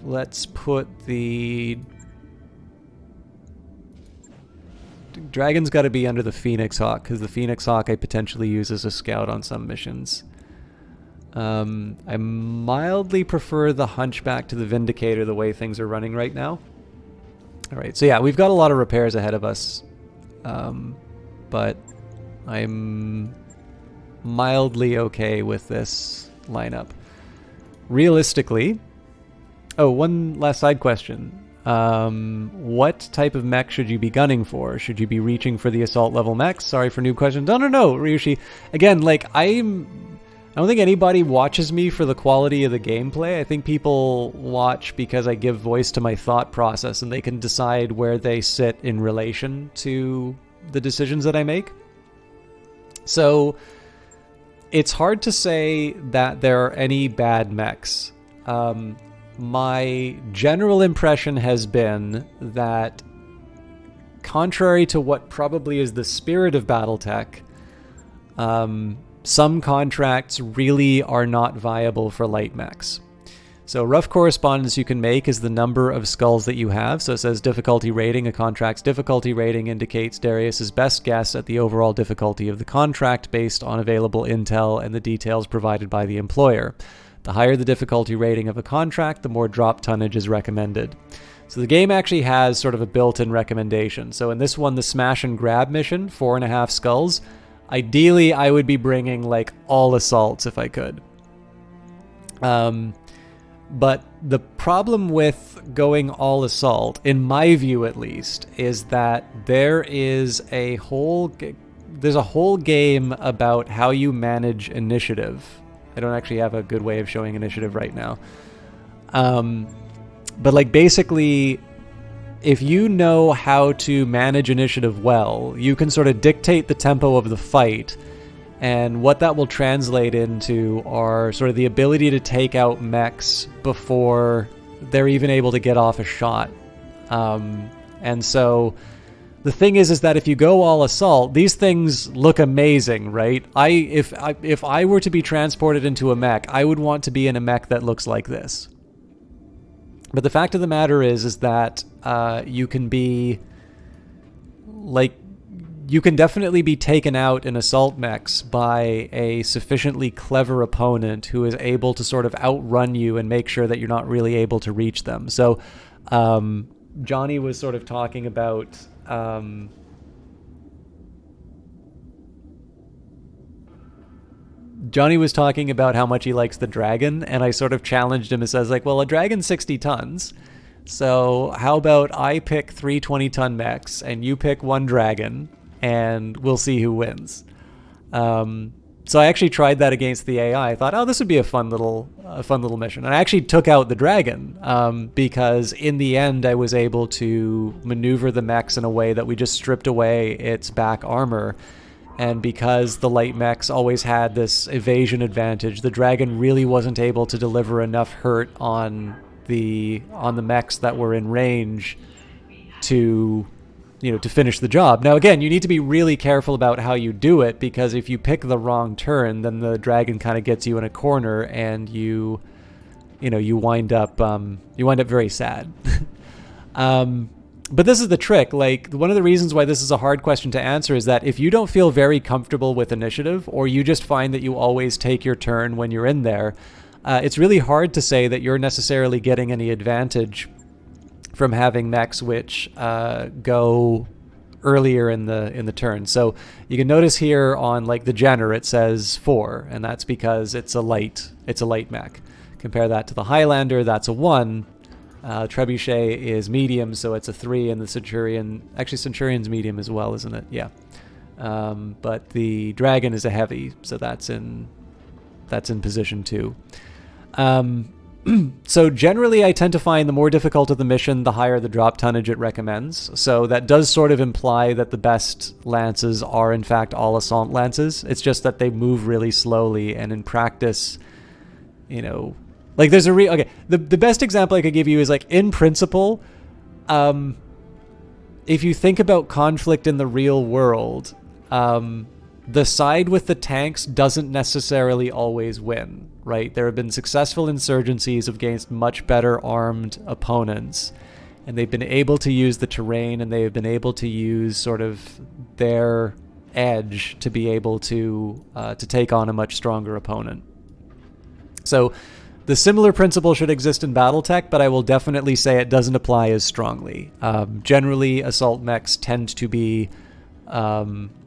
Let's put the... Dragon's got to be under the Phoenix Hawk, because the Phoenix Hawk I potentially use as a scout on some missions. I mildly prefer the Hunchback to the Vindicator the way things are running right now. Alright, so yeah, we've got a lot of repairs ahead of us. But I'm mildly okay with this lineup. Realistically... Oh, one last side question. What type of mech should you be gunning for? Should you be reaching for the assault level mechs? Sorry for new questions. No, Ryushi. Again, like, I don't think anybody watches me for the quality of the gameplay. I think people watch because I give voice to my thought process and they can decide where they sit in relation to the decisions that I make. So, it's hard to say that there are any bad mechs. My general impression has been that, contrary to what probably is the spirit of Battletech, some contracts really are not viable for light mechs. So rough correspondence you can make is the number of skulls that you have. So it says difficulty rating. A contract's difficulty rating indicates Darius's best guess at the overall difficulty of the contract based on available intel and the details provided by the employer. The higher the difficulty rating of a contract, the more drop tonnage is recommended. So the game actually has sort of a built-in recommendation. So in this one, the smash and grab mission, 4.5 skulls. Ideally, I would be bringing like all assaults if I could. But the problem with going all assault, in my view at least, is that there's a whole game about how you manage initiative. I don't actually have a good way of showing initiative right now. But like basically, if you know how to manage initiative well, you can sort of dictate the tempo of the fight. And what that will translate into are sort of the ability to take out mechs before they're even able to get off a shot. And so the thing is that if you go all assault, these things look amazing, right? If I were to be transported into a mech, I would want to be in a mech that looks like this. But the fact of the matter is that you can definitely be taken out in assault mechs by a sufficiently clever opponent who is able to sort of outrun you and make sure that you're not really able to reach them. So Johnny was sort of talking about how much he likes the dragon, and I sort of challenged him and says like, well, a dragon's 60 tons. So how about I pick 3 20-ton mechs and you pick 1 dragon and we'll see who wins. So I actually tried that against the AI. I thought, oh, this would be a fun little mission. And I actually took out the dragon because in the end I was able to maneuver the mechs in a way that we just stripped away its back armor. And because the light mechs always had this evasion advantage, the dragon really wasn't able to deliver enough hurt on the mechs that were in range to finish the job. Now, again, you need to be really careful about how you do it, because if you pick the wrong turn, then the dragon kind of gets you in a corner, and you wind up very sad. But this is the trick. Like, one of the reasons why this is a hard question to answer is that if you don't feel very comfortable with initiative, or you just find that you always take your turn when you're in there, it's really hard to say that you're necessarily getting any advantage from having mechs which go earlier in the turn. So you can notice here on like the Jenner it says 4, and that's because it's a light mech. Compare that to the Highlander, that's a 1. Trebuchet is medium, so it's a 3, and the Centurion, actually Centurion's medium as well, isn't it? Yeah. But the Dragon is a heavy, so that's in position 2. So generally I tend to find the more difficult of the mission, the higher the drop tonnage it recommends. So that does sort of imply that the best lances are in fact all assault lances. It's just that they move really slowly, and in practice, you know, like there's okay, the best example I could give you is like in principle, if you think about conflict in the real world, the side with the tanks doesn't necessarily always win, right? There have been successful insurgencies against much better armed opponents, and they've been able to use the terrain, and they've been able to use sort of their edge to be able to take on a much stronger opponent. So the similar principle should exist in Battletech, but I will definitely say it doesn't apply as strongly. Generally, assault mechs tend to be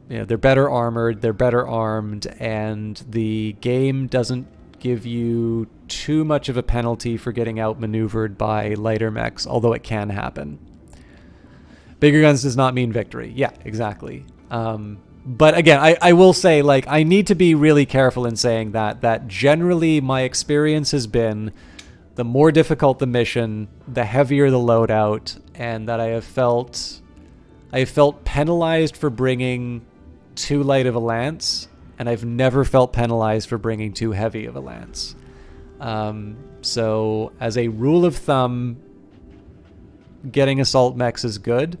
they're better armored, they're better armed, and the game doesn't give you too much of a penalty for getting outmaneuvered by lighter mechs, although it can happen. Bigger guns does not mean victory. Yeah, exactly. But again, I will say, like, I need to be really careful in saying that generally my experience has been the more difficult the mission, the heavier the loadout, and that I have felt penalized for bringing too light of a lance, and I've never felt penalized for bringing too heavy of a lance. So as a rule of thumb, getting assault mechs is good.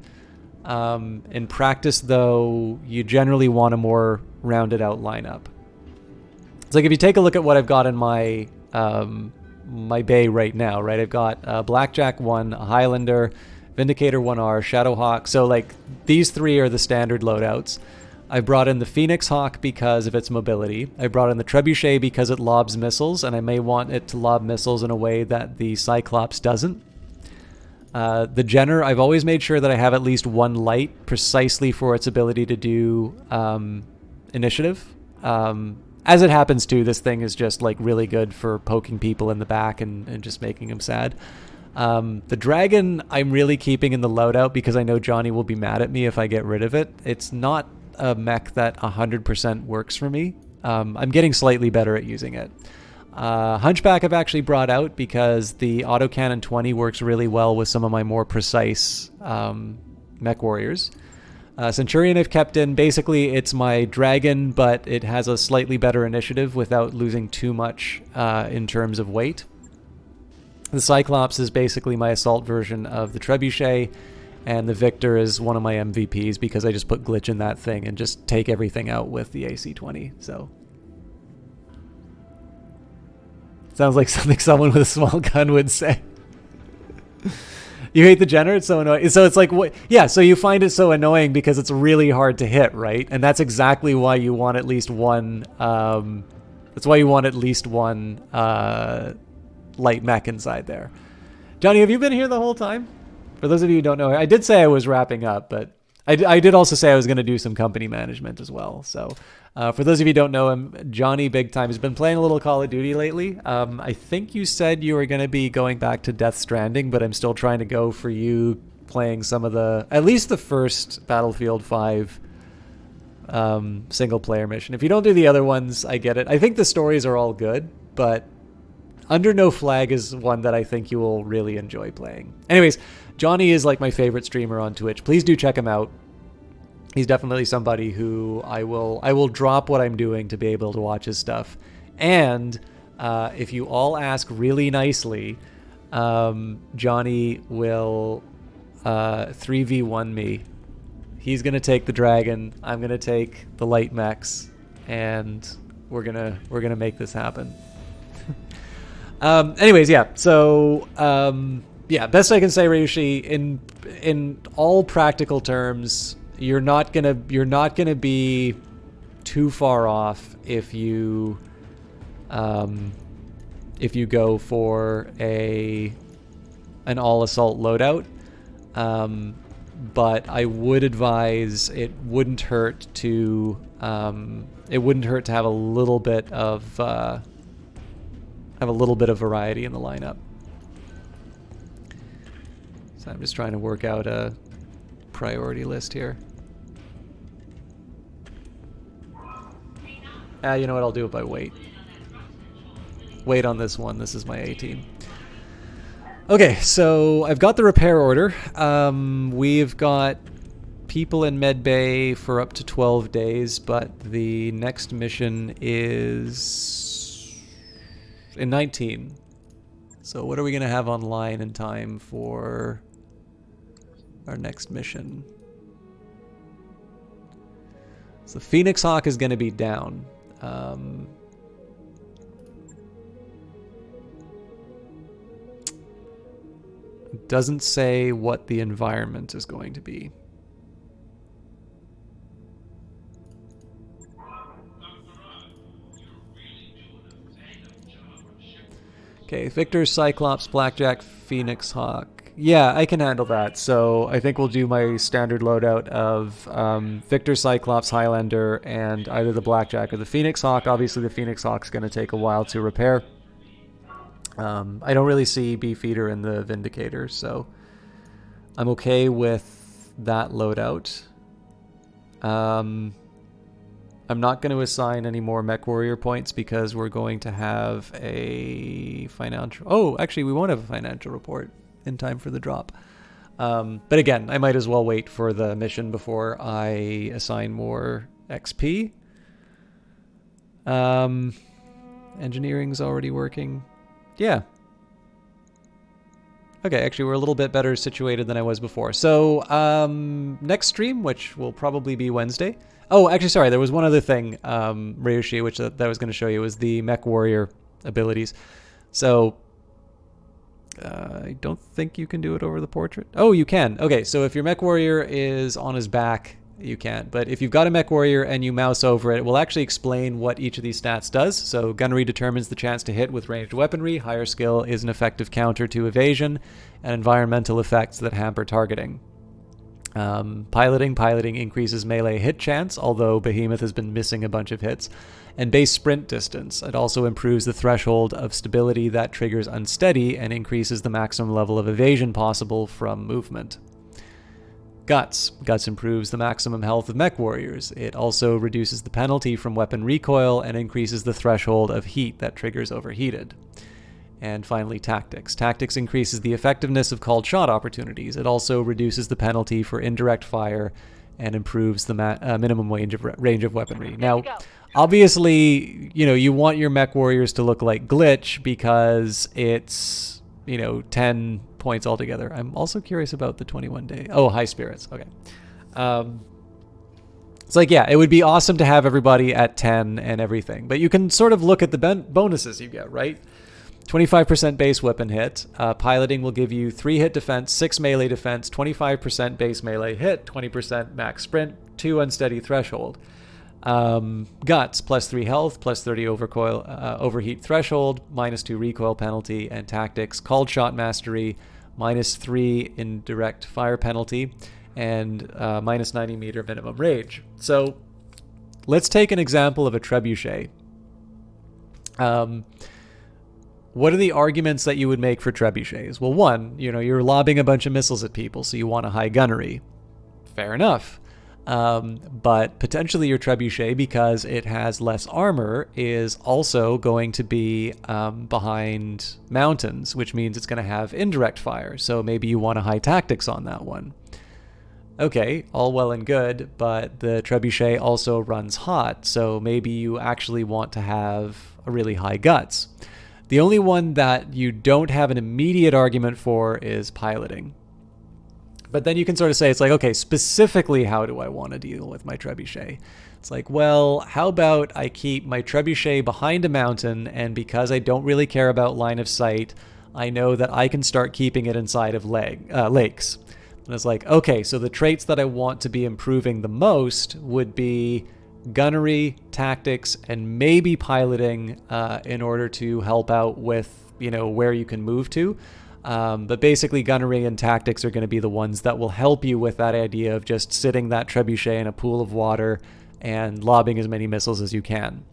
In practice, though, you generally want a more rounded out lineup. It's like if you take a look at what I've got in my my bay right now, right? I've got Blackjack 1, a Highlander, Vindicator 1R, Shadowhawk. So like these 3 are the standard loadouts. I brought in the Phoenix Hawk because of its mobility. I brought in the Trebuchet because it lobs missiles, and I may want it to lob missiles in a way that the Cyclops doesn't. The Jenner, I've always made sure that I have at least 1 light precisely for its ability to do initiative. As it happens too, this thing is just like really good for poking people in the back and just making them sad. The Dragon I'm really keeping in the loadout because I know Johnny will be mad at me if I get rid of it. It's not a mech that 100% works for me. I'm getting slightly better at using it. Hunchback I've actually brought out because the autocannon 20 works really well with some of my more precise mech warriors. Centurion I've kept in. Basically it's my Dragon, but it has a slightly better initiative without losing too much in terms of weight. The Cyclops is basically my assault version of the Trebuchet, and the Victor is one of my MVPs because I just put glitch in that thing and just take everything out with the AC-20. So sounds like something someone with a small gun would say. You hate the Jenner? It's so annoying. So it's like, yeah, so you find it so annoying because it's really hard to hit, right? And that's exactly why you want at least one, that's why you want at least one light mech inside there. Johnny, have you been here the whole time? For those of you who don't know, I did say I was wrapping up, but I did also say I was going to do some company management as well. So for those of you who don't know him, Johnny Big Time has been playing a little Call of Duty lately. I think you said you were going to be going back to Death Stranding, but I'm still trying to go for you playing some of the, at least the first Battlefield 5 single player mission. If you don't do the other ones, I get it. I think the stories are all good, but Under No Flag is one that I think you will really enjoy playing. Anyways, Johnny is like my favorite streamer on Twitch. Please do check him out. He's definitely somebody who I will drop what I'm doing to be able to watch his stuff. And if you all ask really nicely, Johnny will 3v1 me. He's gonna take the Dragon. I'm gonna take the light mechs, and we're gonna make this happen. Anyways, yeah. So yeah, best I can say, Ryushi, in all practical terms, you're not gonna be too far off if you go for an all assault loadout. but I would advise it wouldn't hurt to have a little bit of variety in the lineup. So I'm just trying to work out a priority list here. You know what? I'll do it by weight. Weight on this one. This is my A team. Okay, so I've got the repair order. We've got people in medbay for up to 12 days, but the next mission is in 19. So what are we going to have online in time for our next mission? So Phoenix Hawk is going to be down. It doesn't say what the environment is going to be. Okay, Victor, Cyclops, Blackjack, Phoenix Hawk. Yeah, I can handle that. So I think we'll do my standard loadout of Victor, Cyclops, Highlander, and either the Blackjack or the Phoenix Hawk. Obviously, the Phoenix Hawk's going to take a while to repair. I don't really see Beefeater in the Vindicator, so I'm okay with that loadout. I'm not going to assign any more Mech Warrior points because we're going to have a financial... Oh, actually, we won't have a financial report in time for the drop. But again, I might as well wait for the mission before I assign more XP. Engineering's already working. Yeah. Okay, actually, we're a little bit better situated than I was before. So, next stream, which will probably be Wednesday. Oh, actually, sorry, there was one other thing, Ryushi, which that I was going to show you, was the Mech Warrior abilities. So, I don't think you can do it over the portrait. Oh, you can. Okay, so if your Mech Warrior is on his back, you can't. But if you've got a Mech Warrior and you mouse over it, it will actually explain what each of these stats does. So gunnery determines the chance to hit with ranged weaponry. Higher skill is an effective counter to evasion, and environmental effects that hamper targeting. Piloting increases melee hit chance, although Behemoth has been missing a bunch of hits. And base sprint distance. It also improves the threshold of stability that triggers unsteady and increases the maximum level of evasion possible from movement. Guts. Guts improves the maximum health of mech warriors. It also reduces the penalty from weapon recoil and increases the threshold of heat that triggers overheated. And finally, Tactics. Tactics increases the effectiveness of called shot opportunities. It also reduces the penalty for indirect fire and improves the minimum range of weaponry. Now, obviously, you want your mech warriors to look like Glitch because it's, 10 points altogether. I'm also curious about the 21 day. Oh, high spirits. Okay. It's like, yeah, it would be awesome to have everybody at 10 and everything, but you can sort of look at the bonuses you get, right? 25% base weapon hit. Piloting will give you 3 hit defense, 6 melee defense, 25% base melee hit, 20% max sprint, 2 unsteady threshold. Guts, plus 3 health, plus 30 overheat threshold, minus 2 recoil penalty, and Tactics, called shot mastery, minus 3 indirect fire penalty, and minus 90 meter minimum range. So let's take an example of a trebuchet. What are the arguments that you would make for trebuchets? Well, one, you're lobbing a bunch of missiles at people, so you want a high gunnery. Fair enough. But potentially your trebuchet, because it has less armor, is also going to be behind mountains, which means it's going to have indirect fire. So maybe you want a high tactics on that one. Okay, all well and good, but the trebuchet also runs hot, so maybe you actually want to have a really high guts. The only one that you don't have an immediate argument for is piloting. But then you can sort of say, it's like, okay, specifically, how do I want to deal with my trebuchet? It's like, well, how about I keep my trebuchet behind a mountain, and because I don't really care about line of sight, I know that I can start keeping it inside of lakes. And it's like, okay, so the traits that I want to be improving the most would be gunnery, tactics, and maybe piloting in order to help out with, where you can move to. But basically, gunnery and tactics are going to be the ones that will help you with that idea of just sitting that trebuchet in a pool of water and lobbing as many missiles as you can.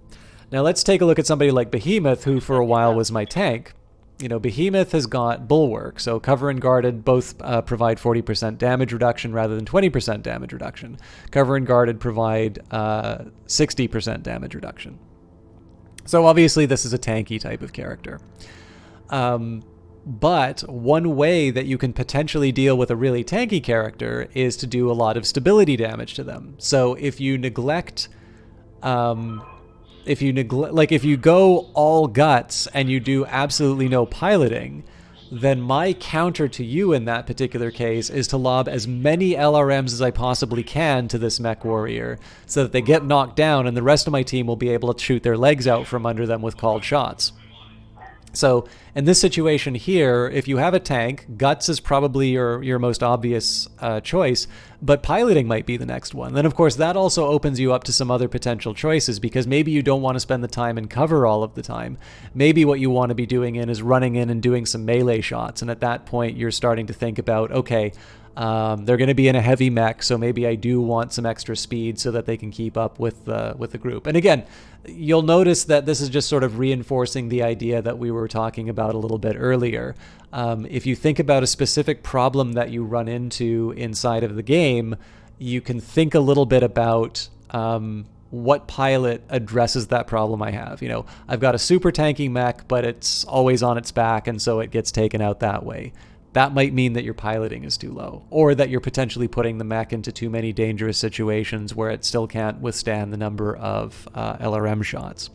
Now let's take a look at somebody like Behemoth, who for a while was my tank. You know, Behemoth has got Bulwark, so cover and guarded both provide 40% damage reduction rather than 20% damage reduction. Cover and guarded provide 60% damage reduction. So obviously this is a tanky type of character. But one way that you can potentially deal with a really tanky character is to do a lot of stability damage to them. So if you neglect... if you go all guts and you do absolutely no piloting, then my counter to you in that particular case is to lob as many LRMs as I possibly can to this mech warrior so that they get knocked down and the rest of my team will be able to shoot their legs out from under them with called shots. So in this situation here, if you have a tank, guts is probably your most obvious choice, but piloting might be the next one. Then of course that also opens you up to some other potential choices, because maybe you don't want to spend the time in cover all of the time. Maybe what you want to be doing is running in and doing some melee shots, and at that point you're starting to think about, okay, they're going to be in a heavy mech, so maybe I do want some extra speed so that they can keep up with the group. And again, you'll notice that this is just sort of reinforcing the idea that we were talking about a little bit earlier. If you think about a specific problem that you run into inside of the game, you can think a little bit about what pilot addresses that problem I have. You know, I've got a super tanky mech, but it's always on its back, and so it gets taken out that way. That might mean that your piloting is too low, or that you're potentially putting the mech into too many dangerous situations where it still can't withstand the number of LRM shots.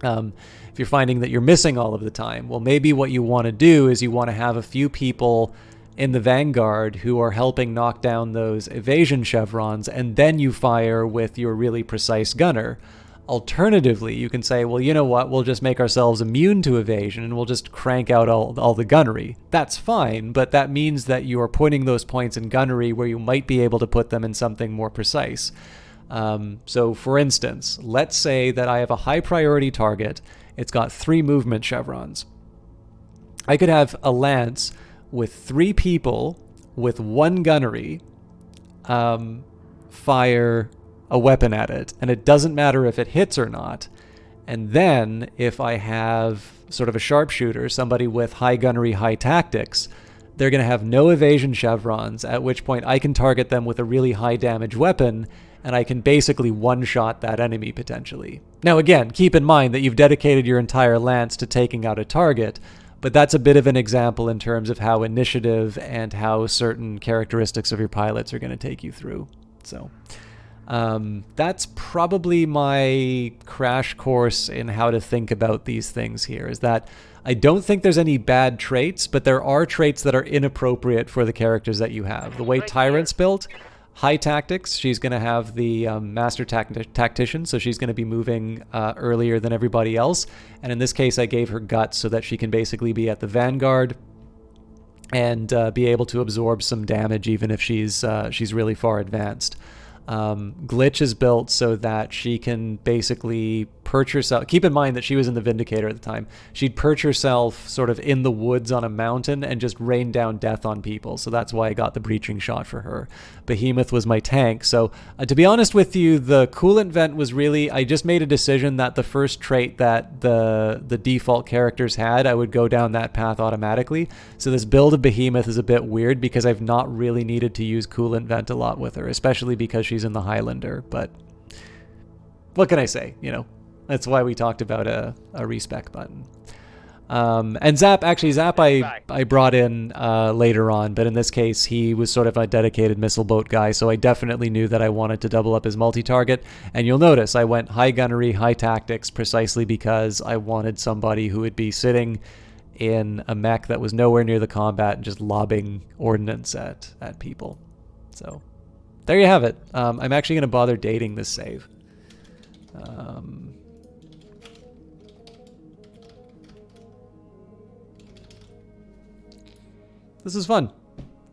If you're finding that you're missing all of the time, well, maybe what you want to do is you want to have a few people in the vanguard who are helping knock down those evasion chevrons, and then you fire with your really precise gunner. Alternatively, you can say, well, you know what, we'll just make ourselves immune to evasion and we'll just crank out all the gunnery. That's fine, but that means that you are putting those points in gunnery where you might be able to put them in something more precise. So for instance, let's say that I have a high priority target. It's got 3 movement chevrons. I could have a lance with 3 people with 1 gunnery fire a weapon at it, and it doesn't matter if it hits or not. And then if I have sort of a sharpshooter, somebody with high gunnery, high tactics, they're going to have no evasion chevrons, at which point I can target them with a really high damage weapon, and I can basically one-shot that enemy potentially. Now again, keep in mind that you've dedicated your entire lance to taking out a target, but that's a bit of an example in terms of how initiative and how certain characteristics of your pilots are going to take you through. So that's probably my crash course in how to think about these things here, is that I don't think there's any bad traits, but there are traits that are inappropriate for the characters that you have. The way Tyrant's built, high tactics, she's going to have the master tactician, so she's going to be moving earlier than everybody else. And in this case, I gave her guts so that she can basically be at the vanguard and be able to absorb some damage even if she's really far advanced. Glitch is built so that she can basically perch herself. Keep in mind that she was in the Vindicator at the time. She'd perch herself sort of in the woods on a mountain and just rain down death on people. So that's why I got the breaching shot for her. Behemoth was my tank. So to be honest with you, the coolant vent was really, I just made a decision that the first trait that the default characters had, I would go down that path automatically. So this build of Behemoth is a bit weird because I've not really needed to use coolant vent a lot with her, especially because she's in the Highlander. But what can I say, you know? That's why we talked about a respec button. And Zap I brought in later on, but in this case he was sort of a dedicated missile boat guy, so I definitely knew that I wanted to double up his multi-target. And you'll notice I went high gunnery, high tactics, precisely because I wanted somebody who would be sitting in a mech that was nowhere near the combat and just lobbing ordnance at people. So there you have it. I'm actually going to bother dating this save. This is fun.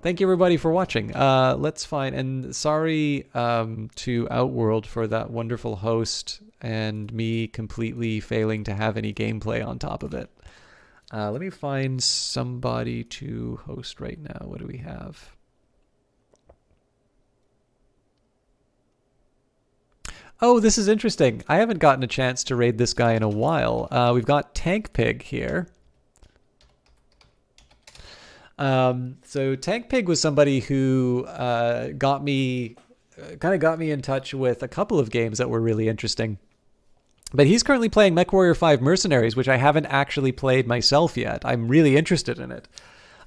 Thank you everybody for watching. Let's find, and sorry to Outworld for that wonderful host and me completely failing to have any gameplay on top of it. Let me find somebody to host right now. What do we have? Oh, this is interesting. I haven't gotten a chance to raid this guy in a while. We've got Tank Pig here. So Tank Pig was somebody who got me in touch with a couple of games that were really interesting. But he's currently playing MechWarrior 5 Mercenaries, which I haven't actually played myself yet. I'm really interested in it.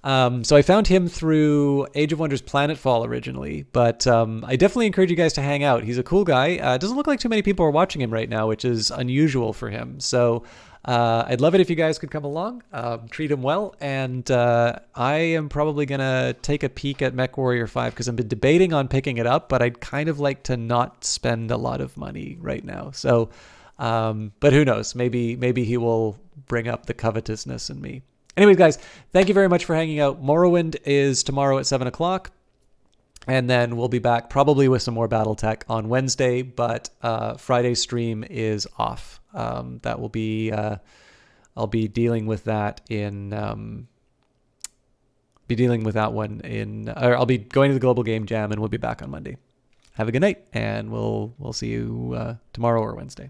So I found him through Age of Wonders Planetfall originally, but I definitely encourage you guys to hang out. He's a cool guy. It doesn't look like too many people are watching him right now, which is unusual for him. So I'd love it if you guys could come along, treat him well, and I am probably going to take a peek at MechWarrior 5 because I've been debating on picking it up, but I'd kind of like to not spend a lot of money right now. So, but who knows? Maybe he will bring up the covetousness in me. Anyways, guys, thank you very much for hanging out. Morrowind is tomorrow at 7 o'clock. And then we'll be back probably with some more Battletech on Wednesday, but Friday's stream is off. That will be, I'll be dealing with that in, or I'll be going to the Global Game Jam and we'll be back on Monday. Have a good night, and we'll see you tomorrow or Wednesday.